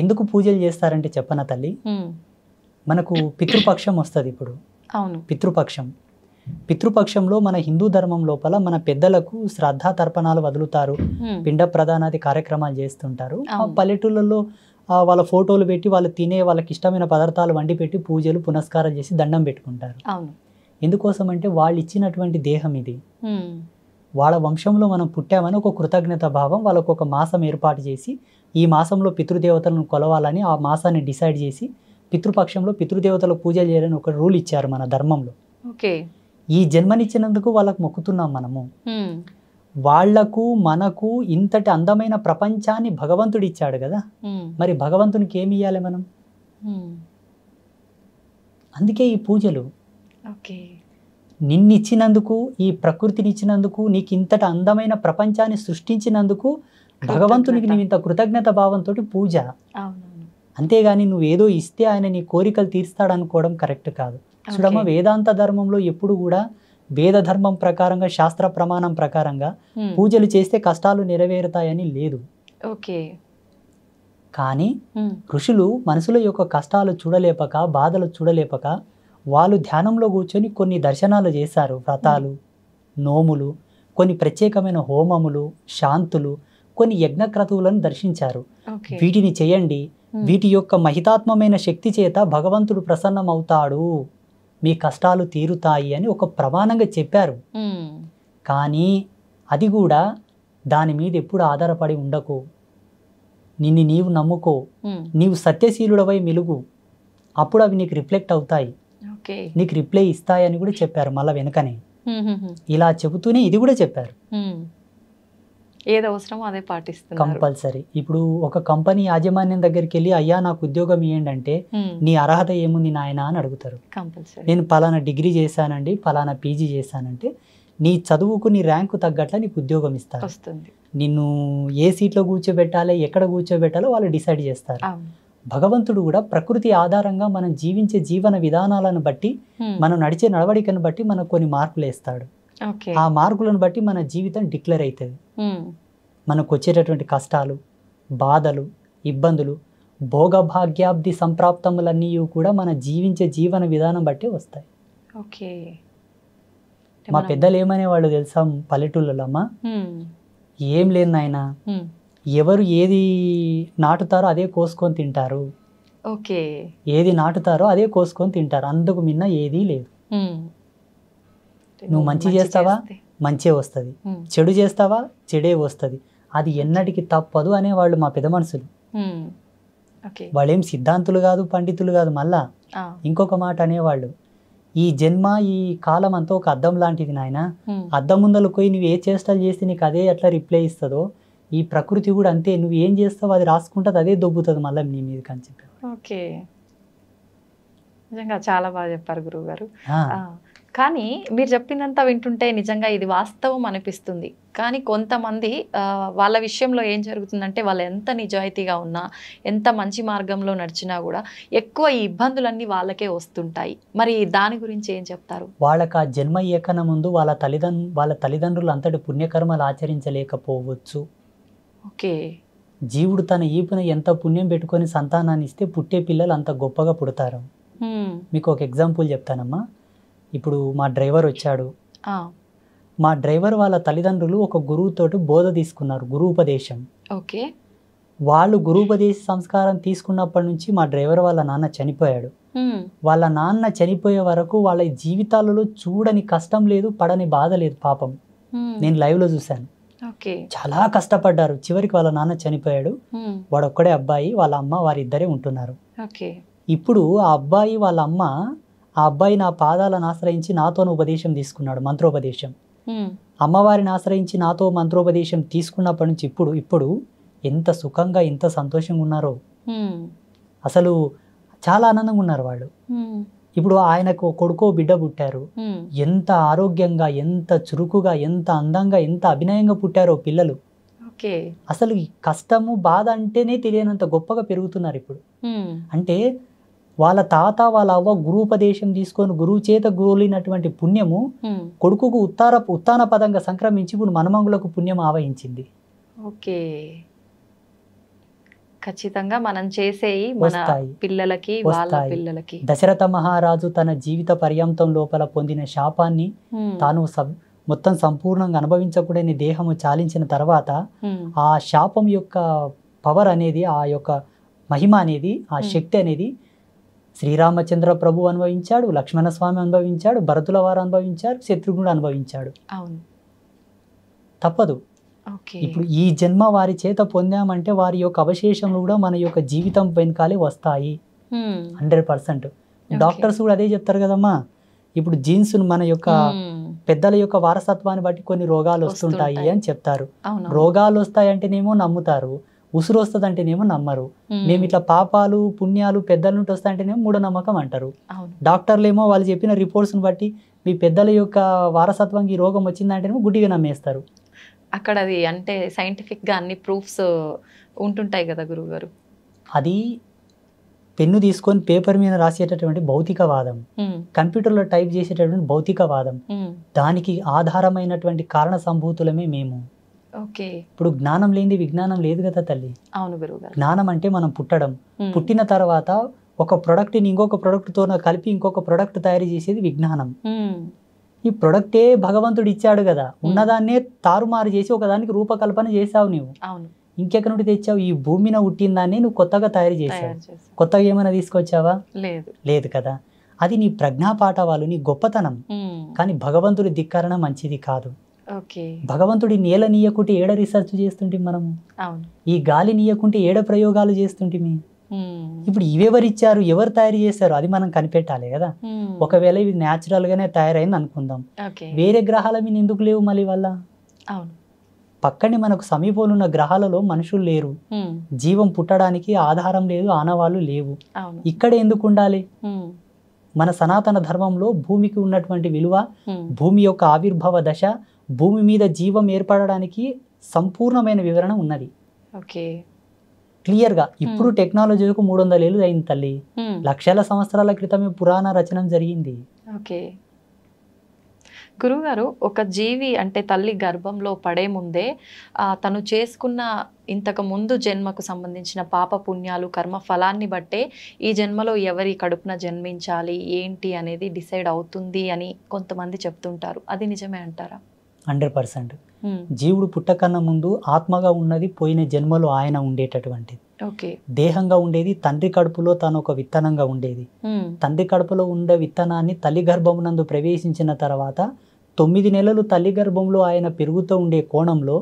ఎందుకు పూజలు చేస్తారంటే చెప్పన తల్లి, మనకు పితృపక్షం వస్తుంది. ఇప్పుడు అవును. పితృపక్షం. పితృపక్షంలో మన హిందూ ధర్మం లోపల మన పెద్దలకు శ్రద్ధా తర్పణాలు వదులుతారు, పిండ ప్రదానాది కార్యక్రమాలు చేస్తుంటారు. ఆ పల్లెటూళ్ళలో వాళ్ళ ఫోటోలు పెట్టి వాళ్ళు తినే వాళ్ళకి ఇష్టమైన పదార్థాలు వండి పెట్టి పూజలు పునస్కారాలు చేసి దండం పెట్టుకుంటారు. ఎందుకోసం అంటే వాళ్ళు ఇచ్చినటువంటి దేహం ఇది, వాళ్ళ వంశంలో మనం పుట్టామని ఒక కృతజ్ఞత భావం. వాళ్ళకు ఒక మాసం ఏర్పాటు చేసి ఈ మాసంలో పితృదేవతలను కొలవాలని ఆ మాసాన్ని డిసైడ్ చేసి పితృపక్షంలో పితృదేవతలకు పూజలు చేయాలని ఒక రూల్ ఇచ్చారు మన ధర్మంలో. ఈ జన్మనిచ్చినందుకు వాళ్ళకు మొక్కుతున్నాం మనము. వాళ్లకు మనకు ఇంతటి అందమైన ప్రపంచాన్ని భగవంతుడు ఇచ్చాడు కదా, మరి భగవంతునికి ఏమి ఇవ్వాలి మనం? అందుకే ఈ పూజలు. నిన్నిచ్చినందుకు, ఈ ప్రకృతిని ఇచ్చినందుకు, నీకు ఇంతటి అందమైన ప్రపంచాన్ని సృష్టించినందుకు భగవంతునికి నువ్వు ఇంత కృతజ్ఞత భావంతో పూజ. అంతేగాని నువ్వేదో ఇస్తే ఆయన నీ కోరికలు తీర్స్తాడనుకోవడం కరెక్ట్ కాదు. చూడమ్మ, వేదాంత ధర్మంలో ఎప్పుడు కూడా వేద ధర్మం ప్రకారంగా, శాస్త్ర ప్రమాణం ప్రకారంగా పూజలు చేస్తే కష్టాలు నెరవేరుతాయని లేదు. కానీ ఋషులు మనసుల యొక్క కష్టాలు చూడలేపక, బాధలు చూడలేపక వాళ్ళు ధ్యానంలో కూర్చొని కొన్ని దర్శనాలు చేశారు. వ్రతాలు, నోములు, కొన్ని ప్రత్యేకమైన హోమములు, శాంతులు, కొన్ని యజ్ఞక్రతువులను దర్శించారు. వీటిని చేయండి, వీటి యొక్క మహితాత్మమైన శక్తి చేత భగవంతుడు ప్రసన్నమవుతాడు, మీ కష్టాలు తీరుతాయి అని ఒక ప్రమాణంగా చెప్పారు. కానీ అది కూడా దాని మీద ఎప్పుడు ఆధారపడి ఉండకు. నిన్ను నీవు నమ్ముకో, నీవు సత్యశీలుడవై మెలుగు, అప్పుడు అవి నీకు రిఫ్లెక్ట్ అవుతాయి, నీకు రిప్లై ఇస్తాయని కూడా చెప్పారు. మళ్ళీ వెనుకనే ఇలా చెబుతూనే ఇది కూడా చెప్పారు, ఏది అవసరమో అదే పాటిస్తున్నారు కంపల్సరీ. ఇప్పుడు ఒక కంపెనీ యాజమాన్యం దగ్గరికి వెళ్ళి అయ్యా నాకు ఉద్యోగం ఇవ్వండి అంటే నీ అర్హత ఏముంది నాయన అని అడుగుతారు. నేను పలానా డిగ్రీ చేశానండి, పలానా పీజీ చేశానంటే నీ చదువుకు, నీ ర్యాంకు తగ్గట్ల నీకు ఉద్యోగం ఇస్తారు. నిన్ను ఏ సీట్లో కూర్చోబెట్టాలి, ఎక్కడ కూర్చోబెట్టాలో వాళ్ళు డిసైడ్ చేస్తారు. భగవంతుడు కూడా ప్రకృతి ఆధారంగా మనం జీవించే జీవన విధానాలను బట్టి, మనం నడిచే నడవడికను బట్టి మనకు కొన్ని మార్కులు వేస్తాడు. ఆ మార్కులను బట్టి మన జీవితం డిక్లేర్ అవుతుంది. మనకు వచ్చేటటువంటి కష్టాలు, బాధలు, ఇబ్బందులు, భోగభాగ్యాబ్ది సంప్రాప్తములన్నీ కూడా మన జీవించే జీవన విధానం బట్టి వస్తాయి. మా పెద్దలు ఏమనే వాళ్ళు తెలుసా పల్లెటూళ్ళలో, అమ్మా ఏం లేదు నాయన, ఎవరు ఏది నాటుతారో అదే కోసుకొని తింటారు, ఏది నాటుతారో అదే కోసుకొని తింటారు, అందుకు మిన్న ఏదీ లేదు. నువ్వు మంచి చేస్తావా మంచే వస్తుంది, చెడు చేస్తావా చెడే వస్తుంది, అది ఎన్నటికి తప్పదు అనేవాళ్ళు మా పెద్ద మనుషులు. వాళ్ళేం సిద్ధాంతులు కాదు, పండితులు కాదు. మళ్ళా ఇంకొక మాట అనేవాళ్ళు, ఈ జన్మ, ఈ కాలం అంతా ఒక అద్దం లాంటిది నాయన, అద్దం ముందలు పోయి నువ్వు ఏ చేష్టలు చేస్తే నీకు అదే ఎట్లా రిప్లై ఇస్తుందో, ఈ ప్రకృతి కూడా అంతే, నువ్వు ఏం చేస్తావో అది రాసుకుంటుంది, అదే దొబ్బుతుంది మళ్ళీ నీ మీద అని చెప్పారు. నిజంగా చాలా బాగా చెప్పారు గురువు గారు. కానీ మీరు చెప్పినంత వింటుంటే నిజంగా ఇది వాస్తవం అనిపిస్తుంది. కానీ కొంతమంది వాళ్ళ విషయంలో ఏం జరుగుతుందంటే, వాళ్ళు ఎంత నిజాయితీగా ఉన్నా, ఎంత మంచి మార్గంలో నడిచినా కూడా ఎక్కువ ఈ ఇబ్బందులన్నీ వాళ్ళకే వస్తుంటాయి. మరి దాని గురించి ఏం చెప్తారు? వాళ్ళకి ఆ జన్మ ఏకన ముందు వాళ్ళ తల్లిదండ్రులు అంతటి పుణ్యకర్మలు ఆచరించలేకపోవచ్చు. జీవుడు తన ఈపున ఎంత పుణ్యం పెట్టుకొని సంతానాన్ని ఇస్తే పుట్టే పిల్లలు అంత గొప్పగా పుడతారు. మీకు ఒక ఎగ్జాంపుల్ చెప్తానమ్మా. ఇప్పుడు మా డ్రైవర్ వచ్చాడు, మా డ్రైవర్ వాళ్ళ తల్లిదండ్రులు ఒక గురువుతోటి బోధ తీసుకున్నారు, గురూపదేశం. వాళ్ళు గురూపదేశ సంస్కారం తీసుకున్నప్పటి నుంచి మా డ్రైవర్ వాళ్ళ నాన్న చనిపోయాడు. వాళ్ళ నాన్న చనిపోయే వరకు వాళ్ళ జీవితాలలో చూడని కష్టం లేదు, పడని బాధ లేదు. పాపం నేను లైవ్ లో చూశాను, చాలా కష్టపడ్డారు. చివరికి వాళ్ళ నాన్న చనిపోయాడు, వాడు ఒక్కడే అబ్బాయి, వాళ్ళ అమ్మ వారిద్దరే ఉంటున్నారు. ఇప్పుడు ఆ అబ్బాయి వాళ్ళ అమ్మ, ఆ అబ్బాయి నా పాదాలను ఆశ్రయించి నాతో ఉపదేశం తీసుకున్నాడు, మంత్రోపదేశం. అమ్మవారిని ఆశ్రయించి నాతో మంత్రోపదేశం తీసుకున్నప్పటి నుంచి ఇప్పుడు ఎంత సుఖంగా, ఎంత సంతోషంగా ఉన్నారో. అసలు చాలా ఆనందంగా ఉన్నారు వాళ్ళు. ఇప్పుడు ఆయనకు కొడుకో బిడ్డ పుట్టారు, ఎంత ఆరోగ్యంగా, ఎంత చురుకుగా, ఎంత అందంగా, ఎంత అభినయంగా పుట్టారో పిల్లలు. అసలు ఈ కష్టము, బాధ అంటేనే తెలియనంత గొప్పగా పెరుగుతున్నారు ఇప్పుడు. అంటే వాళ్ళ తాత, వాళ్ళ అవ్వ గురూపదేశం తీసుకొని గురువు చేత గురువులినటువంటి పుణ్యము కొడుకుకు ఉత్తాన పదంగా సంక్రమించి ఇప్పుడు మనమంగులకు పుణ్యం ఆవహించింది. ఖచ్చితంగా మనం చేసేయి మన పిల్లలకి వాళ్ళ పిల్లలకి. దశరథ మహారాజు తన జీవిత పర్యంతం లోపల పొందిన శాపాన్ని తాను మొత్తం సంపూర్ణంగా అనుభవించకూడని దేహము చాలించిన తర్వాత ఆ శాపం యొక్క పవర్ అనేది, ఆ యొక్క మహిమ అనేది, ఆ శక్తి అనేది శ్రీరామచంద్ర ప్రభు అనుభవించాడు, లక్ష్మణస్వామి అనుభవించాడు, భరతుల వారు అనుభవించారు, శత్రుఘ్నుడు అనుభవించాడు. అవును, తప్పదు. ఇప్పుడు ఈ జన్మ వారి చేత పొందామంటే వారి యొక్క అవశేషములు కూడా మన యొక్క జీవితం వెనకాలే వస్తాయి 100%. డాక్టర్స్ కూడా అదే చెప్తారు కదమ్మా. ఇప్పుడు జీన్స్ మన యొక్క పెద్దల యొక్క వారసత్వాన్ని బట్టి కొన్ని రోగాలు వస్తుంటాయి అని చెప్తారు. రోగాలు వస్తాయంటేనేమో నమ్ముతారు, ఉసురు వస్తుంది అంటేనేమో నమ్మరు. మేము ఇట్లా పాపాలు పుణ్యాలు పెద్దల నుండి వస్తాయంటేనేమో మూఢనమ్మకం అంటారు. డాక్టర్లు ఏమో వాళ్ళు చెప్పిన రిపోర్ట్స్ని బట్టి మీ పెద్దల యొక్క వారసత్వంకి రోగం వచ్చిందంటేనేమో గుడ్డిగా నమ్మేస్తారు. అక్కడ అది అంటే సైంటిఫిక్గా అన్ని ప్రూఫ్స్ ఉంటుంటాయి కదా గురువుగారు. అది పెన్ను తీసుకొని పేపర్ మీద రాసేటటువంటి భౌతికవాదం, కంప్యూటర్లో టైప్ చేసేటటువంటి భౌతికవాదం, దానికి ఆధారమైనటువంటి కారణ సంభూతులమే మేము. ఇప్పుడు జ్ఞానం లేనిది విజ్ఞానం లేదు కదా తల్లి. అవును గురువుగారు. జ్ఞానం అంటే మనం పుట్టడం, పుట్టిన తర్వాత ఒక ప్రొడక్ట్ని ఇంకొక ప్రొడక్ట్తో కలిపి ఇంకొక ప్రొడక్ట్ తయారు చేసేది విజ్ఞానం. ఈ ప్రొడక్టే భగవంతుడు ఇచ్చాడు కదా, ఉన్నదాన్నే తారుమారు చేసి ఒకదానికి రూపకల్పన చేసావు నువ్వు. ఇంకెక్కడి నుండి తెచ్చావు? ఈ భూమిన పుట్టిన దాన్ని నువ్వు కొత్తగా తయారు చేసావు. కొత్తగా ఏమైనా తీసుకొచ్చావా? లేదు కదా. అది నీ ప్రజ్ఞాపాఠవాలు, నీ గొప్పతనం. కానీ భగవంతుడి ధిక్కరణ మంచిది కాదు. భగవంతుడి నేల నీయకుంటే ఏడ రీసెర్చ్ చేస్తుంటే మనము, ఈ గాలి నీయకుంటే ఏడ ప్రయోగాలు చేస్తుంటే. ఇప్పుడు ఇవెవరు ఇచ్చారు, ఎవరు తయారు చేశారు, అది మనం కనిపెట్టాలి కదా. ఒకవేళ ఇది న్యాచురల్ గానే తయారైంది అనుకుందాం, వేరే గ్రహాల మీద ఎందుకు లేవు మళ్ళీ వల్ల? పక్కనే మనకు సమీపంలో ఉన్న గ్రహాలలో మనుషులు లేరు, జీవం పుట్టడానికి ఆధారం లేదు, ఆనవాళ్ళు లేవు. ఇక్కడ ఎందుకు ఉండాలి? మన సనాతన ధర్మంలో భూమికి ఉన్నటువంటి విలువ, భూమి యొక్క ఆవిర్భావ దశ, భూమి మీద జీవం ఏర్పడడానికి సంపూర్ణమైన వివరణ ఉన్నది క్లియర్ గా. ఇప్పుడు టెక్నాలజీకు 300 ఏళ్ళు అయింది తల్లి. లక్షల సంవత్సరాల క్రితమే పురాణ రచన జరిగింది. గురువుగారు, ఒక జీవి అంటే తల్లి గర్భంలో పడే ముందే తను చేసుకున్న ఇంతకు ముందు జన్మకు సంబంధించిన పాప పుణ్యాలు కర్మ ఫలాన్ని బట్టే ఈ జన్మలో ఎవరి కడుపున జన్మించాలి ఏంటి అనేది డిసైడ్ అవుతుంది అని కొంతమంది చెప్తుంటారు. అది నిజమే అంటారా? 100%. జీవుడు పుట్టకన్నా ముందు ఆత్మగా ఉన్నది పోయిన జన్మలో ఆయన ఉండేటటువంటిది. దేహంగా ఉండేది తండ్రి కడుపులో తను ఒక విత్తనంగా ఉండేది. తండ్రి కడుపులో ఉండే విత్తనాన్ని తల్లి గర్భమునందు ప్రవేశించిన తర్వాత 9 నెలలు తల్లి గర్భంలో ఆయన పెరుగుతూ ఉండే కోణంలో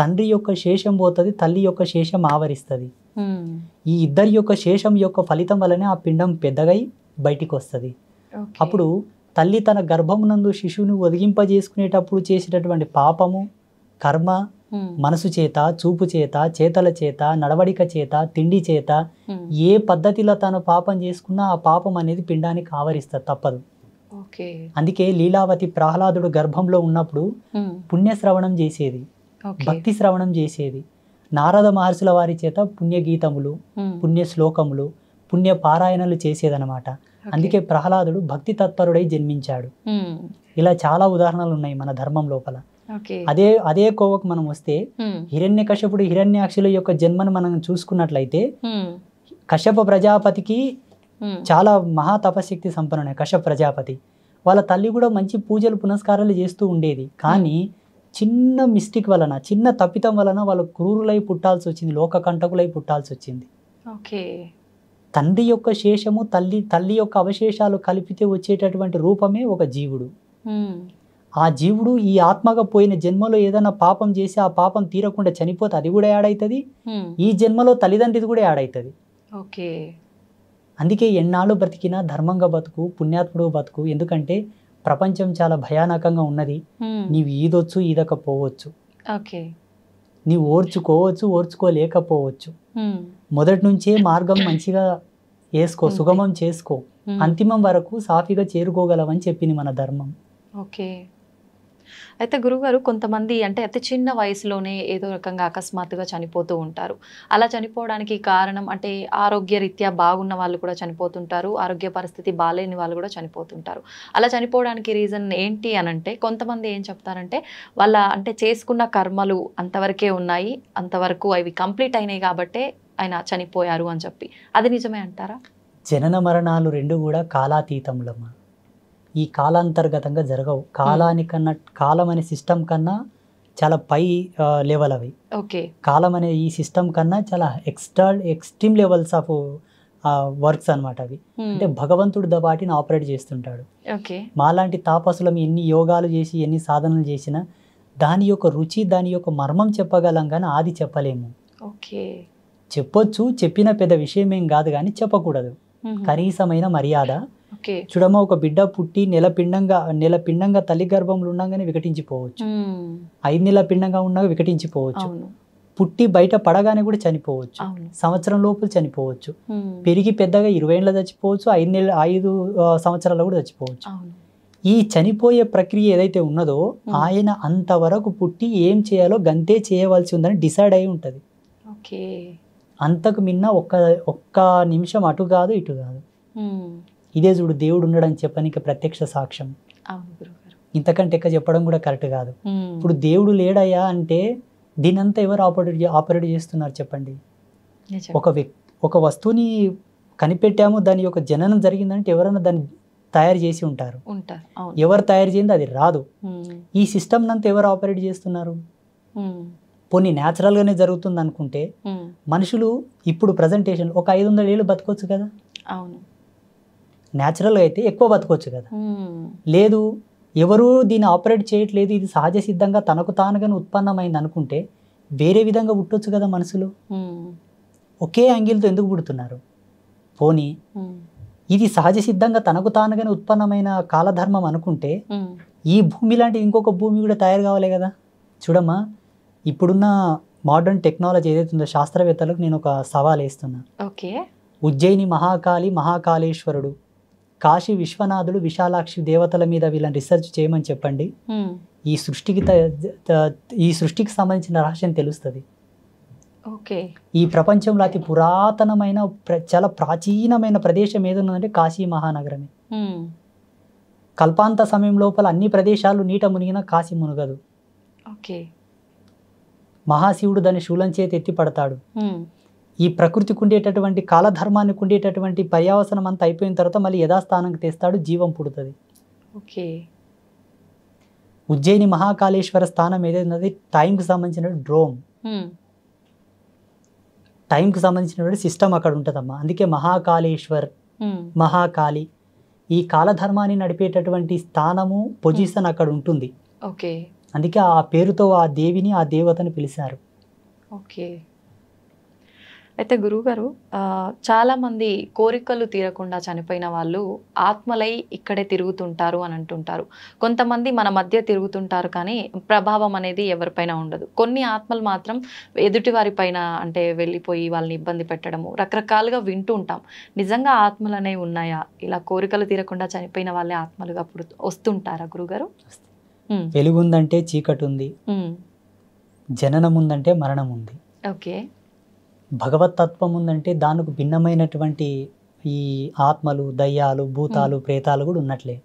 తండ్రి యొక్క శేషం పోతుంది, తల్లి యొక్క శేషం ఆవరిస్తుంది. ఈ ఇద్దరి యొక్క శేషం యొక్క ఫలితం వల్లనే ఆ పిండం పెద్దగై బయటికి వస్తుంది. అప్పుడు తల్లి తన గర్భమునందు శిశువుని ఒదిగింపజేసుకునేటప్పుడు చేసేటటువంటి పాపము కర్మ, మనసు చేత, చూపు చేత, చేతల చేత, నడవడిక చేత, తిండి చేత, ఏ పద్ధతిలో తను పాపం చేసుకున్నా ఆ పాపం అనేది పిండానికి ఆవరిస్తుంది, తప్పదు. అందుకే లీలావతి ప్రహ్లాదుడు గర్భంలో ఉన్నప్పుడు పుణ్యశ్రవణం చేసేది, భక్తి శ్రవణం చేసేది. నారద మహర్షుల వారి చేత పుణ్యగీతములు, పుణ్య శ్లోకములు, పుణ్య పారాయణలు చేసేదనమాట. అందుకే ప్రహ్లాదుడు భక్తి తత్పరుడై జన్మించాడు. ఇలా చాలా ఉదాహరణలు ఉన్నాయి మన ధర్మం లోపల. అదే కోవకు మనం వస్తే హిరణ్యకశ్యపుడు హిరణ్యాక్షుల యొక్క జన్మను మనం చూసుకున్నట్లయితే కశ్యప ప్రజాపతికి చాలా మహా తపశక్తి సంపన్నుడే కశ్యప ప్రజాపతి. వాళ్ళ తల్లి కూడా మంచి పూజలు పునస్కారాలు చేస్తూ ఉండేది. కానీ చిన్న మిస్టేక్ వలన, చిన్న తప్పితం వలన వాళ్ళు క్రూరులై పుట్టాల్సి వచ్చింది, లోక కంటకులై పుట్టాల్సి వచ్చింది. తండ్రి యొక్క శేషము తల్లి యొక్క అవశేషాలు కలిపితే వచ్చేటటువంటి రూపమే ఒక జీవుడు. ఆ జీవుడు ఈ ఆత్మగా పోయిన జన్మలో ఏదైనా పాపం చేసి ఆ పాపం తీరకుండా చనిపోతే అది కూడా యాడ్ అవుతుంది, ఈ జన్మలో తల్లిదండ్రిది కూడా యాడ్ అవుతుంది. అందుకే ఎన్నాళ్ళు బ్రతికినా ధర్మంగా బతుకు, పుణ్యాత్ముడు బతుకు. ఎందుకంటే ప్రపంచం చాలా భయానకంగా ఉన్నది. నీవు ఈదొచ్చు, ఈదకపోవచ్చు, నీవు ఓర్చుకోవచ్చు, ఓర్చుకోలేకపోవచ్చు. మొదటి నుంచే మార్గం మంచిగా వేసుకో, సుగమం చేసుకో, అంతిమం వరకు సాఫీగా చేరుకోగలవని చెప్పింది మన ధర్మం. అయితే గురుగారు, కొంతమంది అంటే అతి చిన్న వయసులోనే ఏదో రకంగా అకస్మాత్తుగా చనిపోతూ ఉంటారు. అలా చనిపోవడానికి కారణం అంటే ఆరోగ్య రీత్యా బాగున్న వాళ్ళు కూడా చనిపోతుంటారు, ఆరోగ్య పరిస్థితి బాగాలేని వాళ్ళు కూడా చనిపోతుంటారు. అలా చనిపోవడానికి రీజన్ ఏంటి అని అంటే కొంతమంది ఏం చెప్తారంటే వాళ్ళ అంటే చేసుకున్న కర్మలు అంతవరకే ఉన్నాయి, అంతవరకు అవి కంప్లీట్ అయినాయి కాబట్టే ఆయన చనిపోయారు అని చెప్పి, అది నిజమే అంటారా? జనన మరణాలు రెండు కూడా కాలాతీతములమ్మా. ఈ కాలాంతర్గతంగా జరగవు. కాలానికన్నా, కాలం అనే సిస్టమ్ కన్నా చాలా పై లెవెల్ అవి. ఓకే. కాలం అనే ఈ సిస్టమ్ కన్నా చాలా ఎక్స్ట్రీమ్ లెవెల్స్ ఆఫ్ వర్క్స్ అనమాట అవి. అంటే భగవంతుడు వాటిని ఆపరేట్ చేస్తుంటాడు. ఓకే. మాలాంటి తాపసులం ఎన్ని యోగాలు చేసి ఎన్ని సాధనలు చేసినా దాని యొక్క రుచి, దాని యొక్క మర్మం చెప్పగలం కానీ ఆది చెప్పలేము. ఓకే. చెప్పొచ్చు, చెప్పిన పెద్ద విషయం ఏం కాదు కానీ చెప్పకూడదు. కనీసమైన మర్యాద. చూడమ్మా, ఒక బిడ్డ పుట్టి నెల పిండంగా తల్లి గర్భంలో ఉండగానే వికటించిపోవచ్చు, 5 నెలల పిండంగా ఉండగా వికటించిపోవచ్చు, పుట్టి బయట పడగానే కూడా చనిపోవచ్చు, సంవత్సరం లోపల చనిపోవచ్చు, పెరిగి పెద్దగా 20 ఏళ్ళ చచ్చిపోవచ్చు, 5 సంవత్సరాలు కూడా చచ్చిపోవచ్చు. ఈ చనిపోయే ప్రక్రియ ఏదైతే ఉన్నదో ఆయన అంతవరకు పుట్టి ఏం చేయాలో గంతే చేయవలసి ఉందని డిసైడ్ అయి ఉంటుంది. అంతకు మిన్న ఒక్క నిమిషం అటు కాదు ఇటు కాదు. ఇదే చూడు దేవుడు ఉన్నాడని చెప్పడానికి ప్రత్యక్ష సాక్ష్యం. ఇంతకంటే ఎక్క చెప్పడం కూడా కరెక్ట్ కాదు. ఇప్పుడు దేవుడు లేడయ్యా అంటే దీనంతా ఎవరు ఆపరేట్ చేస్తున్నారు చెప్పండి? ఒక వస్తువుని కనిపెట్టాము, దాని యొక్క జననం జరిగిందంటే ఎవరైనా దాన్ని తయారు చేసి ఉంటారు. ఎవరు తయారు చేయింది అది రాదు. ఈ సిస్టమ్ నంతా ఎవరు ఆపరేట్ చేస్తున్నారు? పోనీ న్యాచురల్గానే జరుగుతుంది అనుకుంటే మనుషులు ఇప్పుడు ప్రజెంటేషన్ ఒక 500 ఏళ్ళు బతకొచ్చు కదా. న్యాచురల్గా అయితే ఎక్కువ బతకొచ్చు కదా. లేదు, ఎవరు దీన్ని ఆపరేట్ చేయట్లేదు, ఇది సహజ సిద్ధంగా తనకు తానుగానే ఉత్పన్నమైంది అనుకుంటే వేరే విధంగా పుట్టొచ్చు కదా. మనుషులు ఒకే యాంగిల్తో ఎందుకు పుడుతున్నారు? పోనీ ఇది సహజ సిద్ధంగా తనకు తానుగానే ఉత్పన్నమైన కాలధర్మం అనుకుంటే ఈ భూమి లాంటి ఇంకొక భూమి కూడా తయారు కావాలి కదా. చూడమ్మా, ఇప్పుడున్న మోడర్న్ టెక్నాలజీ ఏదైతే ఉందో శాస్త్రవేత్తలకు నేను ఒక సవాల్ వేస్తున్నా. ఉజ్జయిని మహాకాళి, మహాకాళేశ్వరుడు, కాశీ విశ్వనాథుడు, విశాలాక్షి దేవతల మీద వీళ్ళని రీసెర్చ్ చేయమని చెప్పండి. ఈ సృష్టికి సంబంధించిన రహస్యం తెలుస్తుంది. ఈ ప్రపంచంలో అతి పురాతనమైన చాలా ప్రాచీనమైన ప్రదేశం ఏదన్నదంటే కాశీ మహానగరమే. కల్పాంత సమయం లోపల అన్ని ప్రదేశాలు నీట మునిగిన కాశీ మునగదు. మహాశివుడు దాన్ని శూలం చేతి ఎత్తి పడతాడు. ఈ ప్రకృతికి ఉండేటటువంటి కాలధర్మానికి ఉండేటటువంటి పర్యావసనం అంతా అయిపోయిన తర్వాత మళ్ళీ యథాస్థానానికి తెస్తాడు, జీవం పుడుతుంది. ఉజ్జయిని మహాకాళేశ్వర స్థానం ఏదైతే టైంకి సంబంధించిన డ్రోమ్, టైంకి సంబంధించినటువంటి సిస్టమ్ అక్కడ ఉంటుందమ్మా. అందుకే మహాకాళేశ్వర్, మహాకాళి, ఈ కాలధర్మాన్ని నడిపేటటువంటి స్థానము, పొజిషన్ అక్కడ ఉంటుంది. అందుకే ఆ పేరుతో ఆ దేవిని, ఆ దేవతని పిలిచారు. అయితే గురువుగారు, చాలామంది కోరికలు తీరకుండా చనిపోయిన వాళ్ళు ఆత్మలై ఇక్కడే తిరుగుతుంటారు అని అంటుంటారు. కొంతమంది మన మధ్య తిరుగుతుంటారు కానీ ప్రభావం అనేది ఎవరిపైన ఉండదు. కొన్ని ఆత్మలు మాత్రం ఎదుటి వారి పైన అంటే వెళ్ళిపోయి వాళ్ళని ఇబ్బంది పెట్టడము రకరకాలుగా వింటూ ఉంటాం. నిజంగా ఆత్మలు అనేవి ఉన్నాయా? ఇలా కోరికలు తీరకుండా చనిపోయిన వాళ్ళే ఆత్మలుగా వస్తుంటారా గురుగారు? వెలుగుందంటే చీకటి ఉంది, జననం ఉందంటే మరణం ఉంది. భగవతత్వం ఉందంటే దానికి భిన్నమైనటువంటి ఈ ఆత్మలు, దయ్యాలు, భూతాలు, ప్రేతాలు కూడా ఉన్నట్లే.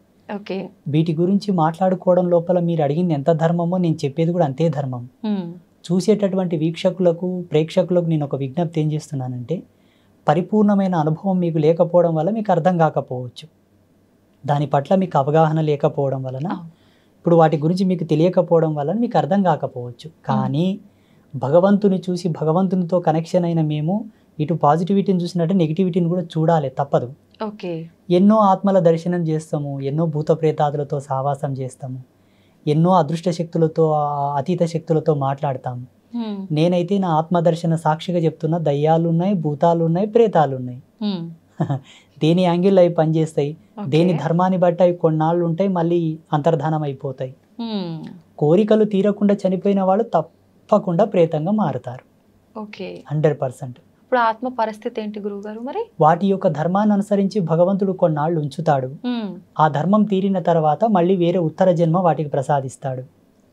వీటి గురించి మాట్లాడుకోవడం లోపల మీరు అడిగింది ఎంత ధర్మమో నేను చెప్పేది కూడా అంతే ధర్మం. చూసేటటువంటి వీక్షకులకు, ప్రేక్షకులకు నేను ఒక విజ్ఞప్తి ఏం చేస్తున్నానంటే, పరిపూర్ణమైన అనుభవం మీకు లేకపోవడం వల్ల మీకు అర్థం కాకపోవచ్చు, దాని పట్ల మీకు అవగాహన లేకపోవడం వలన, ఇప్పుడు వాటి గురించి మీకు తెలియకపోవడం వలన మీకు అర్థం కాకపోవచ్చు. కానీ భగవంతుని చూసి భగవంతునితో కనెక్షన్ అయిన మేము ఇటు పాజిటివిటీని చూసినట్టు నెగిటివిటీని కూడా చూడాలి, తప్పదు. ఎన్నో ఆత్మల దర్శనం చేస్తాము, ఎన్నో భూత ప్రేతాదులతో సహవాసం చేస్తాము, ఎన్నో అదృష్ట శక్తులతో, అతీత శక్తులతో మాట్లాడతాము. నేనైతే నా ఆత్మదర్శన సాక్షిగా చెప్తున్నా, దయ్యాలు ఉన్నాయి, భూతాలు ఉన్నాయి, ప్రేతాలు ఉన్నాయి. దేని యాంగిల్ అవి పనిచేస్తాయి, దేని ధర్మాన్ని బట్టి అవి కొన్నాళ్ళు ఉంటాయి, మళ్ళీ అంతర్ధానం అయిపోతాయి. కోరికలు తీరకుండా చనిపోయిన వాళ్ళు తప్పకుండా ప్రేతంగా మారుతారు. 100%. ఇప్పుడు ఆత్మ పరిస్థితి ఏంటి గురువుగారు? మరి వాటి యొక్క ధర్మాన్ని అనుసరించి భగవంతుడు కొన్నాళ్ళు ఉంచుతాడు. ఆ ధర్మం తీరిన తర్వాత మళ్ళీ వేరే ఉత్తర జన్మ వాటికి ప్రసాదిస్తాడు.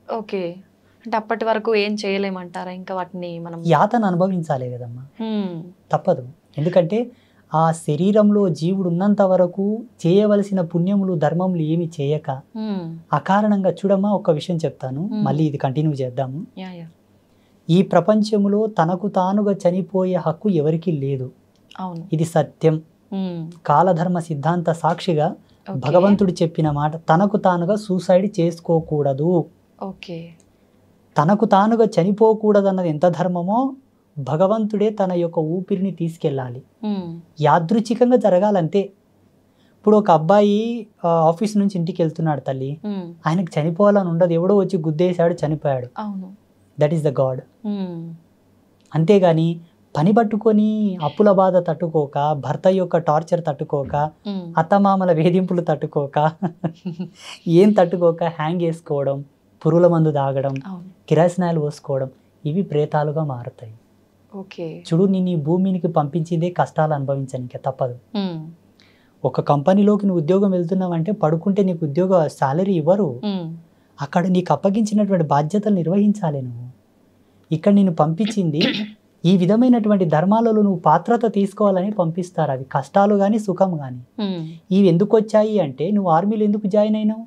అంటే అప్పటి వరకు ఏం చేయలేమంటారా? ఇంకా వాటిని మనం యాతన అనుభవించాలి కదమ్మా, తప్పదు. ఎందుకంటే ఆ శరీరంలో జీవుడు ఉన్నంత వరకు చేయవలసిన పుణ్యములు, ధర్మములు ఏమి చేయక అకారణంగా, చూడమ్మా ఒక విషయం చెప్తాను, మళ్ళీ ఇది కంటిన్యూ చేద్దాము. ఈ ప్రపంచంలో తనకు తానుగా చనిపోయే హక్కు ఎవరికీ లేదు. అవును. ఇది సత్యం. కాలధర్మ సిద్ధాంత సాక్షిగా భగవంతుడు చెప్పిన మాట, తనకు తానుగా సూసైడ్ చేసుకోకూడదు. ఓకే. తనకు తానుగా చనిపోకూడదు అన్నది ఎంత ధర్మమో భగవంతుడే తన యొక్క ఊపిరిని తీసుకెళ్ళాలి. యాదృచ్ఛికంగా జరగాలంతే. ఇప్పుడు ఒక అబ్బాయి ఆఫీస్ నుంచి ఇంటికి వెళ్తున్నాడు తల్లి, ఆయనకు చనిపోవాలని ఉండదు, ఎవడో వచ్చి గుద్దేశాడు చనిపోయాడు, దట్ ఈస్ ద గాడ్. అంతేగాని పని పట్టుకొని అప్పుల బాధ తట్టుకోక, భర్త యొక్క టార్చర్ తట్టుకోక, అత్తమామల వేధింపులు తట్టుకోక, ఏం తట్టుకోక హ్యాంగ్ వేసుకోవడం, పురుగుల మందు తాగడం, కిరాసినాయలు పోసుకోవడం, ఇవి ప్రేతాలుగా మారుతాయి. చూడు, నేను ఈ భూమికి పంపించిందే కష్టాలు అనుభవించడానికి, తప్పదు. ఒక కంపెనీలోకి నువ్వు ఉద్యోగం వెళ్తున్నావంటే పడుకుంటే నీకు ఉద్యోగ సాలరీ ఇవ్వరు. అక్కడ నీకు అప్పగించినటువంటి బాధ్యతలు నిర్వహించాలి నువ్వు. ఇక్కడ నేను పంపించింది ఈ విధమైనటువంటి ధర్మాలలో నువ్వు పాత్రత తీసుకోవాలని పంపిస్తారు. అవి కష్టాలు కానీ సుఖం కానీ. ఇవి ఎందుకు వచ్చాయి అంటే, నువ్వు ఆర్మీలో ఎందుకు జాయిన్ అయినావు,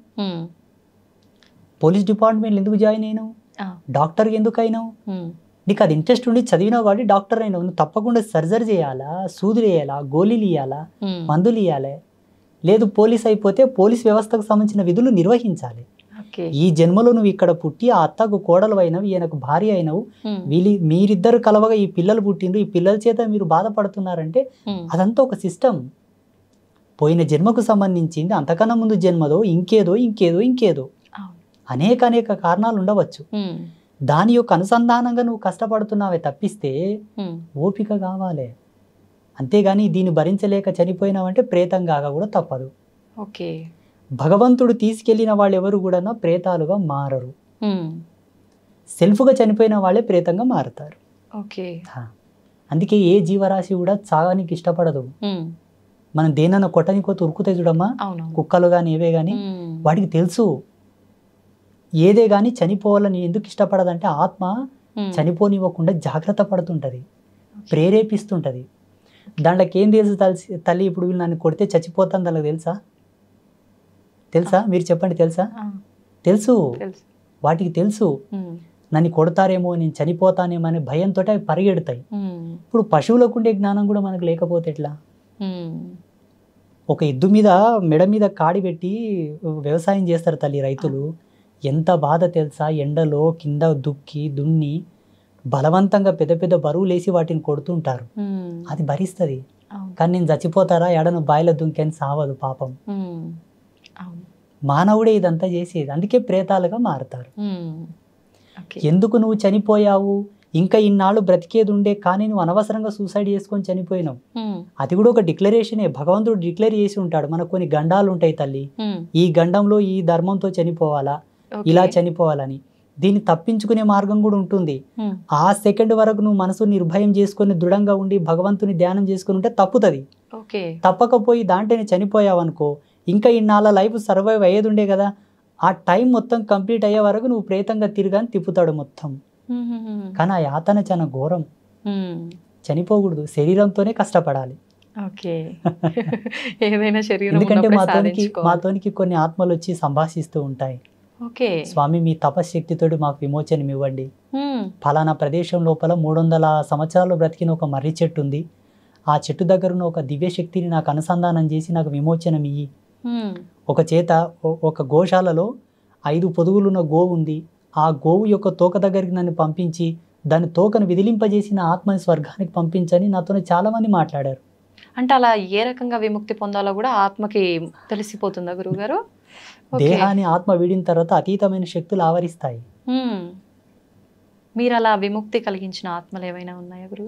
పోలీస్ డిపార్ట్మెంట్లో ఎందుకు జాయిన్ అయినావు, డాక్టర్కి ఎందుకు అయినావు, నీకు అది ఇంట్రెస్ట్ ఉండి చదివినావు కాబట్టి డాక్టర్ అయినావు. నువ్వు తప్పకుండా సర్జరీ చేయాలా, సూదులు వేయాలా, గోళీలు ఇవ్వాలా, మందులు ఇవ్వాలి. లేదు పోలీస్ అయిపోతే పోలీస్ వ్యవస్థకు సంబంధించిన విధులు నిర్వహించాలి. ఈ జన్మలో నువ్వు ఇక్కడ పుట్టి ఆ అత్తకు కోడలు అయినవు, ఈయనకు భార్య అయినవు, మీరిద్దరు కలవగా ఈ పిల్లలు పుట్టిండ్రు, ఈ పిల్లల చేత మీరు బాధపడుతున్నారంటే అదంతా ఒక సిస్టమ్. పోయిన జన్మకు సంబంధించింది, అంతకన్నా ముందు జన్మదో ఇంకేదో ఇంకేదో ఇంకేదో అనేక కారణాలు ఉండవచ్చు. దాని యొక్క అనుసంధానంగా నువ్వు కష్టపడుతున్నావే తప్పిస్తే ఓపిక కావాలి. అంతేగాని దీన్ని భరించలేక చనిపోయినావంటే ప్రేతం కాగా కూడా తప్పదు. భగవంతుడు తీసుకెళ్లిన వాళ్ళు ఎవరు కూడా ప్రేతాలుగా మారరు. సెల్ఫ్గా చనిపోయిన వాళ్ళే ప్రేతంగా మారుతారు. అందుకే ఏ జీవరాశి కూడా చాగానికి ఇష్టపడదు. మనం దేనన్నా కొట్టనికో ఉరుకుతాయి చూడమ్మా, కుక్కలు కానీ ఏవే కానీ, వాటికి తెలుసు ఏదే కానీ చనిపోవాలని ఎందుకు ఇష్టపడదంటే ఆత్మ చనిపోనివ్వకుండా జాగ్రత్త పడుతుంటది, ప్రేరేపిస్తుంటది. దాంట్లోకి ఏం తెలుసు తల్లి, ఇప్పుడు వీళ్ళు నన్ను కొడితే చచ్చిపోతాను దానికి తెలుసా మీరు చెప్పండి, తెలుసు. వాటికి తెలుసు నన్ను కొడతారేమో, నేను చనిపోతానేమో అనే భయంతో అవి పరిగెడతాయి. ఇప్పుడు పశువులకు ఉండే జ్ఞానం కూడా మనకు లేకపోతే ఎట్లా? ఒక ఎద్దు మీద మెడ మీద కాడి పెట్టి వ్యవసాయం చేస్తారు తల్లి రైతులు. ఎంత బాధ తెలుసా, ఎండలో కింద దున్ని బలవంతంగా పెద్ద పెద్ద బరువులు వేసి వాటిని కొడుతుంటారు. అది భరిస్తుంది. కానీ నేను చచ్చిపోతారా, ఎడను బాయిలో దుంకని సావదు పాపం. మానవుడే ఇదంతా చేసేది. అందుకే ప్రేతాలుగా మారుతారు. ఎందుకు నువ్వు చనిపోయావు, ఇంకా ఇన్నాళ్ళు బ్రతికేది ఉండే, కానీ నువ్వు అనవసరంగా సూసైడ్ చేసుకొని చనిపోయినావు. అది కూడా ఒక డిక్లరేషనే. భగవంతుడు డిక్లేర్ చేసి ఉంటాడు, మనకు కొన్ని గండాలు ఉంటాయి తల్లి, ఈ గండంలో ఈ ధర్మంతో చనిపోవాలా, ఇలా చనిపోవాలని. దీన్ని తప్పించుకునే మార్గం కూడా ఉంటుంది. ఆ సెకండ్ వరకు నువ్వు మనసు నిర్భయం చేసుకొని దృఢంగా ఉండి భగవంతుని ధ్యానం చేసుకుని ఉంటే తప్పుతుంది. తప్పకపోయి దాంట్లోనే చనిపోయావు అనుకో, ఇంకా ఇన్నాళ్ళ లైఫ్ సర్వైవ్ అయ్యేది ఉండే కదా, ఆ టైం మొత్తం కంప్లీట్ అయ్యే వరకు నువ్వు ప్రేతంగా తిరగాని తిప్పుతాడు మొత్తం. కానీ ఆ యాతన చాలా ఘోరం. చనిపోకూడదు, శరీరంతోనే కష్టపడాలి. ఎందుకంటే మాతోనికి కొన్ని ఆత్మలు వచ్చి సంభాషిస్తూ ఉంటాయి. స్వామి, మీ తపశక్తితోటి మాకు విమోచనం ఇవ్వండి. ఫలానా ప్రదేశం లోపల 300 సంవత్సరాలు బ్రతికిన ఒక మర్రి చెట్టు ఉంది, ఆ చెట్టు దగ్గర ఉన్న ఒక దివ్య శక్తిని నాకు అనుసంధానం చేసి నాకు విమోచనం ఇయ్యి. ఒక చేత ఒక గోశాలలో 5 పొదుగులున్న గోవు ఉంది, ఆ గోవు యొక్క తోక దగ్గరికి నన్ను పంపించి దాని తోకను విదిలింపజేసిన ఆత్మని స్వర్గానికి పంపించని నాతో చాలా మంది మాట్లాడారు. అంటే అలా ఏ రకంగా విముక్తి పొందాలో కూడా ఆత్మకి తెలిసిపోతుందా గురువుగారు? దేహాన్ని ఆత్మ వీడిన తర్వాత అతీతమైన శక్తులు ఆవరిస్తాయి. మీరు అలా విముక్తి కలిగించిన ఆత్మలు ఏమైనా ఉన్నాయా గురువు?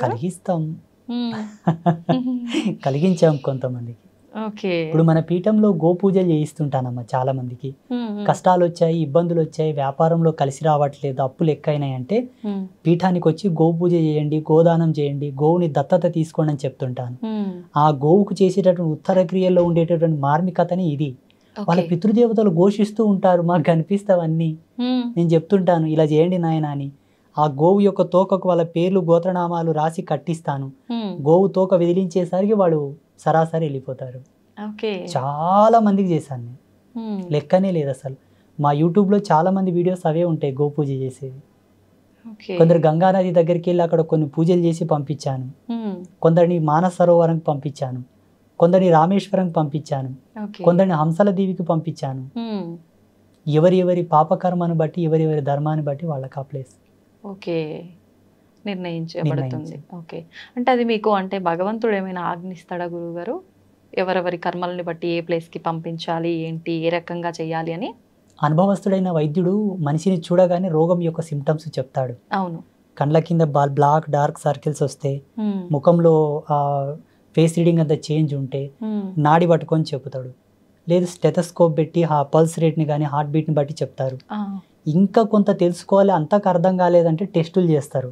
కలిగించాం కొంతమందికి. ఇప్పుడు మన పీఠంలో గోపూజలు చేయిస్తుంటానమ్మా చాలా మందికి. కష్టాలు వచ్చాయి, ఇబ్బందులు వచ్చాయి, వ్యాపారంలో కలిసి రావట్లేదు, అప్పులు ఎక్కువైనాయి అంటే పీఠానికి వచ్చి గోపూజ చేయండి, గోదానం చేయండి, గోవుని దత్తత తీసుకోండి అని చెప్తుంటాను. ఆ గోవుకు చేసేటటువంటి ఉత్తర క్రియల్లో ఉండేటటువంటి మార్మికతని ఇది. వాళ్ళ పితృదేవతలు ఘోషిస్తూ ఉంటారు, మాకు కనిపిస్తావన్నీ. నేను చెప్తుంటాను ఇలా చేయండి నాయన అని. ఆ గోవు యొక్క తోకకు వాళ్ళ పేర్లు గోత్రనామాలు రాసి కట్టిస్తాను. గోవు తోక విదిలించేసరికి వాడు సరాసరి వెళ్ళిపోతారు. చాలా మందికి చేశాను నేను, లెక్కనే లేదు అసలు. మా యూట్యూబ్లో చాలా మంది వీడియోస్ అవే ఉంటాయి గోపూజ చేసేవి. కొందరు గంగా నది దగ్గరికి వెళ్ళి అక్కడ కొన్ని పూజలు చేసి పంపించాను, కొందరిని మానస సరోవరంకి పంపించాను, కొందరిని రామేశ్వరంకి పంపించాను, కొందరిని హంసల దీవికి పంపించాను. ఎవరి పాపకర్మను బట్టి ఎవరి ధర్మాన్ని బట్టి వాళ్ళకి ఆ ప్లేస్ నిర్ణయించబడుతుంది. ఓకే, అంటే అది మీకు అంటే భగవంతుడు ఏమైనా ఆజ్ఞిస్తాడా గురువుగారు, ఎవరెవరి కర్మల్ని బట్టి ఏ ప్లేస్కి పంపించాలి, ఏంటి, ఏ రకంగా చేయాలి అని? అనుభవస్తుడైన వైద్యుడు మనిషిని చూడగానే రోగం యొక్క సిమ్టమ్స్ చెప్తాడు. అవును. కండ్ల కింద బ్లాక్ డార్క్ సర్కిల్స్ వస్తే, ముఖంలో ఫేస్ రీడింగ్ అంతా చేంజ్ ఉంటే నాడి పట్టుకొని చెప్తాడు. లేదు స్టెథోస్కోప్ పెట్టి పల్స్ రేట్ని కానీ హార్ట్ బీట్ని బట్టి చెప్తారు. ఇంకా కొంత తెలుసుకోవాలి, అంతకు అర్థం కాలేదంటే టెస్టులు చేస్తారు,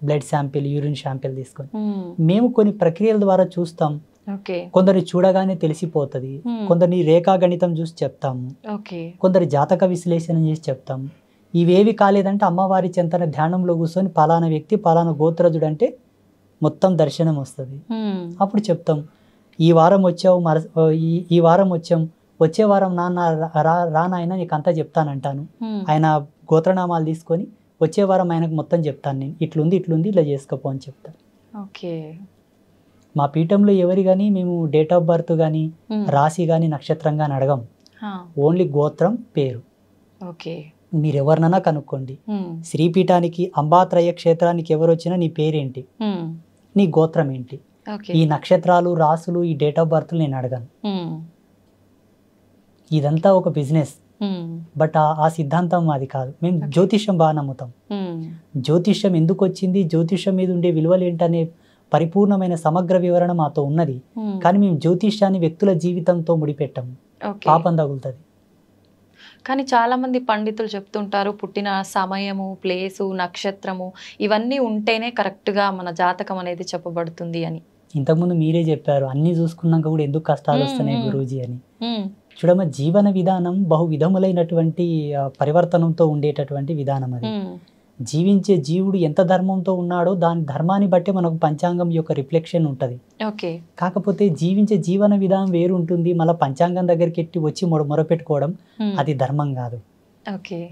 బ్లడ్ శాంపిల్, యూరిన్ శాంపిల్ తీసుకొని. మేము కొన్ని ప్రక్రియల ద్వారా చూస్తాం. కొందరు చూడగానే తెలిసిపోతుంది, కొందరిని రేఖాగణితం చూసి చెప్తాము, కొందరు జాతక విశ్లేషణ చేసి చెప్తాము. ఇవేవి కాలేదంటే అమ్మవారి చెంతన ధ్యానంలో కూర్చొని పలానా వ్యక్తి పలానా గోత్రజుడు అంటే మొత్తం దర్శనం వస్తుంది. అప్పుడు చెప్తాం, ఈ వారం వచ్చావు, ఈ వారం వచ్చాం, వచ్చే వారం నాన్న రానాయన నీకు అంతా చెప్తానంటాను. ఆయన గోత్రనామాలు తీసుకొని వచ్చే వారం ఆయనకు మొత్తం చెప్తాను, నేను ఇట్లుంది ఇలా చేసుకోపో అని చెప్తాను. ఓకే. మా పీఠంలో ఎవరి కానీ మేము డేట్ ఆఫ్ బర్త్ కానీ రాశి కానీ నక్షత్రం కానీ అడగం, ఓన్లీ గోత్రం పేరు. ఓకే, మీరు ఎవరినైనా కనుక్కోండి. శ్రీపీఠానికి అంబాత్రయ క్షేత్రానికి ఎవరు వచ్చినా నీ పేరేంటి, నీ గోత్రం ఏంటి, ఈ నక్షత్రాలు రాసులు ఈ డేట్ ఆఫ్ బర్త్ నేను అడగాను. ఇదంతా ఒక బిజినెస్, బట్ ఆ సిద్ధాంతం అది కాదు. మేము జ్యోతిష్యం బాగా నమ్ముతాం. జ్యోతిష్యం ఎందుకు వచ్చింది, జ్యోతిష్యం మీద ఉండే విలువలు ఏంటనే పరిపూర్ణమైన సమగ్ర వివరణ మాతో ఉన్నది. కానీ మేము జ్యోతిష్యాన్ని వ్యక్తుల జీవితంతో ముడిపెట్టాము, పాపం తగులుతుంది. కానీ చాలా మంది పండితులు చెప్తుంటారు, పుట్టిన సమయము, ప్లేసు, నక్షత్రము ఇవన్నీ ఉంటేనే కరెక్ట్గా మన జాతకం అనేది చెప్పబడుతుంది అని. ఇంతకుముందు మీరే చెప్పారు, అన్ని చూసుకున్నాక కూడా ఎందుకు కష్టాలు వస్తున్నాయి గురూజీ అని. చూడమ్మ, జీవన విధానం బహు విధములైనటువంటి పరివర్తనంతో ఉండేటటువంటి విధానం అది. జీవించే జీవుడు ఎంత ధర్మంతో ఉన్నాడో దాని ధర్మాన్ని బట్టి మనకు పంచాంగం యొక్క రిఫ్లెక్షన్ ఉంటుంది. కాకపోతే జీవించే జీవన విధానం వేరు ఉంటుంది. మళ్ళీ పంచాంగం దగ్గరికి ఎట్టి వచ్చి మొరపెట్టుకోవడం అది ధర్మం కాదు.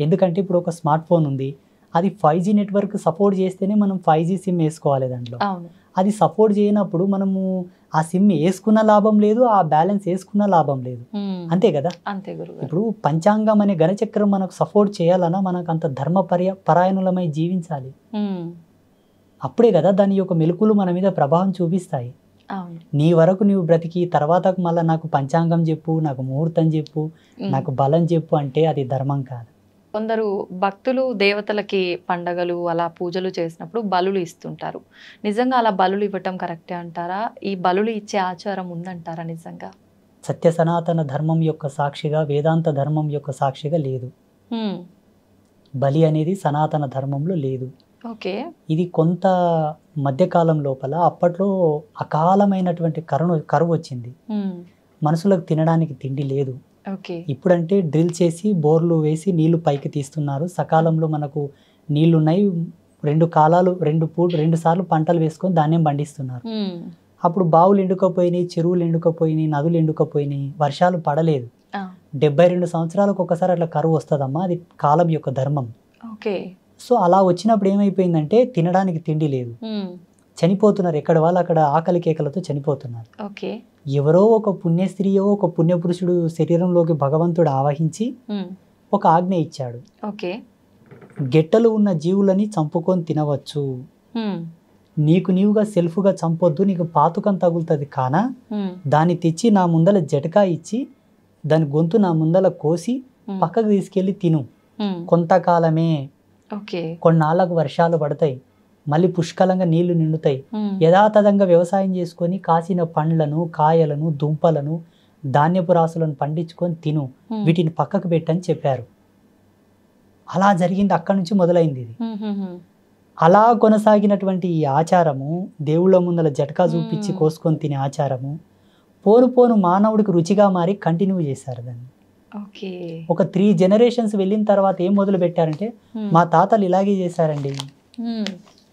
ఎందుకంటే ఇప్పుడు ఒక స్మార్ట్ ఫోన్ ఉంది, అది 5G నెట్వర్క్ సపోర్ట్ చేస్తేనే మనం 5G సిమ్ వేసుకోవాలి. దాంట్లో అది సపోర్ట్ చేయనప్పుడు మనము ఆ సిమ్ వేసుకున్న లాభం లేదు, ఆ బ్యాలెన్స్ వేసుకున్న లాభం లేదు. అంతే కదా. ఇప్పుడు పంచాంగం అనే ఘనచక్రం మనకు సపోర్ట్ చేయాలన్నా మనకు అంత ధర్మ పరాయణులమై జీవించాలి. అప్పుడే కదా దాని యొక్క మెలకులు మన మీద ప్రభావం చూపిస్తాయి. నీ వరకు నువ్వు బ్రతికి తర్వాత మళ్ళీ నాకు పంచాంగం చెప్పు, నాకు ముహూర్తం చెప్పు, నాకు బలం చెప్పు అంటే అది ధర్మం కాదు. కొందరు భక్తులు దేవతలకి పండగలు అలా పూజలు చేసినప్పుడు బలులు ఇస్తుంటారు. నిజంగా అలా బలులు ఇవ్వటం కరెక్టే అంటారా? ఈ బలులు ఇచ్చే ఆచారం ఉందంటారా నిజంగా? సత్య సనాతన ధర్మం యొక్క సాక్షిగా, వేదాంత ధర్మం యొక్క సాక్షిగా లేదు. బలి అనేది సనాతన ధర్మంలో లేదు. ఇది కొంత మధ్యకాలం లోపల అప్పట్లో అకాలమైనటువంటి కరువు వచ్చింది. మనుషులకు తినడానికి తిండి లేదు. ఇప్పుడంటే డ్రిల్ చేసి బోర్లు వేసి నీళ్లు పైకి తీస్తున్నారు. సకాలంలో మనకు నీళ్లున్నాయి, 2 సార్లు పంటలు వేసుకొని ధాన్యం పండిస్తున్నారు. అప్పుడు బావులు ఎండుకపోయినాయి, చెరువులు ఎండుకపోయినాయి, నదులు ఎండుకపోయినాయి, వర్షాలు పడలేదు. 72 సంవత్సరాలకు ఒకసారి అట్లా కరువు వస్తుందమ్మా, అది కాలం యొక్క ధర్మం. సో అలా వచ్చినప్పుడు ఏమైపోయిందంటే తినడానికి తిండి లేదు, చనిపోతున్నారు. ఎక్కడ వాళ్ళు అక్కడ ఆకలి కేకలతో చనిపోతున్నారు. ఎవరో ఒక పుణ్య స్త్రీయో ఒక పుణ్యపురుషుడు శరీరంలోకి భగవంతుడు ఆవహించి ఒక ఆజ్ఞ ఇచ్చాడు. గెట్టలు ఉన్న జీవులని చంపుకొని తినవచ్చు, నీకు నీవుగా సెల్ఫ్గా చంపొద్దు, నీకు పాతుకం తగులుతుంది, కానా దాన్ని తెచ్చి నా ముందల జటకా ఇచ్చి దాని గొంతు నా ముందల కోసి పక్కకు తీసుకెళ్ళి తిను. కొంతకాలమే, కొన్నాళ్ళకు వర్షాలు పడతాయి, మళ్ళీ పుష్కలంగా నీళ్లు నిండుతాయి, యథాతథంగా వ్యవసాయం చేసుకొని కాసిన పండ్లను, కాయలను, దుంపలను, ధాన్యపు రాసులను పండించుకొని తిను, వీటిని పక్కకు పెట్టని చెప్పారు. అలా జరిగింది, అక్కడి నుంచి మొదలైంది ఇది. అలా కొనసాగినటువంటి ఈ ఆచారము, దేవుళ్ళ ముందల జటకా చూపించి కోసుకొని తినే ఆచారము పోను మానవుడికి రుచిగా మారి కంటిన్యూ చేశారు దాన్ని. ఒక 3 జనరేషన్స్ వెళ్ళిన తర్వాత ఏం మొదలు పెట్టారంటే, మా తాతలు ఇలాగే చేశారండి,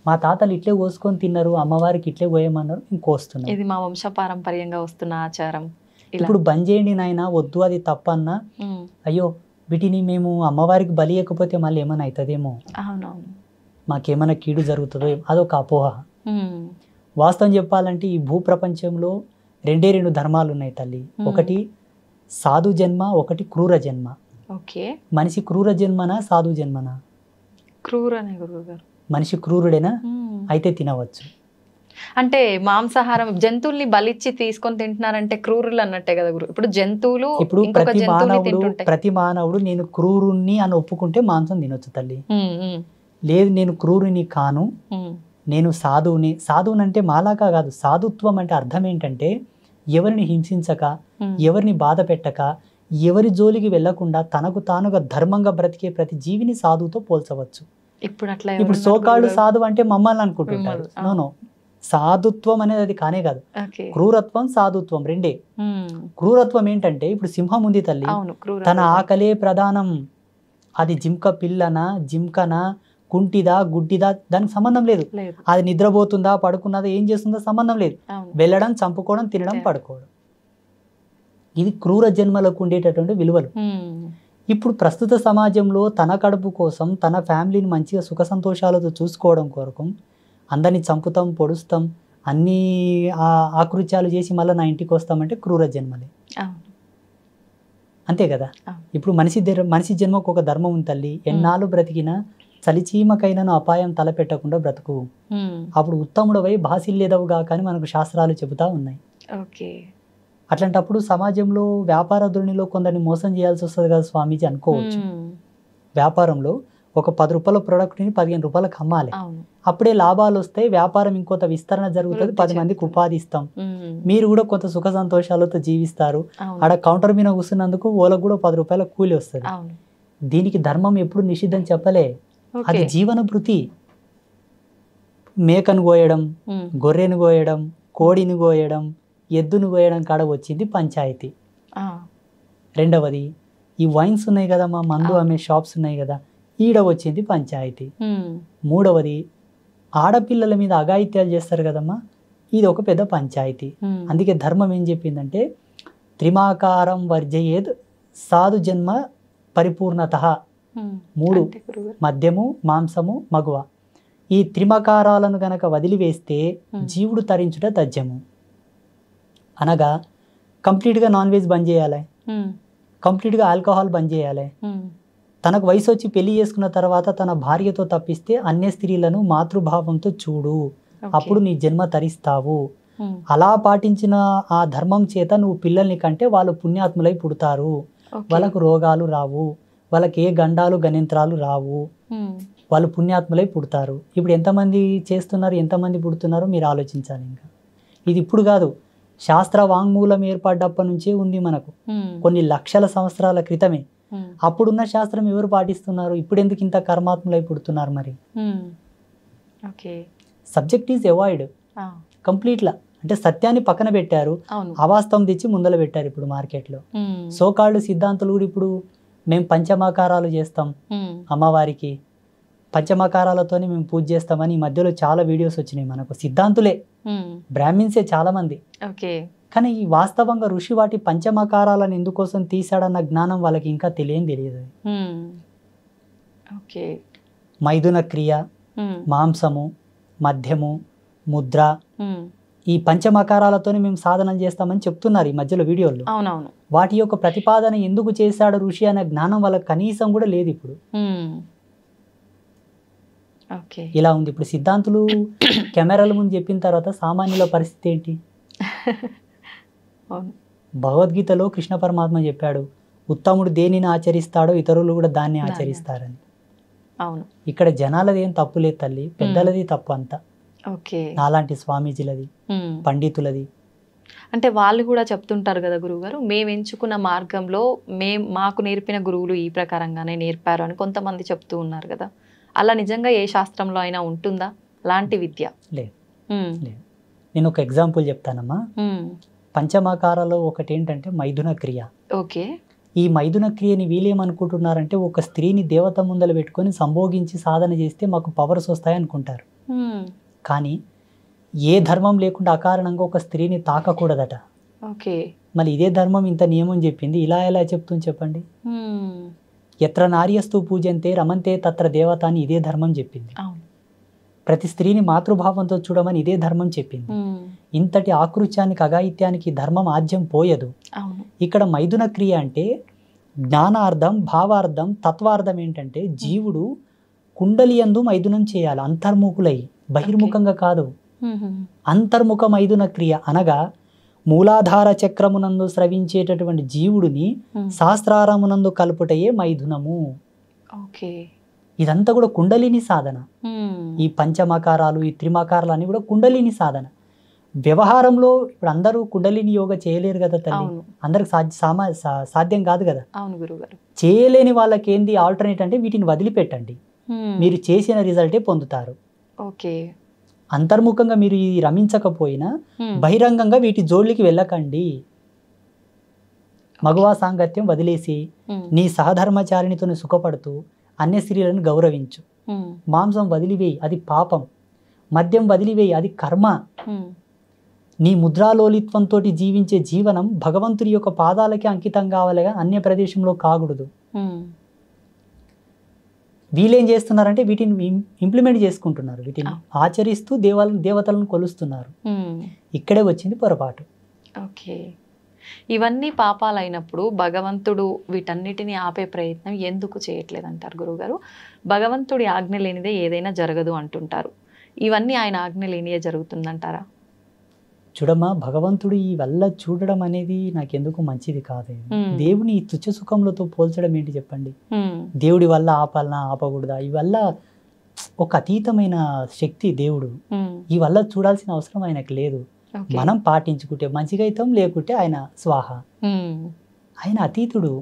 మా తాతలు ఇట్లే కోసుకొని తిన్నారు, అమ్మవారికి ఇట్లే కోయమన్నారు, ఇంకోస్తున్నారు, ఇది మా వంశపారంపర్యంగా వస్తున్న ఆచారం. ఇప్పుడు బంద్ చేయండి నాయన, వద్దు అది తప్పన్నా, అయ్యో వీటిని మేము అమ్మవారికి బలి ఇవ్వకపోతే మళ్ళీ ఏమైనా అవుతుందేమో. మాకేమైనా కీడు జరుగుతుందో అదొక అపోహ. వాస్తవం చెప్పాలంటే ఈ భూప్రపంచంలో రెండు ధర్మాలు ఉన్నాయి తల్లి. ఒకటి సాధు జన్మ, ఒకటి క్రూర జన్మ. మనిషి క్రూర జన్మనా సాధు జన్మనా? మనిషి క్రూరుడేనా? అయితే తినవచ్చు. అంటే మాంసాహారం జంతువుల్ని బలిచ్చి తీసుకొని తింటున్నారంటే క్రూరులు అన్నట్టే కదా గురు. ఇప్పుడు జంతువులు ఇప్పుడు ప్రతి మానవుడు నేను క్రూరుణ్ణి అని ఒప్పుకుంటే మాంసం తినొచ్చు తల్లి. లేదు నేను క్రూరుని కాను, నేను సాధువుని. సాధువుని అంటే మాలాగా కాదు. సాధుత్వం అంటే అర్థం ఏంటంటే ఎవరిని హింసించక, ఎవరిని బాధ పెట్టక, ఎవరి జోలికి వెళ్లకుండా తనకు తానుగా ధర్మంగా బ్రతికే ప్రతి జీవిని సాధువుతో పోల్చవచ్చు. ఇప్పుడు సోకాళ్ళు సాధువు అంటే మమ్మల్ని అనుకుంటుంటారు. నో, సాధుత్వం అనేది అది కానే కాదు. క్రూరత్వం సాధుత్వం రెండే. క్రూరత్వం ఏంటంటే ఇప్పుడు సింహం ఉంది తల్లి, తన ఆకలే ప్రధానం. అది జింక పిల్లనా, జింకనా, కుంటిదా, గుడ్డిదా దానికి సంబంధం లేదు. అది నిద్రపోతుందా, పడుకున్నదా, ఏం చేస్తుందో సంబంధం లేదు. వెళ్ళడం, చంపుకోవడం, తినడం, పడుకోవడం. ఇది క్రూర జన్మలకు ఉండేటటువంటి విలువలు. ఇప్పుడు ప్రస్తుత సమాజంలో తన కడుపు కోసం, తన ఫ్యామిలీని మంచిగా సుఖ సంతోషాలతో చూసుకోవడం కొరకు అందరినీ చంపుతాం, పొడుస్తాం, అన్ని ఆకృత్యాలు చేసి మళ్ళీ నా ఇంటికి వస్తామంటే క్రూర జన్మలే. అంతే కదా. ఇప్పుడు మనిషి జన్మకు ఒక ధర్మం ఉంది తల్లి. ఎన్నాళ్ళు బ్రతికినా చలిచీమకైనను అపాయం తలపెట్టకుండా బ్రతుకు, అప్పుడు ఉత్తముడవై భాసిల్లేదవుగా కానీ మనకు శాస్త్రాలు చెబుతా ఉన్నాయి. అట్లాంటప్పుడు సమాజంలో వ్యాపార ధోరణిలో కొందరిని మోసం చేయాల్సి వస్తుంది కదా స్వామీజీ అనుకోవచ్చు. వ్యాపారంలో ఒక 10 రూపాయల ప్రోడక్ట్ని 15 రూపాయలకు అమ్మాలి. అప్పుడే లాభాలు వస్తాయి, వ్యాపారం ఇంకొంత విస్తరణ జరుగుతుంది, 10 మందికి ఉపాధి ఇస్తాం, మీరు కూడా కొంత సుఖ సంతోషాలతో జీవిస్తారు. ఆడ కౌంటర్ మీద కూర్చున్నందుకు వాళ్ళకు కూడా 10 రూపాయల కూలి వస్తుంది. దీనికి ధర్మం ఎప్పుడు నిషిద్ధం చెప్పలే, అది జీవన భృతి. మేకను కోయడం, గొర్రెను కోయడం, కోడిని కోయడం, ఎద్దును కోయడం కాడ వచ్చింది పంచాయతీ. రెండవది ఈ వైన్స్ ఉన్నాయి కదా, మా మందు అమ్మే షాప్స్ ఉన్నాయి కదా, ఈడ వచ్చింది పంచాయతీ. మూడవది ఆడపిల్లల మీద అఘాయిత్యాలు చేస్తారు కదమ్మా, ఇది ఒక పెద్ద పంచాయతీ. అందుకే ధర్మం ఏం చెప్పిందంటే త్రిమాకారం వర్జయేద్ సాధు జన్మ పరిపూర్ణత. 3 మద్యము, మాంసము, మగువ. ఈ త్రిమకారాలను గనక వదిలివేస్తే జీవుడు తరించుట తథ్యము. అనగా కంప్లీట్గా నాన్ వెజ్ బంద్ చేయాలి, కంప్లీట్గా ఆల్కహాల్ బంద్ చేయాలి. తనకు వయసు వచ్చి పెళ్లి చేసుకున్న తర్వాత తన భార్యతో తప్పిస్తే అన్య స్త్రీలను మాతృభావంతో చూడు, అప్పుడు నీ జన్మ తరిస్తావు. అలా పాటించిన ఆ ధర్మం చేత నువ్వు పిల్లల్ని కంటే వాళ్ళు పుణ్యాత్ములై పుడతారు, వాళ్ళకు రోగాలు రావు, వాళ్ళకి ఏ గండాలు గణింత్రాలు రావు, వాళ్ళు పుణ్యాత్ములై పుడతారు. ఇప్పుడు ఎంతమంది చేస్తున్నారు, ఎంతమంది పుడుతున్నారో మీరు ఆలోచించాలి. ఇంకా ఇది ఇప్పుడు కాదు, శాస్త్ర వాంగ్మూలం ఏర్పడ్డప్పటి నుంచే ఉంది మనకు, కొన్ని లక్షల సంవత్సరాల క్రితమే. అప్పుడున్న శాస్త్రం ఎవరు పాటిస్తున్నారు, ఇప్పుడు ఎందుకు ఇంత కర్మాత్ములై పుడుతున్నారు? మరి సబ్జెక్ట్ ఈజ్ అవాయిడ్ కంప్లీట్లా. అంటే సత్యాన్ని పక్కన పెట్టారు, అవాస్తవం తెచ్చి ముందర పెట్టారు ఇప్పుడు మార్కెట్లో. సోకాళ్ళు సిద్ధాంతులు కూడా ఇప్పుడు మేము పంచమాకారాలు చేస్తాం అమ్మవారికి, పంచమకారాలతోనే మేము పూజ చేస్తామని ఈ మధ్యలో చాలా వీడియోస్ వచ్చినాయి మనకు. సిద్ధాంతులే, బ్రాహ్మిన్సే చాలా మంది. కానీ ఈ వాస్తవంగా ఋషి వాటి పంచమకారాలను ఎందుకోసం తీసాడన్న జ్ఞానం వాళ్ళకి ఇంకా తెలియదు. మైథున క్రియ, మాంసము, మద్యము, ముద్ర, ఈ పంచమకారాలతోనే మేము సాధన చేస్తామని చెప్తున్నారు ఈ మధ్యలో వీడియోలో. వాటి యొక్క ప్రతిపాదన ఎందుకు చేశాడు ఋషి అనే జ్ఞానం వాళ్ళకి కనీసం కూడా లేదు ఇప్పుడు. ఇలా ఉంది ఇప్పుడు. సిద్ధాంతులు కెమెరాల ముందు చెప్పిన తర్వాత సామాన్యుల పరిస్థితి ఏంటి? భగవద్గీతలో కృష్ణ పరమాత్మ చెప్పాడు, ఉత్తముడు దేనిని ఆచరిస్తాడో ఇతరులు కూడా దాన్ని ఆచరిస్తారని. ఇక్కడ జనాలది ఏం తప్పు లేదు తల్లి, పెద్దలది తప్పు అంతా. నాలాంటి స్వామీజీలది, పండితులది. అంటే వాళ్ళు కూడా చెప్తుంటారు కదా గురువుగారు, మేము ఎంచుకున్న మార్గంలో మాకు నేర్పిన గురువులు ఈ ప్రకారంగానే నేర్పారు అని కొంతమంది చెప్తూ ఉన్నారు కదా. అలా నిజంగా ఏ శాస్త్రంలో అయినా ఉంటుందా అలాంటి విద్య? లేదు. నేను ఒక ఎగ్జాంపుల్ చెప్తానమ్మా. పంచమకారాలో ఒకటి ఏంటంటే మైథున క్రియ. ఈ మైథున క్రియని వీళ్ళేమనుకుంటున్నారంటే ఒక స్త్రీని దేవత ముందల పెట్టుకొని సంభోగించి సాధన చేస్తే మాకు పవర్స్ వస్తాయి అనుకుంటారు. కానీ ఏ ధర్మం లేకుండా అకారణంగా ఒక స్త్రీని తాకకూడదట. మళ్ళీ ఇదే ధర్మం ఇంత నియమం చెప్పింది, ఇలా ఎలా చెప్తుంది చెప్పండి? ఎత్ర నార్యస్తు పూజంతే రమంతే తత్ర దేవత అని ఇదే ధర్మం చెప్పింది. ప్రతి స్త్రీని మాతృభావంతో చూడమని ఇదే ధర్మం చెప్పింది. ఇంతటి ఆకృత్యానికి అఘాయిత్యానికి ధర్మం ఆజ్యం పోయదు. ఇక్కడ మైథున క్రియ అంటే జ్ఞానార్థం, భావార్థం, తత్వార్థం ఏంటంటే జీవుడు కుండలియందు మైథునం చేయాలి, అంతర్ముఖులై, బహిర్ముఖంగా కాదు. అంతర్ముఖ మైథున క్రియ అనగా మూలాధార చక్రమునందు స్రవించేటటువంటి జీవుడిని శాస్త్రారమునందు కలుపుటయే మైథునము. ఇదంతా కూడా కుండలిని సాధన. ఈ పంచమకారాలు, ఈ త్రిమకారాలు అన్ని కూడా కుండలిని సాధన. వ్యవహారంలో ఇప్పుడు అందరూ కుండలిని యోగా చేయలేరు కదా తల్లి, అందరికి సాధ్యం కాదు కదా. చేయలేని వాళ్ళకి ఏంది ఆల్టర్నేట్ అంటే వీటిని వదిలిపెట్టండి, మీరు చేసిన రిజల్టే పొందుతారు. అంతర్ముఖంగా మీరు ఇది రమించకపోయినా బహిరంగంగా వీటి జోళ్ళకి వెళ్ళకండి. మగవా సాంగత్యం వదిలేసి నీ సహధర్మచారిణితో సుఖపడుతూ అన్య స్త్రీలను గౌరవించు. మాంసం వదిలివేయి, అది పాపం. మద్యం వదిలివేయి, అది కర్మ. నీ ముద్రాలోలిత్వంతో జీవించే జీవనం భగవంతుడి యొక్క పాదాలకి అంకితం కావాలిగా, అన్య ప్రదేశంలో కాకూడదు. వీళ్ళేం చేస్తున్నారంటే వీటిని ఇంప్లిమెంట్ చేసుకుంటున్నారు, వీటిని ఆచరిస్తూ దేవతలను కొలుస్తున్నారు. ఇక్కడే వచ్చింది పొరపాటు. ఓకే, ఇవన్నీ పాపాలు అయినప్పుడు భగవంతుడు వీటన్నిటిని ఆపే ప్రయత్నం ఎందుకు చేయట్లేదు అంటారు గురువుగారు? భగవంతుడి ఆజ్ఞ లేనిదే ఏదైనా జరగదు అంటుంటారు. ఇవన్నీ ఆయన ఆజ్ఞ లేనిదే జరుగుతుందంటారా? చూడమ్మా, భగవంతుడు ఈ వల్ల చూడడం అనేది నాకెందుకు మంచిది కాదు. దేవుని ఈ తుచ్చ సుఖములతో పోల్చడం ఏంటి చెప్పండి? దేవుడి వల్ల ఆపాలనా, ఆపకూడదా? ఈ వల్ల ఒక అతీతమైన శక్తి దేవుడు. ఈ వల్ల చూడాల్సిన అవసరం ఆయనకు లేదు. మనం పాటించుకుంటే మంచిగా అవుతాం, లేకుంటే ఆయన స్వాహ. ఆయన అతీతుడు.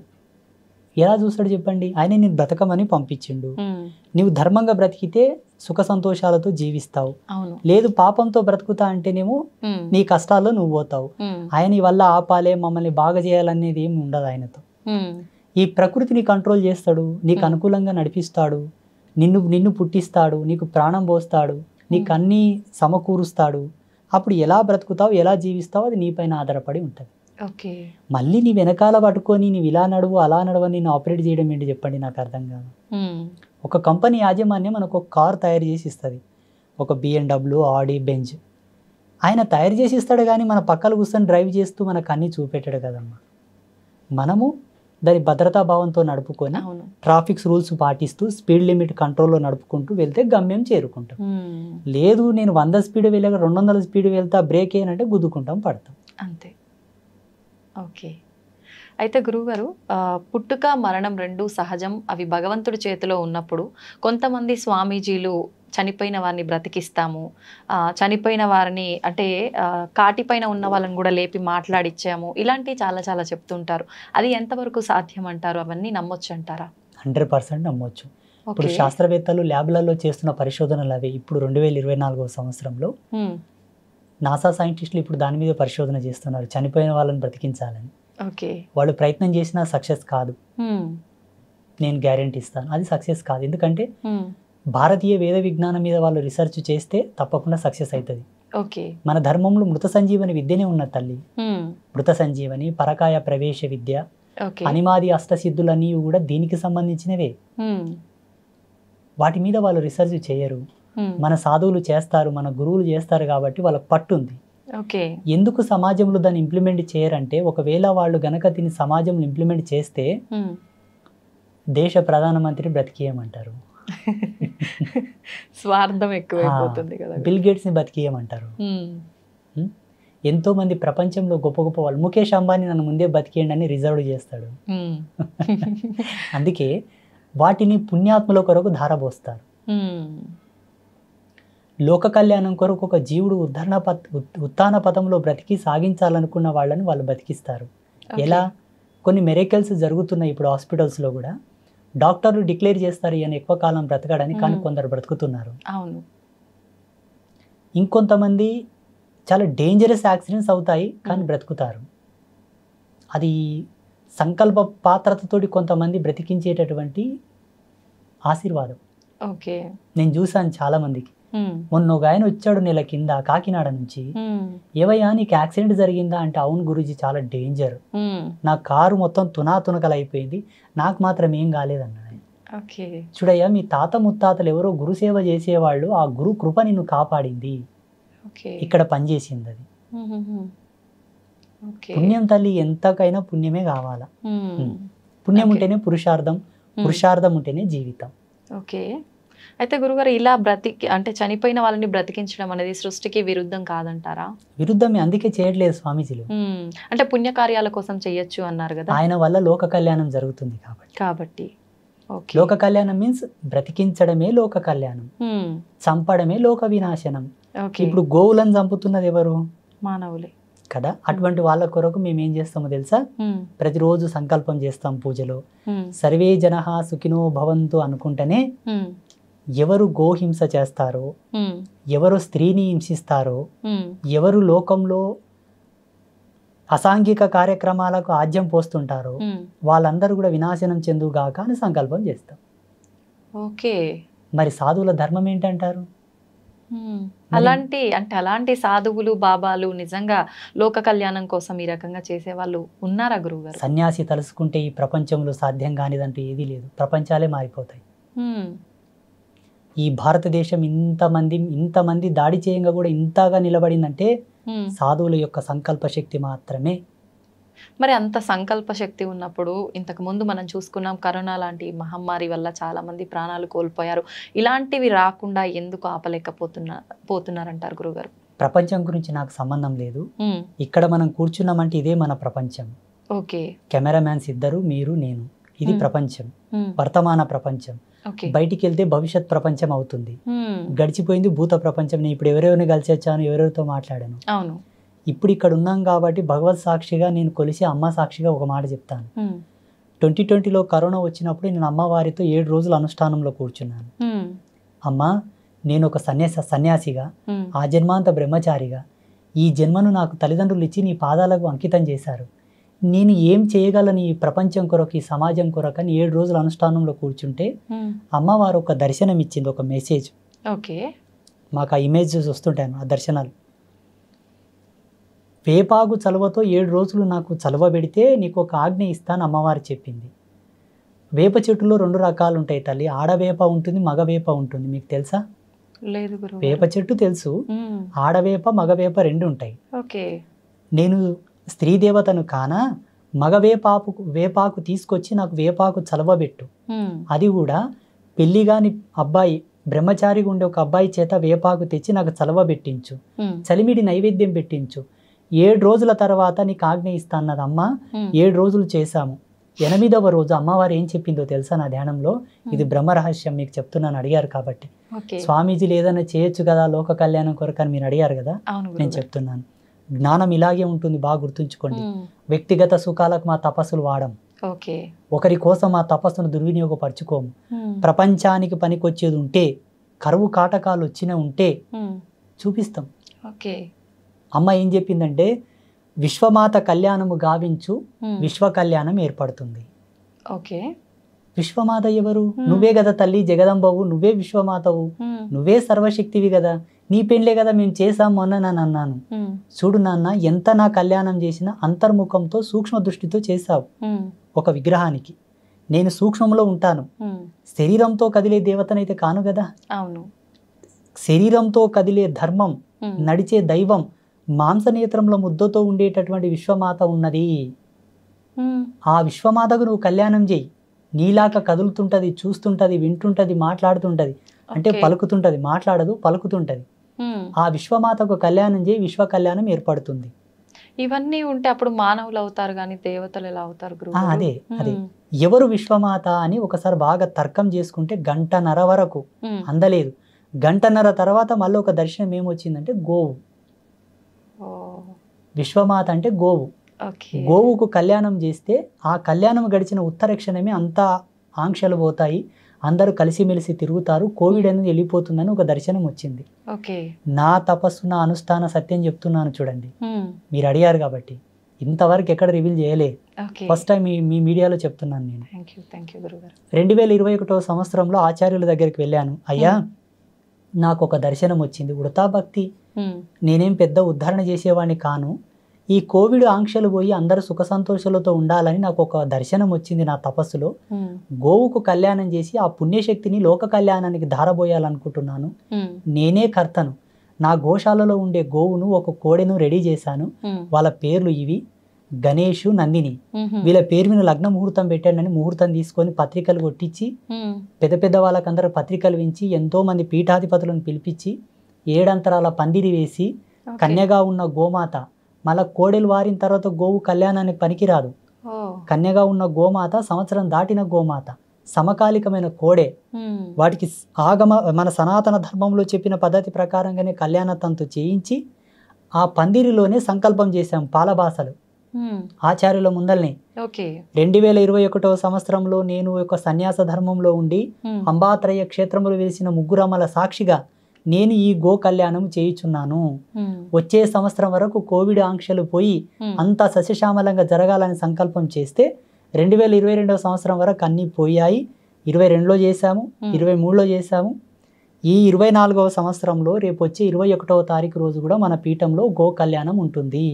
ఎలా చూస్తాడు చెప్పండి? ఆయన నేను బ్రతకమని పంపించిండు. నువ్వు ధర్మంగా బ్రతికితే సుఖ సంతోషాలతో జీవిస్తావు, లేదు పాపంతో బ్రతుకుతా అంటేనేమో నీ కష్టాల్లో నువ్వు పోతావు. ఆయన వల్ల ఆపాలే, మమ్మల్ని బాగా చేయాలనేది ఏమి ఉండదు ఆయనతో. ఈ ప్రకృతిని కంట్రోల్ చేస్తాడు, నీకు అనుకూలంగా నడిపిస్తాడు, నిన్ను పుట్టిస్తాడు, నీకు ప్రాణం పోస్తాడు, నీకు అన్నీ సమకూరుస్తాడు. అప్పుడు ఎలా బ్రతుకుతావు, ఎలా జీవిస్తావు అది నీపైన ఆధారపడి ఉంటుంది. మళ్ళీ నీ వెనకాల పట్టుకొని నీవు ఇలా నడువు అలా నడవని నేను ఆపరేట్ చేయడం ఏంటి చెప్పండి? నాకు అర్థం కాదు. ఒక కంపెనీ యాజమాన్యం మనకు ఒక కార్ తయారు చేసి ఇస్తుంది, ఒక BMW, ఆడి, బెంజ్. ఆయన తయారు చేసి ఇస్తాడు, కానీ మన పక్కన కూర్చొని డ్రైవ్ చేస్తూ మనకు అన్నీ చూపెట్టాడు కదమ్మా. మనము దాని భద్రతా భావంతో నడుపుకొని ట్రాఫిక్ రూల్స్ పాటిస్తూ స్పీడ్ లిమిట్ కంట్రోల్లో నడుపుకుంటూ వెళ్తే గమ్యం చేరుకుంటాం. లేదు నేను 100 స్పీడ్ వెళ్ళాక 200 స్పీడ్ వెళ్తా, బ్రేక్ ఏనంటే గుద్దుకుంటాం, పడతాం, అంతే. ఓకే, అయితే గురువుగారు, పుట్టుక మరణం రెండు సహజం, అవి భగవంతుడి చేతిలో ఉన్నప్పుడు కొంతమంది స్వామీజీలు చనిపోయిన వారిని బ్రతికిస్తాము, చనిపోయిన వారిని అంటే కాటిపైన ఉన్న వాళ్ళని కూడా లేపి మాట్లాడిచ్చాము, ఇలాంటివి చాలా చాలా చెప్తుంటారు. అది ఎంతవరకు సాధ్యం అంటారు? అవన్నీ నమ్మొచ్చు అంటారా? 100% నమ్మొచ్చు. ఇప్పుడు శాస్త్రవేత్తలు ల్యాబ్లలో చేస్తున్న పరిశోధనలు అవి. ఇప్పుడు 2024వ సంవత్సరంలో నాసా సైంటిస్టులు ఇప్పుడు దాని మీద పరిశోధన చేస్తున్నారు, చనిపోయిన వాళ్ళని బ్రతికించాలని. వాళ్ళు ప్రయత్నం చేసినా సక్సెస్ కాదు, నేను గ్యారెంటీ ఇస్తాను. అది సక్సెస్ కాదు, ఎందుకంటే భారతీయ వేద విజ్ఞానం మీద వాళ్ళు రీసెర్చ్ చేస్తే తప్పకుండా సక్సెస్ అవుతుంది. మన ధర్మంలో మృత సంజీవని విద్యనే ఉన్న తల్లి. మృత సంజీవని, పరకాయ ప్రవేశ విద్య, అనిమాది అష్టసిద్ధులన్నీ కూడా దీనికి సంబంధించినవే. వాటి మీద వాళ్ళు రీసెర్చ్ చేయరు, మన సాధువులు చేస్తారు, మన గురువులు చేస్తారు, కాబట్టి వాళ్ళకి పట్టుంది. ఎందుకు సమాజంలో దాన్ని ఇంప్లిమెంట్ చేయరంటే, ఒకవేళ వాళ్ళు గనక దీన్ని సమాజంలో ఇంప్లిమెంట్ చేస్తే దేశ ప్రధానమంత్రి బ్రతికేయమంటారు, స్వార్థం ఎక్కువైపోతుంది కదా, బిల్ గేట్స్ ని బతికేయమంటారు. ఎంతో మంది ప్రపంచంలో గొప్ప గొప్ప వాళ్ళు, ముఖేష్ అంబానీ నన్ను ముందే బతికేయండి అని రిజర్వ్ చేస్తాడు. అందుకే వాటిని పుణ్యాత్ముల కొరకు ధారపోస్తారు. లోక కళ్యాణం కొరకు ఒక జీవుడు ఉత్థాన పథంలో బ్రతికి సాగించాలనుకున్న వాళ్ళని వాళ్ళు బతికిస్తారు. ఎలా? కొన్ని మెరేకల్స్ జరుగుతున్నాయి ఇప్పుడు హాస్పిటల్స్లో కూడా. డాక్టర్లు డిక్లేర్ చేస్తారు ఈయన ఎక్కువ కాలం బ్రతకడని, కానీ కొందరు బ్రతుకుతున్నారు. ఇంకొంతమంది చాలా డేంజరస్ యాక్సిడెంట్స్ అవుతాయి కానీ బ్రతుకుతారు. అది సంకల్ప పాత్రతతోటి కొంతమంది బ్రతికించేటటువంటి ఆశీర్వాదం. నేను చూసాను చాలా మందికి. మొన్న ఒక ఆయన వచ్చాడు నెల కింద కాకినాడ నుంచి, ఏవయ్యా నీకు యాక్సిడెంట్ జరిగిందా అంటే, అవును గురూజీ చాలా డేంజర్, నా కారు మొత్తం తునాతునకలు అయిపోయింది, నాకు మాత్రం ఏం కాలేదన్నాడు. ఓకే. చూడయ్యా, మీ తాత ముత్తాతలు ఎవరో గురుసేవ చేసేవాళ్ళు, ఆ గురు కృప నిన్ను కాపాడింది, ఓకే. ఇక్కడ పనిచేసింది అది. ఓకే. పుణ్యం తల్లి, ఎంతకైనా పుణ్యమే కావాలా. పుణ్యం ఓకే. ఉంటేనే పురుషార్థం, పురుషార్థం ఉంటేనే జీవితం. ఓకే. అయితే గురుగారు, ఇలా అంటే చనిపోయిన వాళ్ళని బ్రతికించడం అనేది సృష్టికి విరుద్ధం కాదంటారా? విరుద్ధమే, అందుకే చేయట్లేదు స్వామీజీలు. అంటే పుణ్యకార్యాల కోసం చెయ్యొచ్చు అన్నారు కదా, ఆయన వల్ల లోక కళ్యాణం జరుగుతుంది కాబట్టి. ఓకే. లోక కళ్యాణం మీన్స్ బ్రతికించడమే లోక కళ్యాణం, చంపడమే లోక వినాశనం. ఓకే. ఇప్పుడు గోవులను చంపుతున్నది ఎవరు? మానవులే కదా. అటువంటి వాళ్ళ కొరకు మేము ఏం చేస్తామో తెలుసా? ప్రతిరోజు సంకల్పం చేస్తాం పూజలో, సర్వే జనః సుఖినో భవంతు అనుకుంటేనే ఎవరు గోహింస చేస్తారో, ఎవరు స్త్రీని హింసిస్తారో, ఎవరు లోకంలో అసాంఘిక కార్యక్రమాలకు ఆజ్యం పోస్తుంటారో వాళ్ళందరూ కూడా వినాశనం చెందుగాక అని సంకల్పం చేస్తాం. ఓకే. మరి సాధువుల ధర్మం ఏంటంటారు? అలాంటి సాధువులు బాబాలు నిజంగా లోక కళ్యాణం కోసం ఈ రకంగా చేసేవాళ్ళు ఉన్నారా గురువుగారు? సన్యాసి తలుసుకుంటే ఈ ప్రపంచంలో సాధ్యం కానిదంటూ ఏదీ లేదు, ప్రపంచాలే మారిపోతాయి. ఈ భారతదేశం ఇంతమంది దాడి చేయంగా కూడా ఇంతగా నిలబడిందంటే సాధువుల యొక్క సంకల్ప శక్తి మాత్రమే. మరి అంత సంకల్ప శక్తి ఉన్నప్పుడు, ఇంతకు ముందు మనం చూసుకున్నాం కరోనా లాంటి మహమ్మారి వల్ల చాలా మంది ప్రాణాలు కోల్పోయారు. ఇలాంటివి రాకుండా ఎందుకు పోతున్నారంటారు గురుగారు? ప్రపంచం గురించి నాకు సంబంధం లేదు. ఇక్కడ మనం కూర్చున్నామంటే ఇదే మన ప్రపంచం. ఓకే. కెమెరామ్యాన్స్ ఇద్దరు, మీరు నేను. ఇది ప్రపంచం, వర్తమాన ప్రపంచం. బయటికి వెళ్తే భవిష్యత్ ప్రపంచం అవుతుంది. గడిచిపోయింది భూత ప్రపంచం. నేను ఇప్పుడు ఎవరెవరిని కలిసి వచ్చాను, ఎవరెవరితో మాట్లాడాను. అవును. ఇప్పుడు ఇక్కడ ఉన్నాం కాబట్టి భగవత్ సాక్షిగా నేను కొలిసి అమ్మ సాక్షిగా ఒక మాట చెప్తాను. 2020లో కరోనా వచ్చినప్పుడు నేను అమ్మవారితో 7 రోజులు అనుష్ఠానంలో కూర్చున్నాను. అమ్మా, నేను ఒక సన్యాసిగా, ఆ జన్మాంత బ్రహ్మచారిగా, ఈ జన్మను నాకు తల్లిదండ్రులు ఇచ్చి నీ పాదాలకు అంకితం చేశారు. నేను ఏం చేయగలను ఈ ప్రపంచం కొరకు, ఈ సమాజం కొరకు అని 7 రోజుల అనుష్ఠానంలో కూర్చుంటే అమ్మవారు ఒక దర్శనం ఇచ్చింది, ఒక మెసేజ్. ఓకే. మాకు ఆ ఇమేజెస్ వస్తుంటాయి, ఆ దర్శనాలు. వేపాకు చలువతో 7 రోజులు నాకు చలువ పెడితే నీకు ఒక ఆజ్ఞ ఇస్తాను అమ్మవారు చెప్పింది. వేప చెట్టులో 2 రకాలు ఉంటాయి తల్లి, ఆడవేప ఉంటుంది, మగవేప ఉంటుంది. మీకు తెలుసా? లేదు గురువు. వేప చెట్టు తెలుసు, ఆడవేప మగవేప 2 ఉంటాయి. ఓకే. నేను స్త్రీ దేవతను కానా, వేపాకు తీసుకొచ్చి నాకు వేపాకు చలవబెట్టు. అది కూడా పెళ్లిగాని అబ్బాయి, బ్రహ్మచారిగా ఉండే ఒక అబ్బాయి చేత వేపాకు తెచ్చి నాకు చలవబెట్టించు, చలిమిడి నైవేద్యం పెట్టించు. 7 రోజుల తర్వాత నీకు ఆజ్ఞ ఇస్తాన్నది అమ్మ. 7 రోజులు చేశాము. 8వ రోజు అమ్మవారు ఏం చెప్పిందో తెలుసా నా ధ్యానంలో? ఇది బ్రహ్మ రహస్యం, మీకు చెప్తున్నాను, అడిగారు కాబట్టి. స్వామీజీలు ఏదైనా చేయొచ్చు కదా లోక కళ్యాణం కొరకు అని మీరు అడిగారు కదా, నేను చెప్తున్నాను. జ్ఞానం ఇలాగే ఉంటుంది, బాగా గుర్తుంచుకోండి. వ్యక్తిగత సుఖాలకు మా తపస్సులు వాడం, ఒకరి కోసం మా తపస్సును దుర్వినియోగపరచుకోము. ప్రపంచానికి పనికొచ్చేది ఉంటే, కరువు కాటకాలు వచ్చిన ఉంటే చూపిస్తాం. అమ్మ ఏం చెప్పిందంటే, విశ్వమాత కళ్యాణము గావించు, విశ్వ కళ్యాణం ఏర్పడుతుంది. విశ్వమాత ఎవరు? నువ్వే కదా తల్లి, జగదంబవు, నువ్వే విశ్వమాతవు, నువ్వే సర్వశక్తివి కదా, నీ పెండ్లే కదా మేము చేసాము అన్న నన్ను అన్నాను. చూడు నాన్న, ఎంత నా కళ్యాణం చేసినా అంతర్ముఖంతో సూక్ష్మ దృష్టితో చేశావు. ఒక విగ్రహానికి నేను సూక్ష్మంలో ఉంటాను, శరీరంతో కదిలే దేవతనైతే కాను కదా. శరీరంతో కదిలే ధర్మం, నడిచే దైవం, మాంసనేత్రంలో ముద్దతో ఉండేటటువంటి విశ్వమాత ఉన్నది. ఆ విశ్వమాతకు నువ్వు కళ్యాణం చేయి. నీలాక కదులుతుంటది, చూస్తుంటది, వింటుంటది, మాట్లాడుతుంటది. అంటే పలుకుతుంటది, మాట్లాడదు, పలుకుతుంటది. ఆ విశ్వమాతకు కళ్యాణం చేయి, విశ్వ కళ్యాణం ఏర్పడుతుంది. ఇవన్నీ ఉంటే అప్పుడు మానవులు అవుతారు కానీ దేవతలు ఎలా అవుతారు? అదే ఎవరు విశ్వమాత అని ఒకసారి బాగా తర్కం చేసుకుంటే 1.5 గంట వరకు అందలేదు. 1.5 గంట తర్వాత మళ్ళీ ఒక దర్శనం ఏమొచ్చిందంటే గోవు. విశ్వమాత అంటే గోవు. గోవుకు కళ్యాణం చేస్తే ఆ కళ్యాణం గడిచిన ఉత్తర క్షణమే అంతా ఆంక్షలు పోతాయి, అందరూ కలిసిమెలిసి తిరుగుతారు, కోవిడ్ అనేది వెళ్ళిపోతుందని ఒక దర్శనం వచ్చింది. నా తపస్సు, నా అనుష్ఠాన సత్యం చెప్తున్నాను చూడండి. మీరు అడిగారు కాబట్టి ఇంతవరకు ఎక్కడ రివీల్ చేయలే, ఫస్ట్ టైం మీ మీడియాలో చెప్తున్నాను నేను. 2021 సంవత్సరంలో ఆచార్యుల దగ్గరికి వెళ్ళాను. అయ్యా, నాకు ఒక దర్శనం వచ్చింది, ఉడతా భక్తి, నేనేం పెద్ద ఉద్ధరణ చేసేవాడిని కాను, ఈ కోవిడ్ ఆంక్షలు పోయి అందరూ సుఖ సంతోషాలతో ఉండాలని నాకు ఒక దర్శనం వచ్చింది నా తపస్సులో. గోవుకు కళ్యాణం చేసి ఆ పుణ్యశక్తిని లోక కళ్యాణానికి ధారబోయాలనుకుంటున్నాను. నేనే కర్తను. నా గోశాలలో ఉండే గోవును ఒక కోడెను రెడీ చేశాను. వాళ్ళ పేర్లు ఇవి: గణేషు, నందిని. వీళ్ళ పేరు మీద లగ్న ముహూర్తం పెట్టానని ముహూర్తం తీసుకొని పత్రికలు కొట్టించి పెద్ద పెద్ద వాళ్ళకందరూ పత్రికలు వించి ఎంతో మంది పీఠాధిపతులను పిలిపించి 7 అంతరాల పందిరి వేసి కన్యగా ఉన్న గోమాత, మళ్ళా కోడెలు వారిన తర్వాత గోవు కళ్యాణానికి పనికిరాదు. కన్యగా ఉన్న గోమాత సంవత్సరం దాటిన గోమాత, సమకాలికమైన కోడే. వాటికి మన సనాతన ధర్మంలో చెప్పిన పద్ధతి ప్రకారంగానే కళ్యాణ తంతు చేయించి ఆ పందిరిలోనే సంకల్పం చేశాం పాలభాసలు ఆచార్యుల ముందల్ని. 2021వ సంవత్సరంలో నేను ఒక సన్యాస ధర్మంలో ఉండి అంబాత్రయ క్షేత్రములు వెలిసిన ముగ్గురమ్మల సాక్షిగా నేను ఈ గో కళ్యాణం చేయుచున్నాను. వచ్చే సంవత్సరం వరకు కోవిడ్ ఆంక్షలు పోయి అంతా సస్యశ్యామలంగా జరగాలని సంకల్పం చేస్తే 2022వ సంవత్సరం వరకు అన్నీ పోయాయి. 22లో చేశాము, 23లో చేశాము. ఈ 24వ సంవత్సరంలో రేపు వచ్చే 21వ తారీఖు రోజు కూడా మన పీఠంలో గో కళ్యాణం ఉంటుంది.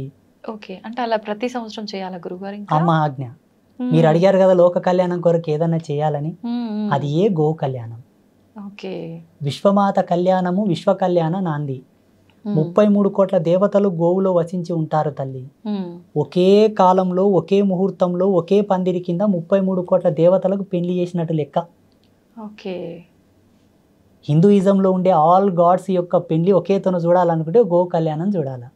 ఓకే, అంటే అలా ప్రతి సంవత్సరం చేయాలా గురుగారు? అమ్మ ఆజ్ఞ. మీరు అడిగారు కదా లోక కళ్యాణం కొరకు ఏదన్నా చేయాలని, అది ఏ గో కళ్యాణం. ఓకే, విశ్వమాత కళ్యాణము విశ్వ కళ్యాణ నాంది. 33 కోట్ల దేవతలు గోవులో వసించి ఉంటారు తల్లి. ఒకే కాలంలో ఒకే ముహూర్తంలో ఒకే పందిరి కింద 33 కోట్ల దేవతలకు పెళ్లి చేసినట్టు లెక్క. ఓకే, హిందూయిజంలో ఉండే ఆల్ గాడ్స్ యొక్క పెళ్లి ఒకేతోను చూడాలనుకుంటే గో కళ్యాణం చూడాలి.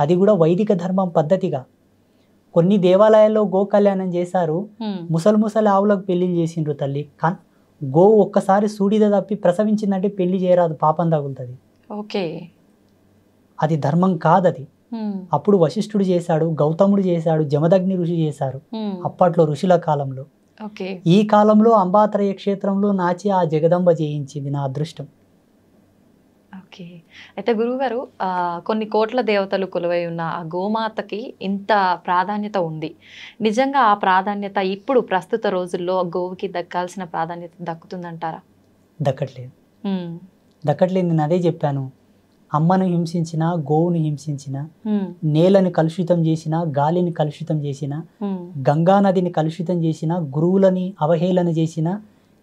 అది కూడా వైదిక ధర్మం పద్ధతిగా. కొన్ని దేవాలయాల్లో గో కళ్యాణం చేశారు, ముసలి ఆవులకు పెళ్లి చేసిండ్రు తల్లి. గో ఒక్కసారి సూడిద తప్పి ప్రసవించిందంటే పెళ్లి చేయరాదు, పాపం తగులుతుంది. ఓకే, అది ధర్మం కాదది. అప్పుడు వశిష్ఠుడు చేశాడు, గౌతముడు చేశాడు, జమదగ్ని ఋషి చేశారు అప్పట్లో ఋషుల కాలంలో. ఈ కాలంలో అంబాత్రయ క్షేత్రంలో నాచి ఆ జగదంబ చేయించింది, నా అదృష్టం. ఓకే, అయితే గురువుగారు కొన్ని కోట్ల దేవతలు కొలువై ఉన్న ఆ గోమాతకి ఇంత ప్రాధాన్యత ఉంది. నిజంగా ఆ ప్రాధాన్యత ఇప్పుడు ప్రస్తుత రోజుల్లో గోవుకి దక్కాల్సిన ప్రాధాన్యత దక్కుతుందంటారా? దక్కట్లేదు. నేను అదే చెప్పాను. అమ్మను హింసించిన, గోవుని హింసించిన, నేలని కలుషితం చేసిన, గాలిని కలుషితం చేసిన, గంగా నదిని కలుషితం చేసిన, గురువులని అవహేళన చేసిన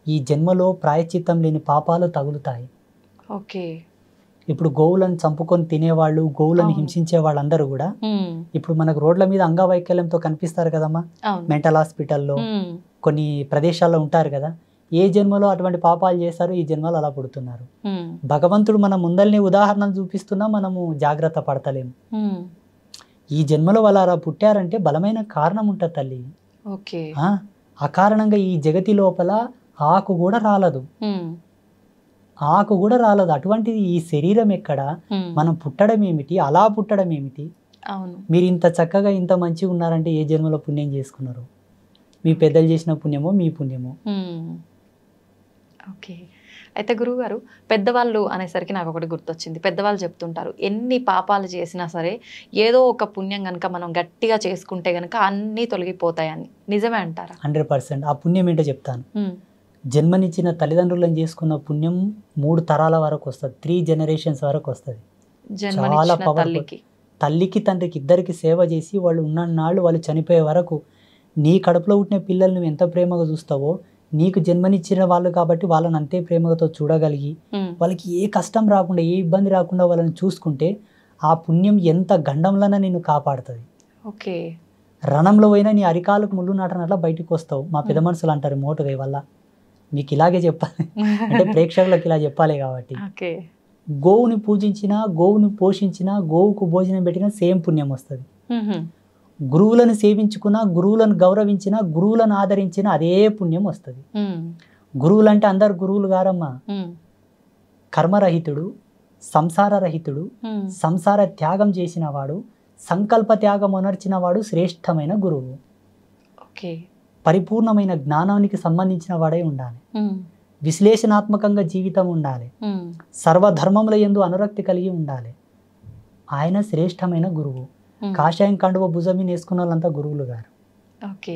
ఈ జన్మలో ప్రాయశ్చిత్తం లేని పాపాలు తగులుతాయి. ఓకే, ఇప్పుడు గోవులను చంపుకొని తినేవాళ్ళు, గోవులను హింసించే వాళ్ళందరూ కూడా ఇప్పుడు మనకు రోడ్ల మీద అంగవైకల్యంతో కనిపిస్తారు కదమ్మా, మెంటల్ హాస్పిటల్లో కొన్ని ప్రదేశాల్లో ఉంటారు కదా. ఏ జన్మలో అటువంటి పాపాలు చేశారు, ఈ జన్మలో అలా పుడుతున్నారు. భగవంతుడు మన ముందల్ని ఉదాహరణలు చూపిస్తున్నా మనము జాగ్రత్త పడతలేము. ఈ జన్మలో వాళ్ళు అలా పుట్టారంటే బలమైన కారణం ఉంటుంది తల్లి. అకారణంగా ఈ జగతి లోపల ఆకు కూడా రాలదు. అటువంటిది ఈ శరీరం ఎక్కడ, మనం పుట్టడం ఏమిటి, అలా పుట్టడం ఏమిటి. మీరు ఇంత చక్కగా ఇంత మంచిగా ఉన్నారంటే ఏ జన్మలో పుణ్యం చేసుకున్నారు? మీ పెద్దలు చేసిన పుణ్యమో మీ పుణ్యమో. ఓకే, అయితే గురువుగారు పెద్దవాళ్ళు అనేసరికి నాకు ఒకటి గుర్తొచ్చింది. పెద్దవాళ్ళు చెప్తుంటారు, ఎన్ని పాపాలు చేసినా సరే ఏదో ఒక పుణ్యం కనుక మనం గట్టిగా చేసుకుంటే కనుక అన్నీ తొలగిపోతాయని. నిజమే అంటారా? 100%. ఆ పుణ్యం ఏంటో చెప్తాను. జన్మనిచ్చిన తల్లిదండ్రులను చేసుకున్న పుణ్యం 3 తరాల వరకు వస్తుంది, 3 generations వరకు వస్తుంది. చాలా పవర్ఫుల్. తల్లికి తండ్రికి ఇద్దరికి సేవ చేసి వాళ్ళు ఉన్నన్నాళ్ళు వాళ్ళు చనిపోయే వరకు నీ కడుపులో పుట్టిన పిల్లలు నువ్వు ఎంత ప్రేమగా చూస్తావో, నీకు జన్మనిచ్చిన వాళ్ళు కాబట్టి వాళ్ళని అంతే ప్రేమతో చూడగలిగి వాళ్ళకి ఏ కష్టం రాకుండా ఏ ఇబ్బంది రాకుండా వాళ్ళని చూసుకుంటే ఆ పుణ్యం ఎంత గండంలోనే నిన్ను కాపాడుతుంది. ఓకే, రణంలో పోయినా నీ అరికాలకు ముళ్ళు నాటనట్లా బయటకు వస్తావు. మా పెద్ద మనుషులు అంటారు మోటుగా వల్ల. మీకు ఇలాగే చెప్పాలి అంటే ప్రేక్షకులకు ఇలా చెప్పాలి కాబట్టి. గోవుని పూజించినా, గోవుని పోషించినా, గోవుకు భోజనం పెట్టినా సేమ్ పుణ్యం వస్తుంది. గురువులను సేవించుకున్నా, గురువులను గౌరవించినా, గురువులను ఆదరించినా అదే పుణ్యం వస్తుంది. గురువులు అంటే అందరు గురువులు గారమ్మా. కర్మరహితుడు, సంసారరహితుడు, సంసార త్యాగం చేసిన వాడు, సంకల్ప త్యాగం అనర్చిన వాడు శ్రేష్టమైన గురువు. పరిపూర్ణమైన జ్ఞానానికి సంబంధించిన వాడే ఉండాలి. విశ్లేషణాత్మకంగా జీవితం ఉండాలి. సర్వధర్మముల యందు అనురక్తి కలిగి ఉండాలి. ఆయన శ్రేష్టమైన గురువు. కాషాయం కండువ భుజమి నేసుకున్న వాళ్ళంతా గురువులు గారు. ఓకే,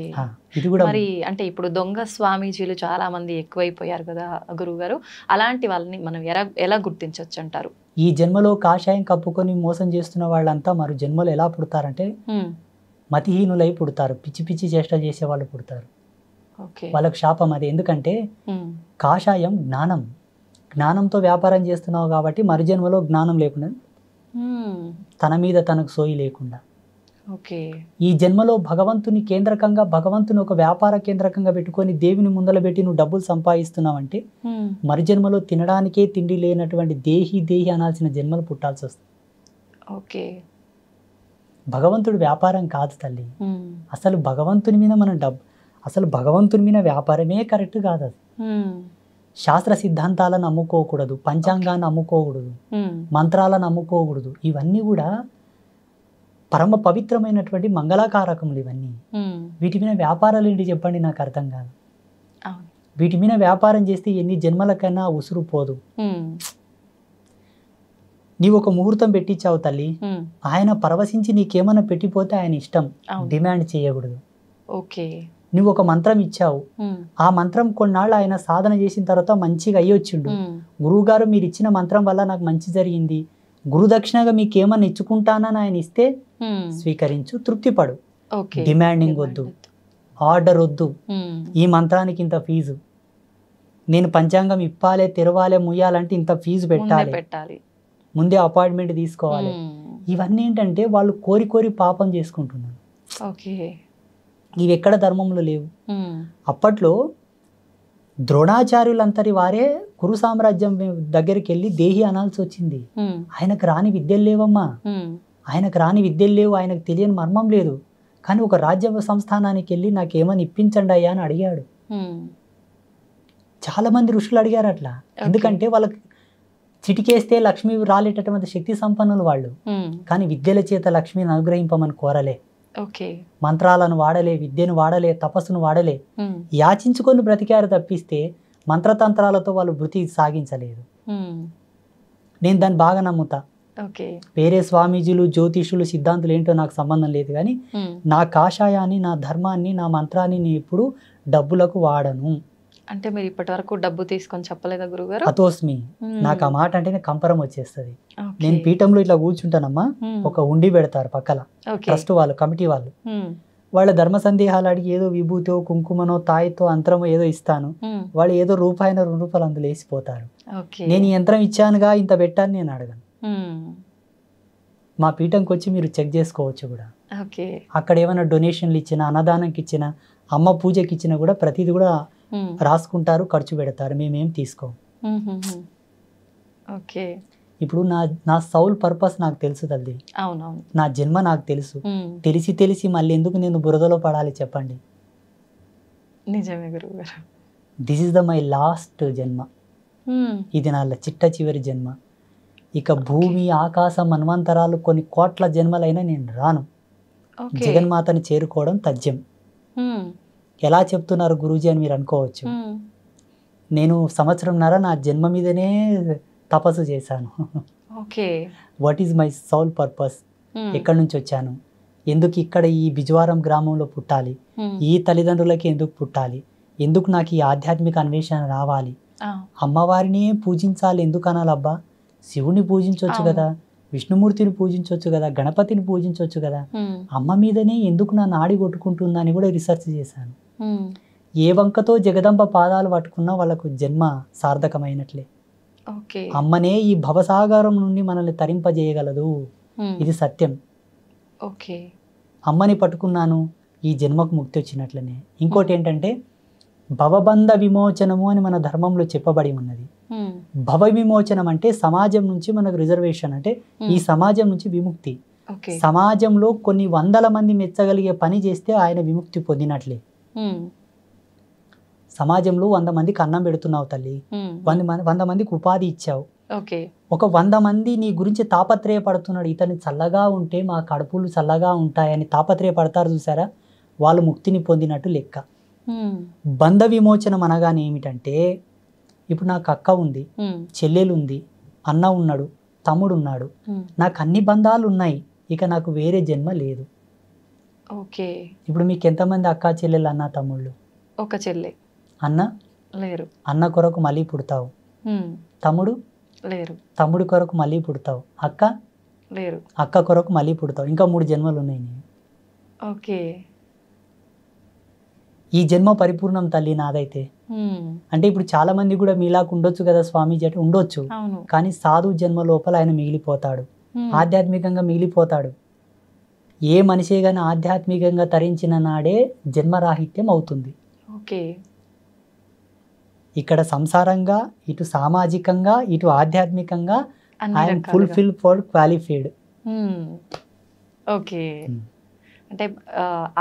ఇది కూడా మరి అంటే ఇప్పుడు దొంగ స్వామీజీలు చాలా మంది ఎక్కువైపోయారు కదా గురువు గారు. అలాంటి వాళ్ళని మనం ఎలా గుర్తించవచ్చు అంటారు? ఈ జన్మలో కాషాయం కప్పుకొని మోసం చేస్తున్న వాళ్ళంతా మరో జన్మలో ఎలా పుడతారంటే మతిహీనులై పుడతారు, పిచ్చి పిచ్చి చేష్ట చేసే వాళ్ళు పుడతారు. వాళ్ళకు శాపం అది. ఎందుకంటే కాషాయం జ్ఞానం, జ్ఞానంతో వ్యాపారం చేస్తున్నావు కాబట్టి మరు జన్మలో జ్ఞానం లేకుండా, తన మీద తనకు సోయి లేకుండా, ఈ జన్మలో భగవంతుని కేంద్రకంగా, భగవంతుని ఒక వ్యాపార కేంద్రకంగా పెట్టుకొని దేవుని ముందల పెట్టి నువ్వు డబ్బులు సంపాదిస్తున్నావంటే మరు జన్మలో తినడానికే తిండి లేనటువంటి దేహి దేహి అనాల్సిన జన్మలు పుట్టాల్సి వస్తుంది. భగవంతుడు వ్యాపారం కాదు తల్లి. అసలు భగవంతుని మీద మనం అసలు భగవంతుని మీద వ్యాపారమే కరెక్ట్ కాదు. అది శాస్త్ర సిద్ధాంతాలను అమ్ముకోకూడదు, పంచాంగాన్ని అమ్ముకోకూడదు, మంత్రాలను అమ్ముకోకూడదు. ఇవన్నీ కూడా పరమ పవిత్రమైనటువంటి మంగళకారకములు ఇవన్నీ. వీటి మీద వ్యాపారాలు ఏంటి చెప్పండి, నాకు అర్థం కాదు. వీటి మీద వ్యాపారం చేస్తే ఎన్ని జన్మలకైనా ఉసురు పోదు. నీవు ఒక ముహూర్తం పెట్టించావు తల్లి, ఆయన పరవశించి నీకేమన్నా పెట్టిపోతే ఆయన ఇష్టం, డిమాండ్ చేయకూడదు. నువ్వు ఒక మంత్రం ఇచ్చావు, ఆ మంత్రం కొన్నాళ్ళు ఆయన సాధన చేసిన తర్వాత మంచిగా అయ్యొచ్చిండు, గురువు గారు మీరు ఇచ్చిన మంత్రం వల్ల నాకు మంచి జరిగింది, గురుదక్షిణగా మీకేమన్నా ఇచ్చుకుంటానని ఆయన ఇస్తే స్వీకరించు, తృప్తిపడు. డిమాండింగ్ వద్దు, ఆర్డర్ వద్దు. ఈ మంత్రానికి ఇంత ఫీజు, నేను పంచాంగం ఇప్పాలే, తెరవాలే, ముయ్యాలంటే ఇంత ఫీజు పెట్టాలి, ముందే అపాయింట్మెంట్ తీసుకోవాలి. ఇవన్నీ ఏంటంటే వాళ్ళు కోరి కోరి పాపం చేసుకుంటున్నారు. ఇవి ఎక్కడ ధర్మంలో లేవు. అప్పట్లో ద్రోణాచార్యులంతరి వారే కురు సామ్రాజ్యం దగ్గరికి వెళ్ళి దేహి అనాల్సి వచ్చింది. ఆయనకు రాని విద్యలు లేవమ్మా, ఆయనకు రాని విద్యలు లేవు, ఆయనకు తెలియని మర్మం లేదు. కానీ ఒక రాజ్య సంస్థానానికి వెళ్ళి నాకేమని ఇప్పించండి అయ్యా అని అడిగాడు. చాలా మంది ఋషులు అడిగారు అట్లా. ఎందుకంటే వాళ్ళకి చిటికేస్తే లక్ష్మి రాలేటటువంటి శక్తి సంపన్నులు వాళ్ళు. కానీ విద్యల చేత లక్ష్మిని అనుగ్రహింపమని కోరలే, మంత్రాలను వాడలే, విద్యను వాడలే, తపస్సును వాడలే, యాచించుకొని బ్రతికారు తప్పిస్తే మంత్రతంత్రాలతో వాళ్ళు వృత్తి సాగించలేదు. నేను దాన్ని బాగా నమ్ముతా. వేరే స్వామీజీలు, జ్యోతిషులు, సిద్ధాంతులు ఏంటో నాకు సంబంధం లేదు. కానీ నా కాషాయాన్ని, నా ధర్మాన్ని, నా మంత్రాన్ని నేను ఎప్పుడు డబ్బులకు వాడను. అంటే మీరు ఇప్పటి వరకు డబ్బు తీసుకొని చెప్పలేదా గురుగారు? అతోస్మి. నాకు ఆ మాట అంటేనే కంపరం వచ్చేస్తుంది. నేను పీఠంలో ఇట్లా కూర్చుంటానమ్మా, ఒక ఉండి పెడతారు పక్కల, ట్రస్ట్ వాళ్ళు, కమిటీ వాళ్ళు. వాళ్ళ ధర్మ సందేహాలు అడిగి ఏదో విభూతో, కుంకుమనో, తాయితో, అంతరమో ఏదో ఇస్తాను. వాళ్ళు ఏదో రూపాయి, 2 రూపాయలు అందులో వేసిపోతారు. నేను ఈ యంత్రం ఇచ్చానుగా, ఇంత పెట్టాను నేను అడగను. మా పీఠంకి వచ్చి మీరు చెక్ చేసుకోవచ్చు కూడా. అక్కడ ఏమైనా డొనేషన్లు ఇచ్చినా, అన్నదానంకి ఇచ్చినా, అమ్మ పూజకి ఇచ్చినా కూడా ప్రతిదీ కూడా రాసుకుంటారు, ఖర్చు పెడతారు, మేమేం తీసుకోం. ఇప్పుడు నా సౌల్ పర్పస్ నాకు తెలుసు తల్లి, నా జన్మ నాకు తెలుసు. తెలిసి మళ్ళీ ఎందుకు నేను బురదలో పడాలి చెప్పండి? నిజమే గురుగారు. దిస్ ఇస్ మై లాస్ట్ జన్మ, ఇది నా చిట్ట చివరి జన్మ. ఇక భూమి, ఆకాశం, మన్వంతరాలు, కొన్ని కోట్ల జన్మలైనా నేను రాను. జగన్మాతని చేరుకోవడం తథ్యం. ఎలా చెప్తున్నారు గురూజీ అని మీరు అనుకోవచ్చు. నేను 1.5 సంవత్సరంన్నర నా జన్మ మీదనే తపస్సు చేశాను. What is my Saul purpose? ఎక్కడి నుంచి వచ్చాను, ఎందుకు ఇక్కడ ఈ బిజవారం గ్రామంలో పుట్టాలి, ఈ తల్లిదండ్రులకి ఎందుకు పుట్టాలి, ఎందుకు నాకు ఈ ఆధ్యాత్మిక అన్వేషణ రావాలి, అమ్మవారిని పూజించాలి ఎందుకు అనాలబ్బా? శివుని పూజించవచ్చు కదా, విష్ణుమూర్తిని పూజించవచ్చు కదా, గణపతిని పూజించవచ్చు కదా, అమ్మ మీదనే ఎందుకు నా నాడి కొట్టుకుంటుందని కూడా రీసెర్చ్ చేశాను. ఏ వంకతో జగదంబ పాదాలు పట్టుకున్నా వాళ్ళకు జన్మ సార్థకమైనట్లే. అమ్మనే ఈ భవసాగరం నుండి మనల్ని తరింపజేయగలదు, ఇది సత్యం. అమ్మని పట్టుకున్నాను, ఈ జన్మకు ముక్తి వచ్చినట్లనే. ఇంకోటి ఏంటంటే భవబంధ విమోచనము అని మన ధర్మంలో చెప్పబడి ఉన్నది. భవ విమోచనం అంటే సమాజం నుంచి మనకు రిజర్వేషన్, అంటే ఈ సమాజం నుంచి విముక్తి. సమాజంలో కొన్ని 100 మంది మెచ్చగలిగే పని చేస్తే ఆయన విముక్తి పొందినట్లే. సమాజంలో 100 మందికి అన్నం పెడుతున్నావు తల్లి, 100 మందికి ఉపాధి ఇచ్చావు. ఒక 100 మంది నీ గురించి తాపత్రయపడుతున్నాడు, ఇతని చల్లగా ఉంటే మా కడుపులు చల్లగా ఉంటాయని తాపత్రయపడతారు చూసారా, వాళ్ళు ముక్తిని పొందినట్టు లెక్క. బంధ విమోచనం అనగానే ఏమిటంటే, ఇప్పుడు నాకు అక్క ఉంది, చెల్లెలు ఉంది, అన్న ఉన్నాడు, తమ్ముడు ఉన్నాడు, నాకు అన్ని బంధాలు ఉన్నాయి, ఇక నాకు వేరే జన్మ లేదు. ఇప్పుడు మీకు ఎంతమంది అక్క చెల్లెలు, అన్న తమ్ముళ్ళు? ఒక చెల్లె. అన్న లేరు. అన్న కొరకు మళ్ళీ పుడతావు. తమ్ముడు లేరు. తమ్ముడి కొరకు మళ్ళీ పుడతావు, అక్క లేరు. అక్క కొరకు మళ్ళీ పుడతావు, ఇంకా 3 జన్మలు ఉన్నాయి నీకు. ఓకే. ఈ జన్మ పరిపూర్ణం తల్లి నాదైతే. అంటే ఇప్పుడు చాలా మంది కూడా మీలాగా ఉండొచ్చు కదా స్వామీజీ అంటే, ఉండొచ్చు. కానీ సాధు జన్మ లోపల ఆయన మిగిలిపోతాడు, ఆధ్యాత్మికంగా మిగిలిపోతాడు. ఏ మనిషి కానీ ఆధ్యాత్మికంగా తరించిన నాడే జన్మరాహిత్యం అవుతుంది. ఓకే. ఇక్కడ సంసారంగా, ఇటు సామాజికంగా, ఇటు ఆధ్యాత్మికంగా I'm fulfil for qualified. Okay. అంటే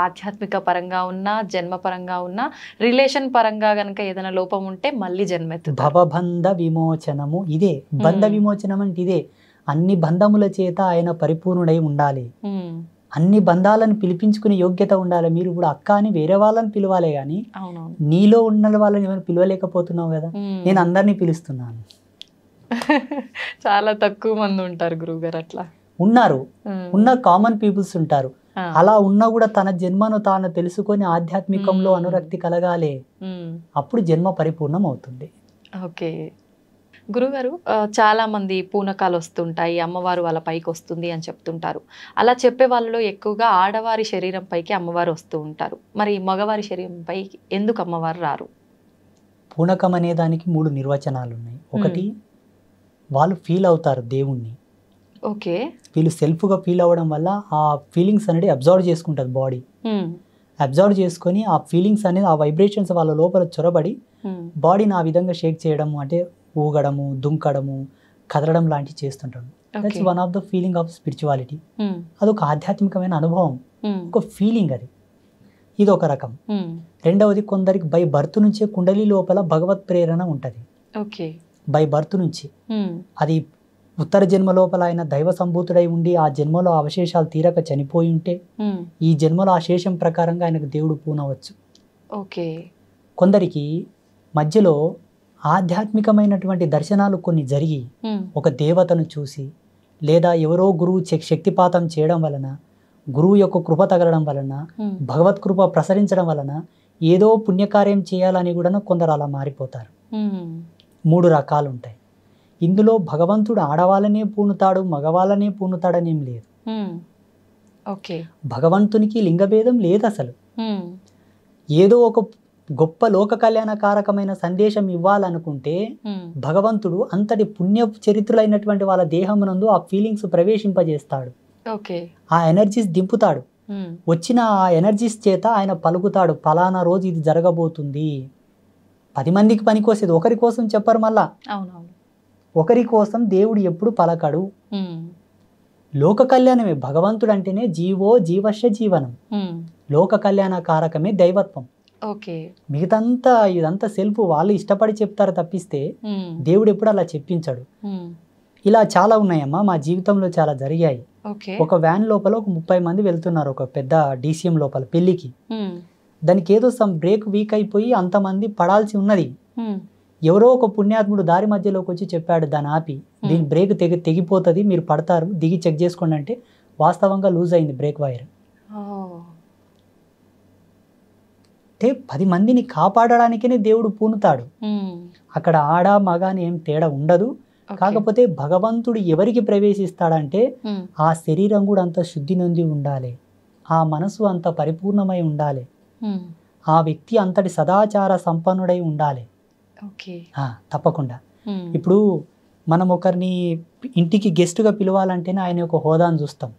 ఆధ్యాత్మిక పరంగా ఉన్నా, జన్మ పరంగా ఉన్నా, రిలేషన్ పరంగా గనక ఏదైనా లోపం ఉంటే మళ్ళీ జన్మెత్తుతారు. భవబంధ విమోచనము ఇదే. బంధ విమోచనం అంటే ఇదే. అన్ని బంధముల చేత ఆయన పరిపూర్ణుడై ఉండాలి. అన్ని బంధాలను పిలిపించుకునే యోగ్యత ఉండాలి. మీరు ఇప్పుడు అక్క అని వేరే వాళ్ళని పిలవాలే కానీ నీలో ఉన్న వాళ్ళని ఏమైనా పిలవలేకపోతున్నావు కదా. నేను అందరినీ పిలుస్తున్నాను. చాలా తక్కువ మంది ఉంటారు గురువుగారు అట్లా. ఉన్నారు, ఉన్న కామన్ పీపుల్స్ ఉంటారు. అలా ఉన్నా కూడా తన జన్మను తాను తెలుసుకొని ఆధ్యాత్మికంలో అనురక్తి కలగాలి, అప్పుడు జన్మ పరిపూర్ణం అవుతుంది. ఓకే గురుగారు, చాలా మంది పూనకాలు వస్తుంటాయి, అమ్మవారు వాళ్ళ పైకి వస్తుంది అని చెప్తుంటారు. అలా చెప్పే వాళ్ళలో ఎక్కువగా ఆడవారి శరీరం పైకి అమ్మవారు వస్తూ ఉంటారు. మరి మగవారి శరీరం పైకి ఎందుకు అమ్మవారు రారు? పూనకం అనే దానికి 3 నిర్వచనాలు ఉన్నాయి. ఒకటి, వాళ్ళు ఫీల్ అవుతారు దేవుణ్ణి. ఓకే. వీళ్ళు సెల్ఫ్గా ఫీల్ అవ్వడం వల్ల ఆ ఫీలింగ్స్ అనేది అబ్జర్వ్ చేసుకుంటుంది బాడీ. అబ్జర్వ్ చేసుకొని ఆ ఫీలింగ్స్ అనేది, ఆ వైబ్రేషన్స్ వాళ్ళ లోపల చొరబడి బాడీని ఆ విధంగా షేక్ చేయడము, అంటే ఊగడము, దుంకడము, కదలడం లాంటివి చేస్తుంటాడు. That's one of the feeling of spirituality. అదొక ఆధ్యాత్మికమైన అనుభవం, ఒక ఫీలింగ్ అది. ఇది ఒక రకం. రెండవది, కొందరికి బై బర్త్ నుంచే కుండలి లోపల భగవత్ ప్రేరణ ఉంటుంది. బై బర్త్ నుంచి. అది ఉత్తర జన్మ లోపల ఆయన దైవ సంభూతుడై ఉండి ఆ జన్మలో అవశేషాలు తీరక చనిపోయి ఉంటే ఈ జన్మలో ఆ శేషం ప్రకారంగా ఆయనకు దేవుడు పూనవచ్చు. కొందరికి మధ్యలో ఆధ్యాత్మికమైనటువంటి దర్శనాలు కొన్ని జరిగి ఒక దేవతను చూసి, లేదా ఎవరో గురువు శక్తిపాతం చేయడం వలన, గురువు యొక్క కృప తగలడం వలన, భగవత్ కృప ప్రసరించడం వలన ఏదో పుణ్యకార్యం చేయాలని కూడా కొందరు అలా మారిపోతారు. 3 రకాలు ఉంటాయి. ఇందులో భగవంతుడు ఆడవాళ్ళనే పూనుతాడు, మగవాళ్ళనే పూనుతాడని ఏం లేదు. భగవంతునికి లింగభేదం లేదు అసలు. ఏదో ఒక గొప్ప లోక కళ్యాణకారకమైన సందేశం ఇవ్వాలనుకుంటే భగవంతుడు అంతటి పుణ్య చరిత్రులైనటువంటి వాళ్ళ దేహమునందు ఆ ఫీలింగ్స్ ప్రవేశింపజేస్తాడు, ఆ ఎనర్జీస్ దింపుతాడు. వచ్చిన ఆ ఎనర్జీస్ చేత ఆయన పలుకుతాడు, ఫలానా రోజు ఇది జరగబోతుంది. 10 మందికి పనికొసేది, ఒకరి కోసం చెప్పరు. మళ్ళా ఒకరి కోసం దేవుడు ఎప్పుడు పలకడు. లోక కళ్యాణమే భగవంతుడు అంటేనే జీవో జీవస్య జీవనం. లోక కళ్యాణకారకమే దైవత్వం. మిగతంతా ఇదంతా సెల్ఫ్, వాళ్ళు ఇష్టపడి చెప్తారు తప్పిస్తే దేవుడు ఎప్పుడు అలా చెప్పించాడు. ఇలా చాలా ఉన్నాయమ్మా, మా జీవితంలో చాలా జరిగాయి. ఒక వ్యాన్ లోపల ఒక 30 మంది వెళ్తున్నారు, ఒక పెద్ద DCM లోపల పెళ్లికి. దానికి ఏదో సమ్ బ్రేక్ వీక్ అయిపోయి అంతమంది పడాల్సి ఉన్నది. ఎవరో ఒక పుణ్యాత్ముడు దారి మధ్యలోకి వచ్చి చెప్పాడు, దాన్ని ఆపి, దీని బ్రేక్ తెగిపోతుంది, మీరు పడతారు, దిగి చెక్ చేసుకోండి అంటే వాస్తవంగా లూజ్ అయింది బ్రేక్ వైర్. అంటే 10 మందిని కాపాడడానికే దేవుడు పూనుతాడు. అక్కడ ఆడ మగ అని ఏం తేడా ఉండదు. కాకపోతే భగవంతుడు ఎవరికి ప్రవేశిస్తాడంటే ఆ శరీరం కూడా అంత శుద్ధి నొంది ఉండాలి, ఆ మనసు అంత పరిపూర్ణమై ఉండాలి, ఆ వ్యక్తి అంతటి సదాచార సంపన్నుడై ఉండాలి. తప్పకుండా. ఇప్పుడు మనం ఒకరిని ఇంటికి గెస్ట్గా పిలవాలంటేనే ఆయన యొక్క హోదాను చూస్తాం,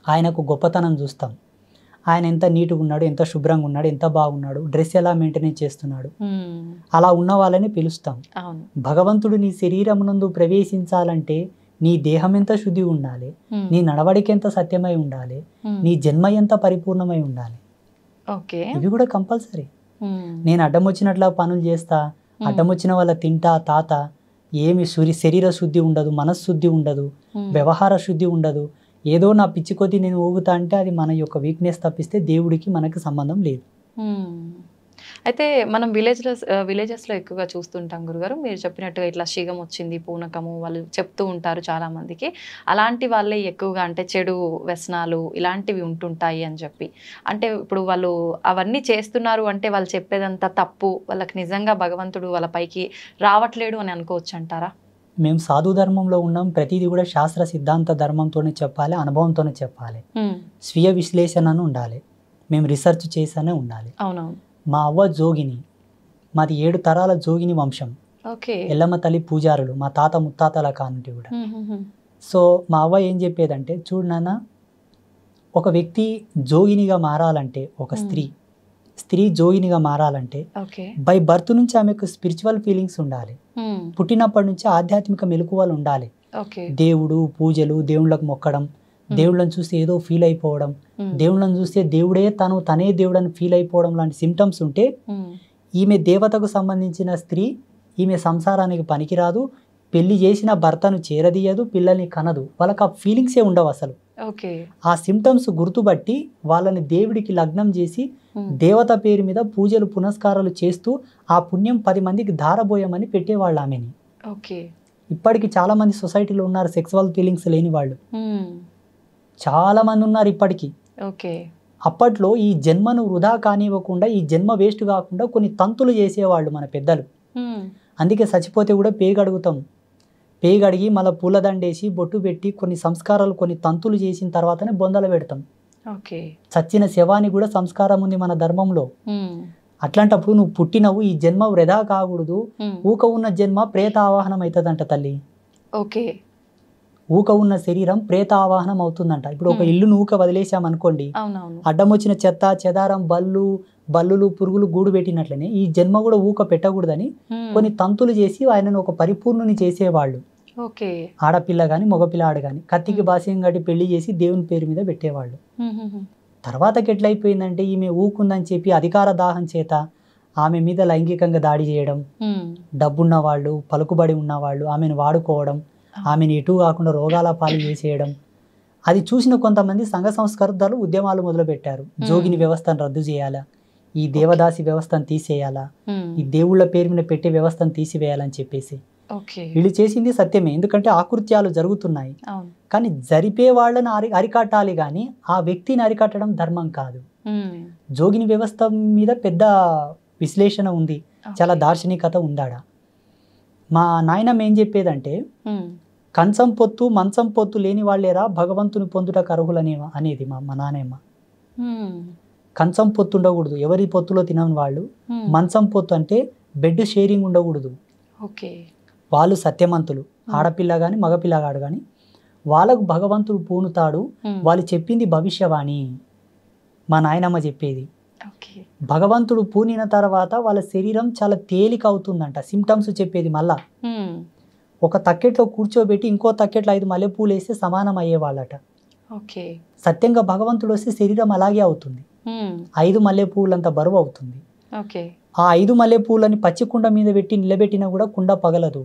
ఆయనకు గొప్పతనం చూస్తాం. ఆయన ఎంత నీట్గా ఉన్నాడు, ఎంత శుభ్రంగా ఉన్నాడు, ఎంత బాగున్నాడు, డ్రెస్ ఎలా మెయింటైన్ చేస్తున్నాడు, అలా ఉన్న వాళ్ళని పిలుస్తాం. భగవంతుడు నీ శరీరం నందు ప్రవేశించాలంటే నీ దేహం ఎంత శుద్ధి ఉండాలి, నీ నడవడికి ఎంత సత్యమై ఉండాలి, నీ జన్మ ఎంత పరిపూర్ణమై ఉండాలి. ఇవి కూడా కంపల్సరీ. నేను అడ్డం వచ్చినట్లా పనులు చేస్తా, అడ్డం వచ్చిన వాళ్ళ తింటా తాత, ఏమి శరీర శుద్ధి ఉండదు, మనశ్శుద్ధి ఉండదు, వ్యవహార శుద్ధి ఉండదు, ఏదో నా పిచ్చి కొద్దీ నేను ఊగుతా అంటే అది మన యొక్క వీక్నెస్ తప్పిస్తే దేవుడికి మనకి సంబంధం లేదు. అయితే మనం విలేజెస్లో ఎక్కువగా చూస్తుంటాం గురుగారు, మీరు చెప్పినట్టుగా ఇట్లా శీఘం వచ్చింది, పూనకము వాళ్ళు చెప్తూ ఉంటారు చాలా మందికి. అలాంటి వాళ్ళే ఎక్కువగా అంటే చెడు వ్యసనాలు ఇలాంటివి ఉంటుంటాయి అని చెప్పి, అంటే ఇప్పుడు వాళ్ళు అవన్నీ చేస్తున్నారు అంటే వాళ్ళు చెప్పేదంతా తప్పు, వాళ్ళకి నిజంగా భగవంతుడు వాళ్ళ పైకి రావట్లేడు అని అనుకోవచ్చు అంటారా? మేము సాధు ధర్మంలో ఉన్నాం, ప్రతిదీ కూడా శాస్త్ర సిద్ధాంత ధర్మంతోనే చెప్పాలి, అనుభవంతోనే చెప్పాలి, స్వీయ విశ్లేషణను ఉండాలి, మేము రీసెర్చ్ చేసానే ఉండాలి. మా అవ్వ జోగిని, మాది 7 తరాల జోగిని వంశం, ఎల్లమ్మ తల్లి పూజారులు, మా తాత ముత్తాతల కానుంటి కూడా. సో మా అవ్వ ఏం చెప్పేదంటే, చూడు నాన్న, ఒక వ్యక్తి జోగినిగా మారాలంటే, ఒక స్త్రీ జోగినిగా మారాలంటే బై బర్త్ నుంచి ఆమెకు స్పిరిచువల్ ఫీలింగ్స్ ఉండాలి, పుట్టినప్పటి నుంచి ఆధ్యాత్మిక మెలకువలు ఉండాలి. దేవుడు, పూజలు, దేవుళ్ళకు మొక్కడం, దేవుళ్ళని చూస్తే ఏదో ఫీల్ అయిపోవడం, దేవుళ్ళని చూస్తే దేవుడే తనే దేవుడని ఫీల్ అయిపోవడం లాంటి సిమ్టమ్స్ ఉంటే ఈమె దేవతకు సంబంధించిన స్త్రీ, ఈమె సంసారానికి పనికిరాదు, పెళ్లి చేసిన భర్తను చేరదీయదు, పిల్లల్ని కనదు, వాళ్ళకి ఆ ఫీలింగ్సే ఉండవు అసలు. ఆ సిమ్టమ్స్ గుర్తుబట్టి వాళ్ళని దేవుడికి లగ్నం చేసి దేవత పేరు మీద పూజలు పునస్కారాలు చేస్తూ ఆ పుణ్యం 10 మందికి ధారబోయమని పెట్టేవాళ్ళు ఆమెని. ఇప్పటికి చాలా మంది సొసైటీలో ఉన్నారు సెక్సువల్ ఫీలింగ్స్ లేని వాళ్ళు, చాలా మంది ఉన్నారు ఇప్పటికీ. అప్పట్లో ఈ జన్మను వృధా కానివ్వకుండా, ఈ జన్మ వేస్ట్ కాకుండా కొన్ని తంతులు చేసేవాళ్ళు మన పెద్దలు. అందుకే చచ్చిపోతే కూడా పేగడుగుతాం, పేగడిగి మళ్ళీ పూలదండేసి బొట్టు పెట్టి కొన్ని సంస్కారాలు, కొన్ని తంతులు చేసిన తర్వాతనే బొందలు పెడతాం. చచ్చిన శవానికి కూడా సంస్కారం ఉంది మన ధర్మంలో. అట్లాంటప్పుడు నువ్వు పుట్టినవు, ఈ జన్మ వృధా కాకూడదు, ఊక ఉన్న జన్మ ప్రేత ఆవాహనం అవుతుందంట తల్లి. ఊక ఉన్న శరీరం ప్రేత ఆవాహనం అవుతుందంట. ఇప్పుడు ఒక ఇల్లును ఊక వదిలేసామనుకోండి, అడ్డం వచ్చిన చెత్త చెదారం, బల్లులు, పురుగులు గూడు పెట్టినట్లనే ఈ జన్మ కూడా ఊక పెట్టకూడదని కొన్ని తంతులు చేసి ఆయనను ఒక పరిపూర్ణుని చేసేవాళ్ళు. ఆడపిల్ల గాని మగపిల్లాడు గాని కత్తికి బాస్యం గట్టి పెళ్లి చేసి దేవుని పేరు మీద పెట్టేవాళ్ళు. తర్వాతకి ఎట్లయిపోయిందంటే, ఈమె ఊకుందని చెప్పి అధికార దాహం చేత ఆమె మీద లైంగికంగా దాడి చేయడం, డబ్బున్న వాళ్ళు, పలుకుబడి ఉన్నవాళ్ళు ఆమెను వాడుకోవడం, ఆమెను ఎటు కాకుండా రోగాల పాలు చేసేయడం. అది చూసిన కొంతమంది సంఘ సంస్కర్తలు ఉద్యమాలు మొదలుపెట్టారు. జోగిని వ్యవస్థను రద్దు చేయాలా, ఈ దేవదాసి వ్యవస్థను తీసేయాలా, ఈ దేవుళ్ళ పేరు మీద పెట్టే వ్యవస్థను తీసివేయాలని చెప్పేసి. వీళ్ళు చేసింది సత్యమే, ఎందుకంటే ఆకృత్యాలు జరుగుతున్నాయి, కానీ జరిపే వాళ్ళని అరికట్టాలి కానీ ఆ వ్యక్తిని అరికట్టడం ధర్మం కాదు. జోగిని వ్యవస్థ మీద పెద్ద విశ్లేషణ ఉంది, చాలా దార్శనికత ఉందాడ. మా నాయనమ్మ ఏం చెప్పేదంటే, కంచం పొత్తు మంచం పొత్తు లేని వాళ్ళేరా భగవంతుని పొందుటకు అర్హులనే అనేది మా నాయనమ్మ. కంచం పొత్తు ఉండకూడదు, ఎవరి పొత్తులో తినని వాళ్ళు. మంచం పొత్తు అంటే బెడ్ షేరింగ్ ఉండకూడదు. వాళ్ళు సత్యమంతులు, ఆడపిల్ల కానీ మగపిల్లగాడు కానీ వాళ్ళకు భగవంతుడు పూనుతాడు, వాళ్ళు చెప్పింది భవిష్యవాణి. మా నాయనమ్మ చెప్పేది, భగవంతుడు పూనిన తర్వాత వాళ్ళ శరీరం చాలా తేలిక అవుతుందంట. సిమ్టమ్స్ చెప్పేది మళ్ళా, ఒక తక్కెట్లో కూర్చోబెట్టి ఇంకో తక్కెట్లో 5 మల్లెపూలు వేస్తే సమానం అయ్యేవాళ్ళట. సత్యంగా భగవంతుడు వస్తే శరీరం అలాగే అవుతుంది, 5 మల్లెపూలంత బరువు అవుతుంది. ఆ 5 మల్లెపూలని పచ్చి కుండ మీద పెట్టి నిలబెట్టినా కూడా కుండ పగలదు.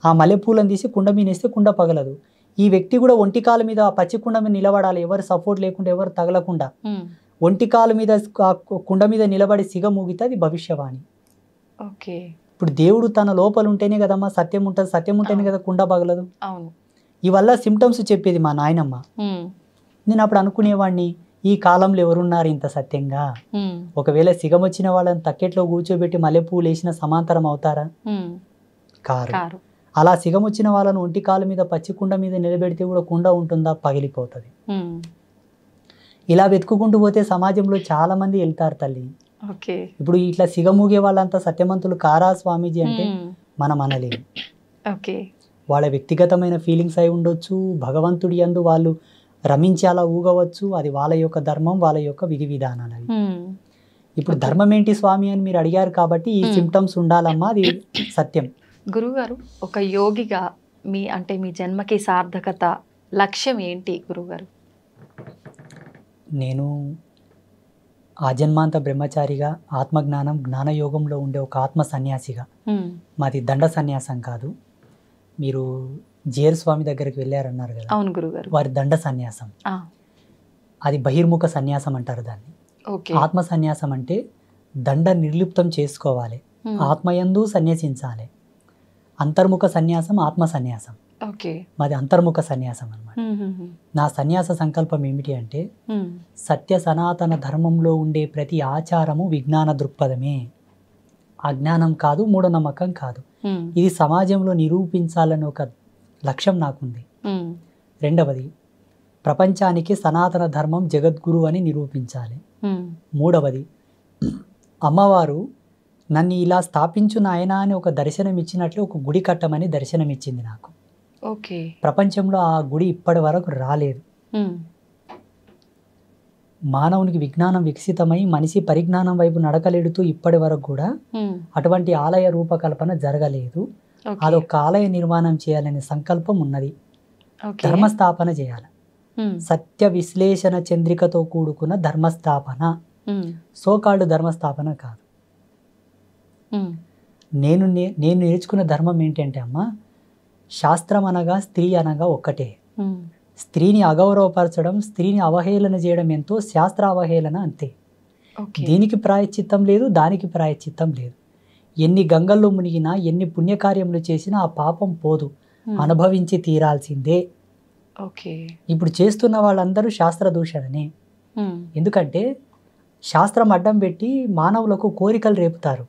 ఆ మల్లెపూలను తీసి కుండ మీద వేస్తే కుండ పగలదు. ఈ వ్యక్తి కూడా ఒంటికాల మీద ఆ పచ్చి కుండ మీద నిలబడాలి, ఎవరు సపోర్ట్ లేకుండా, ఎవరు తగలకుండా. ఒంటికాల మీద కుండ మీద నిలబడి సిగ మూగితే అది భవిష్యవాణి. ఇప్పుడు దేవుడు తన లోపల ఉంటేనే కదమ్మా సత్యం ఉంటుంది, సత్యం ఉంటేనే కదా కుండ పగలదు. ఇవల్ల సిమ్టమ్స్ చెప్పేది మా నాయనమ్మ. నేను అప్పుడు అనుకునేవాడిని, ఈ కాలంలో ఎవరున్నారు ఇంత సత్యంగా? ఒకవేళ సిగం వచ్చిన వాళ్ళని తక్కెట్లో కూర్చోబెట్టి మల్లెపూలు వేసిన సమాంతరం అవుతారా? కారు. అలా సిగం వచ్చిన వాళ్ళను ఒంటి కాలు మీద పచ్చి కుండ మీద నిలబెడితే కూడా కుండ ఉంటుందా? పగిలిపోతుంది. ఇలా వెతుక్కుంటూ పోతే సమాజంలో చాలా మంది వెళ్తారు తల్లి. ఇప్పుడు ఇట్లా సిగమూగే వాళ్ళంతా సత్యమంతులు కారా స్వామీజీ అంటే మనం అనలేము. వాళ్ళ వ్యక్తిగతమైన ఫీలింగ్స్ అయి ఉండొచ్చు, భగవంతుడి యందు వాళ్ళు రమించి అలా ఊగవచ్చు, అది వాళ్ళ యొక్క ధర్మం, వాళ్ళ యొక్క విధి విధానాలు. ఇప్పుడు ధర్మం ఏంటి స్వామి అని మీరు అడిగారు కాబట్టి ఈ సిమ్టమ్స్ ఉండాలమ్మా, అది సత్యం. గురుగారు, ఒక యోగిగా మీ జన్మకి సార్థకత, లక్ష్యం ఏంటి గురుగారు? నేను ఆజన్మాంత బ్రహ్మచారిగా, ఆత్మజ్ఞానం జ్ఞానయోగంలో ఉండే ఒక ఆత్మ సన్యాసిగా. మాది దండ సన్యాసం కాదు. మీరు జేర్ స్వామి దగ్గరికి వెళ్ళారన్నారు కదా, అవును గురుగారు, వారి దండ సన్యాసం. అది బహిర్ముఖ సన్యాసం అంటారు దాన్ని. ఆత్మ సన్యాసం అంటే దండ నిర్లిప్తం చేసుకోవాలి, ఆత్మయందు సన్యాసించాలి. అంతర్ముఖ సన్యాసం ఆత్మ సన్యాసం, మాది అంతర్ముఖ సన్యాసం అన్నమాట. నా సన్యాస సంకల్పం ఏమిటి అంటే, సత్య సనాతన ధర్మంలో ఉండే ప్రతి ఆచారము విజ్ఞాన దృక్పథమే, అజ్ఞానం కాదు, మూఢనమ్మకం కాదు. ఇది సమాజంలో నిరూపించాలని ఒక లక్ష్యం నాకుంది. రెండవది, ప్రపంచానికి సనాతన ధర్మం జగద్గురు అని నిరూపించాలి. మూడవది, అమ్మవారు నన్ను ఇలా స్థాపించు నాయనా అని ఒక దర్శనం ఇచ్చినట్లు ఒక గుడి కట్టమని దర్శనం ఇచ్చింది నాకు. ఓకే. ప్రపంచంలో ఆ గుడి ఇప్పటి వరకు రాలేదు. మానవునికి విజ్ఞానం వికసితమై మనిషి పరిజ్ఞానం వైపు నడకలేడుతూ ఇప్పటి వరకు కూడా అటువంటి ఆలయ రూపకల్పన జరగలేదు. అదొక ఆలయ నిర్మాణం చేయాలనే సంకల్పం ఉన్నది. ధర్మస్థాపన చేయాలి. సత్య విశ్లేషణ చంద్రికతో కూడుకున్న ధర్మస్థాపన, సోకాళ్ళు ధర్మస్థాపన కాదు. నేను నేర్చుకున్న ధర్మం ఏంటంటే అమ్మ, శాస్త్రం అనగా స్త్రీ అనగా ఒక్కటే. స్త్రీని అగౌరవపరచడం, స్త్రీని అవహేళన చేయడం ఎంతో, శాస్త్ర అవహేళన అంతే. దీనికి ప్రాయశ్చిత్తం లేదు, దానికి ప్రాయశ్చిత్తం లేదు. ఎన్ని గంగల్లో మునిగినా, ఎన్ని పుణ్యకార్యములు చేసినా ఆ పాపం పోదు, అనుభవించి తీరాల్సిందే. ఇప్పుడు చేస్తున్న వాళ్ళందరూ శాస్త్ర దూషణనే. ఎందుకంటే శాస్త్రం అడ్డం పెట్టి మానవులకు కోరికలు రేపుతారు.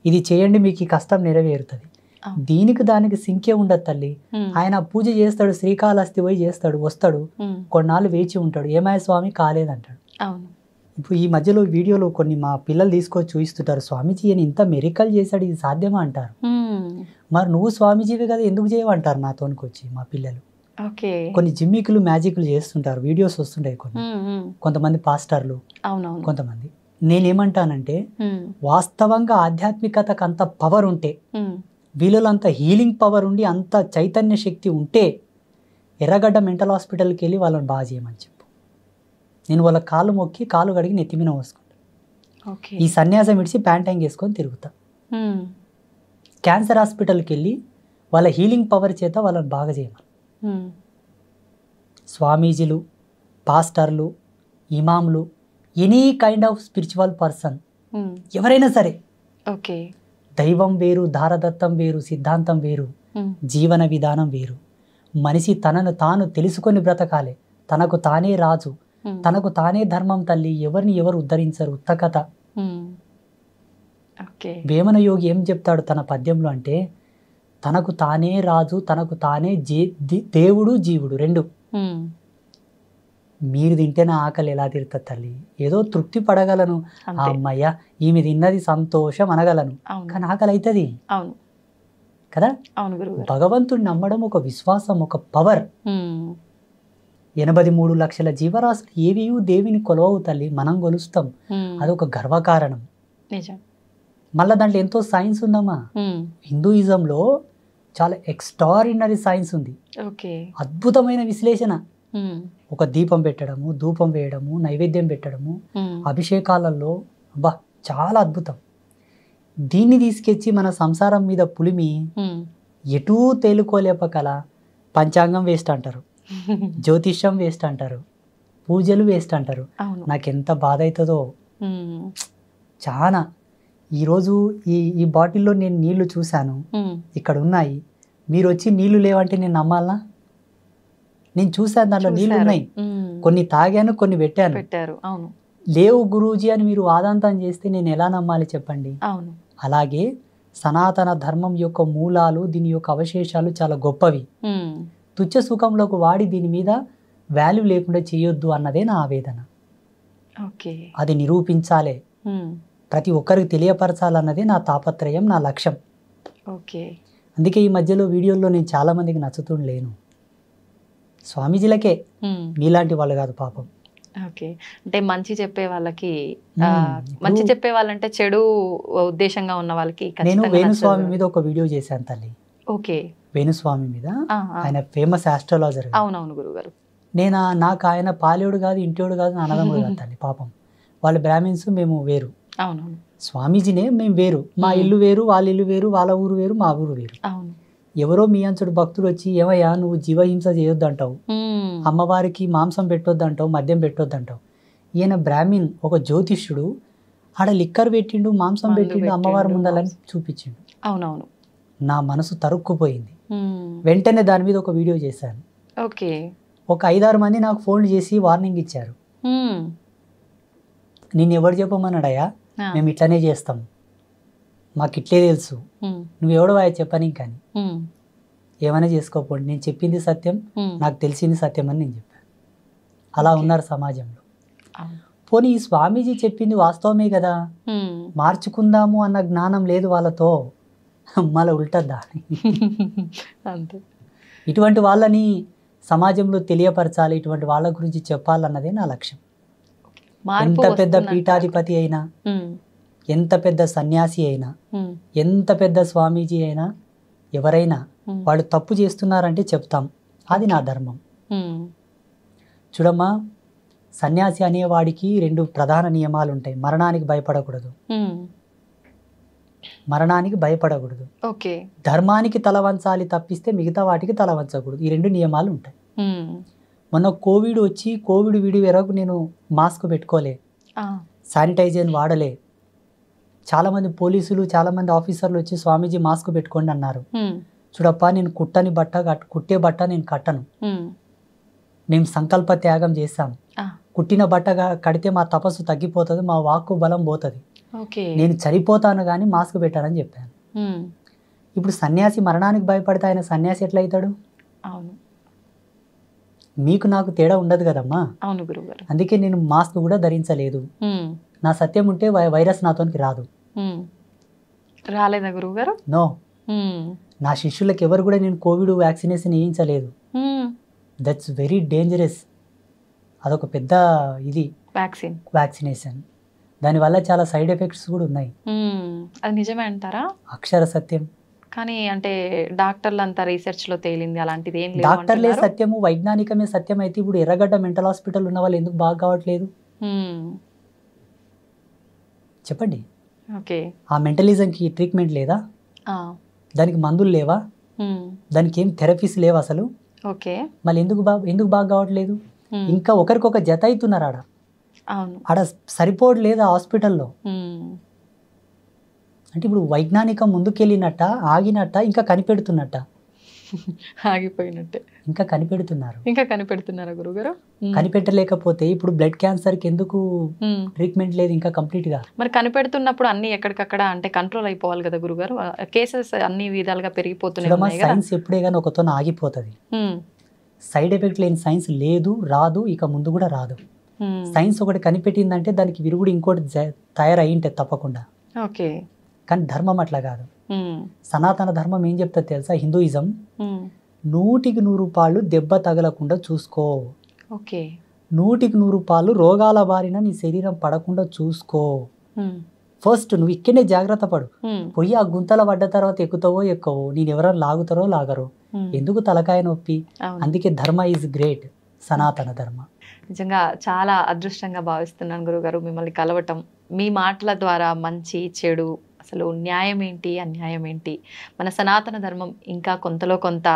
ఇది చేయండి మీకు ఈ కష్టం నెరవేరుతుంది. దీనికి దానికి సింకే ఉండదు తల్లి. ఆయన పూజ చేస్తాడు, శ్రీకాళహస్తి పోయి చేస్తాడు, వస్తాడు, కొన్నాళ్ళు వేచి ఉంటాడు, ఏమయ్య స్వామి కాలేదంటాడు. ఇప్పుడు ఈ మధ్యలో వీడియోలో కొన్ని మా పిల్లలు తీసుకొచ్చి చూపిస్తుంటారు, స్వామీజీ అని ఇంత మెరికల్ చేశాడు, ఇది సాధ్యమా అంటారు. మరి నువ్వు స్వామీజీవి కదా ఎందుకు చేయమంటారు నాతోనికి వచ్చి మా పిల్లలు. కొన్ని జిమ్మికులు మ్యాజిక్లు చేస్తుంటారు, వీడియోస్ వస్తుంటాయి కొన్ని, కొంతమంది పాస్టర్లు, కొంతమంది. నేనేమంటానంటే వాస్తవంగా ఆధ్యాత్మికతకు అంత పవర్ ఉంటే, వీళ్ళలో అంత హీలింగ్ పవర్ ఉండి, అంత చైతన్య శక్తి ఉంటే ఎర్రగడ్డ మెంటల్ హాస్పిటల్కి వెళ్ళి వాళ్ళని బాగా చేయమని చెప్పు. నేను వాళ్ళ కాళ్ళు మొక్కి కాలు కడిగి నెత్తిమీన పోసుకుంటా. ఈ సన్యాసం ఇడిచి ప్యాంటైంగ్ వేసుకొని తిరుగుతా. క్యాన్సర్ హాస్పిటల్కి వెళ్ళి వాళ్ళ హీలింగ్ పవర్ చేత వాళ్ళని బాగా చేయమని. స్వామీజీలు, పాస్టర్లు, ఇమాంలు, any kind of spiritual person ఎవరైనా సరే, దైవం వేరు, దారదత్తం వేరు, సిద్ధాంతం వేరు, జీవన విధానం వేరు. మనిషి తనను తాను తెలుసుకొని బ్రతకాలి. తనకు తానే రాజు, తనకు తానే ధర్మం తల్లి, ఎవరిని ఎవరు ఉద్ధరించరు. ఉత్తకథ. వేమన యోగి ఏం చెప్తాడు తన పద్యంలో అంటే, తనకు తానే రాజు, తనకు తానే దేవుడు జీవుడు రెండు. మీరు తింటే నా ఆకలి ఎలా తీరుతుంది తల్లి? ఏదో తృప్తి పడగలను, అమ్మయ్య ఈమె తిన్నది సంతోషం అనగలను, కానీ ఆకలి అవుతుంది కదా. భగవంతుడిని నమ్మడం ఒక విశ్వాసం, ఒక పవర్. 83 లక్షల జీవరాశులు ఏవి దేవిని కొలవవు తల్లి, మనం కొలుస్తాం. అదొక గర్వకారణం. మళ్ళా దాంట్లో ఎంతో సైన్స్ ఉందమ్మా. హిందూయిజంలో చాలా ఎక్స్ట్రాడినరీ సైన్స్ ఉంది, అద్భుతమైన విశ్లేషణ. ఒక దీపం పెట్టడము, ధూపం వేయడము, నైవేద్యం పెట్టడము, అభిషేకాలలో అబ్బా చాలా అద్భుతం. దీన్ని తీసుకొచ్చి మన సంసారం మీద పులిమి ఎటూ తేలుకోలేపకల పంచాంగం వేస్ట్ అంటారు, జ్యోతిష్యం వేస్ట్ అంటారు, పూజలు వేస్ట్ అంటారు. నాకెంత బాధ అవుతుందో చాలా. ఈరోజు ఈ బాటిల్లో నేను నీళ్లు చూశాను, ఇక్కడ ఉన్నాయి, మీరు వచ్చి నీళ్లు లేవంటే నేను నమ్మాలనా? నేను చూశాను, దాంట్లో నీళ్లు ఉన్నాయి, కొన్ని తాగాను, కొన్ని పెట్టాను. లేవు గురూజీ అని మీరు వాదాంతం చేస్తే నేను ఎలా నమ్మాలి చెప్పండి? అలాగే సనాతన ధర్మం యొక్క మూలాలు, దీని యొక్క అవశేషాలు చాలా గొప్పవి. తుచ్చ సుఖంలోకి వాడి దీని మీద వాల్యూ లేకుండా చేయొద్దు అన్నదే నా ఆవేదన. అది నిరూపించాలే, ప్రతి ఒక్కరికి తెలియపరచాలన్నదే నా తాపత్రయం, నా లక్ష్యం. అందుకే ఈ మధ్యలో వీడియోల్లో నేను చాలా మందికి నచ్చుతుండలేను, స్వామీజీలకే, మీలాంటి వాళ్ళు కాదు పాపం. అంటే మంచి చెప్పే వాళ్ళకి, మంచి చెప్పే వాళ్ళంటే చెడు ఉద్దేశంగా ఉన్న వాళ్ళకి. నేను వేణుస్వామి మీద ఒక వీడియో చేశాను తల్లి. వేణుస్వామి మీద, ఆయన ఫేమస్ ఆస్ట్రాలజర్. అవునవును గురుగారు. నాకు ఆయన పాలేవుడు కాదు, ఇంటోడు కాదు, అన్నదమ్ముడు కాదు తల్లి. పాపం వాళ్ళు బ్రాహ్మిన్స్, మేము వేరు. స్వామీజీనే మేము వేరు, మా ఇల్లు వేరు, వాళ్ళ ఇల్లు వేరు, వాళ్ళ ఊరు వేరు, మా ఊరు వేరు. ఎవరో మీ అంచుడు భక్తుడు వచ్చి, ఏమయ్యా నువ్వు జీవహింస చేయొద్దు అంటావు, అమ్మవారికి మాంసం పెట్టొద్దు అంటావు, మద్యం పెట్టొద్దు అంటావు. ఈయన బ్రాహ్మణ్, ఒక జ్యోతిష్యుడు, ఆడ లిక్కర్ పెట్టిండు, మాంసం పెట్టిండు, అమ్మవారి ముందలని చూపించిండు. అవునవును. నా మనసు తరుక్కుపోయింది. వెంటనే దాని మీద ఒక వీడియో చేశాను. ఒక 5-6 మంది నాకు ఫోన్లు చేసి వార్నింగ్ ఇచ్చారు. నిన్ను ఎవరు చెప్పమన్నాడయ్యా, మేము ఇట్లనే చేస్తాం, మాకు ఇట్లే తెలుసు, నువ్వెవడో చెప్పని కానీ ఏమైనా చేసుకోపోండి, నేను చెప్పింది సత్యం, నాకు తెలిసింది సత్యం అని నేను చెప్పాను. అలా ఉన్నారు సమాజంలో. పోనీ ఈ స్వామీజీ చెప్పింది వాస్తవమే కదా, మార్చుకుందాము అన్న జ్ఞానం లేదు వాళ్ళతో, మళ్ళీ ఉల్టద్దా? అంతే. ఇటువంటి వాళ్ళని సమాజంలో తెలియపరచాలి, ఇటువంటి వాళ్ళ గురించి చెప్పాలన్నదే నా లక్ష్యం. ఎంత పెద్ద పీఠాధిపతి అయినా, ఎంత పెద్ద సన్యాసి అయినా, ఎంత పెద్ద స్వామీజీ అయినా, ఎవరైనా వాళ్ళు తప్పు చేస్తున్నారంటే చెప్తాం, అది నా ధర్మం. చూడమ్మా, సన్యాసి అనేవాడికి 2 ప్రధాన నియమాలు ఉంటాయి. మరణానికి భయపడకూడదు, మరణానికి భయపడకూడదు, ధర్మానికి తల వంచాలి తప్పిస్తే మిగతా వాటికి తల వంచకూడదు. ఈ 2 నియమాలు ఉంటాయి. మొన్న కోవిడ్ వచ్చి కోవిడ్ విడి వరకు నేను మాస్క్ పెట్టుకోలే, శానిటైజర్ వాడలే. చాలామంది పోలీసులు, చాలామంది ఆఫీసర్లు వచ్చి స్వామీజీ మాస్క్ పెట్టుకోండి అన్నారు. చూడప్ప, నేను కుట్టే బట్ట నేను కట్టను. మేము సంకల్ప త్యాగం చేశాం. కుట్టిన బట్ట కడితే మా తపస్సు తగ్గిపోతుంది, మా వాక్కు బలం పోతుంది, నేను చనిపోతాను కానీ మాస్క్ పెట్టానని చెప్పాను. ఇప్పుడు సన్యాసి మరణానికి భయపడితే ఆయన సన్యాసి ఎట్లా అవుతాడు? మీకు నాకు తేడా ఉండదు కదమ్మా. అందుకే నేను మాస్క్ కూడా ధరించలేదు. నా సత్యం ఉంటే వైరస్ నాతోనికి రాదు. రాలేదా గురువుగారు? నో. నా శిష్యులకు ఎవరు కూడా నేను కోవిడ్ వ్యాక్సినేషన్ వేయించలేదు. That's very dangerous. అదొక పెద్ద ఇది వ్యాక్సినేషన్. దానివల్ల చాలా సైడ్ ఎఫెక్ట్స్ కూడా ఉన్నాయి. అది నిజమే అంటారా? అక్షర సత్యం. కానీ అంటే డాక్టర్లు అంతా రీసెర్చ్ లో తేలింది అలాంటిది ఏం లేదు. డాక్టర్లే సత్యము, వైజ్ఞానికమే సత్యం అయితే ఇప్పుడు ఎర్రగడ్డ మెంటల్ హాస్పిటల్ ఉన్న వాళ్ళు ఎందుకు బాగా కావట్లేదు చెప్పండి? ఆ మెంటలిజంకి ట్రీట్మెంట్ లేదా? దానికి మందులు లేవా? దానికి ఏం థెరపీస్ లేవు అసలు. మళ్ళీ ఎందుకు బాగా కావట్లేదు? ఇంకా ఒకరికొక జత అవుతున్నారు ఆడ సరిపోవట్లేదు హాస్పిటల్లో. అంటే ఇప్పుడు వైజ్ఞానికం ముందుకెళ్ళినట్ట, ఆగినట్ట, ఇంకా కనిపెడుతున్నట్ట? ఆగిపోయినట్టే. ఇంకా కనిపెడుతున్నారా గురుగారు? కనిపెట్టలేకపోతే ఇప్పుడు బ్లడ్ క్యాన్సర్ కి ఎందుకు ట్రీట్మెంట్ లేదు ఇంకా కంప్లీట్ గా? మరి కనిపెడుతున్నప్పుడు అన్ని ఎక్కడికక్కడ అంటే కంట్రోల్ అయిపోవాలి కదా గురుగారు. కేసెస్ అన్ని విధాలుగా పెరిగిపోతున్నాయి. సైన్స్ ఎప్పుడే కానీ ఒకతో ఆగిపోతుంది. సైడ్ ఎఫెక్ట్ లేని సైన్స్ లేదు, రాదు, ఇక ముందు కూడా రాదు. సైన్స్ ఒకటి కనిపెట్టిందంటే దానికి విరుగుడు ఇంకోటి తయారయ్యింటే తప్పకుండా. కానీ ధర్మం అట్లా కాదు. సనాతన ధర్మం ఏం చెప్తుంది తెలుసా? హిందూయిజం 100కి 100 పాళ్ళు దెబ్బ తగలకుండా చూసుకో, 100కి 100 పాళ్ళు రోగాల బారిన నీ శరీరం పడకుండా చూసుకో. ఫస్ట్ నువ్వు ఇక్కడనే జాగ్రత్త పడు. పోయి ఆ గుంతల పడ్డ తర్వాత ఎక్కుతావో ఎక్కవో, నేను ఎవరైనా లాగుతారో లాగరో, ఎందుకు తలకాయ నొప్పి? అందుకే ధర్మ ఈజ్ గ్రేట్, సనాతన ధర్మ. నిజంగా చాలా అదృష్టంగా భావిస్తున్నాను గురుగారు మిమ్మల్ని కలవటం. మీ మాటల ద్వారా మంచి చెడు, అసలు న్యాయం ఏంటి, అన్యాయం ఏంటి, మన సనాతన ధర్మం ఇంకా కొంతలో కొంత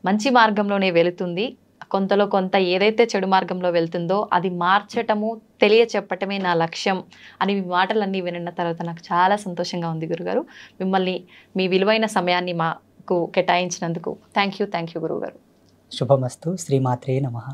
మంచి మార్గంలోనే వెళుతుంది, కొంతలో కొంత ఏదైతే చెడు మార్గంలో వెళ్తుందో అది మార్చటము, తెలియచెప్పటమే నా లక్ష్యం అని మీ మాటలన్నీ విన్న తర్వాత నాకు చాలా సంతోషంగా ఉంది గురుగారు. మిమ్మల్ని మీ విలువైన సమయాన్ని మాకు కేటాయించినందుకు థ్యాంక్ యూ గురుగారు. శుభమస్తు. శ్రీమాత్రే నమః.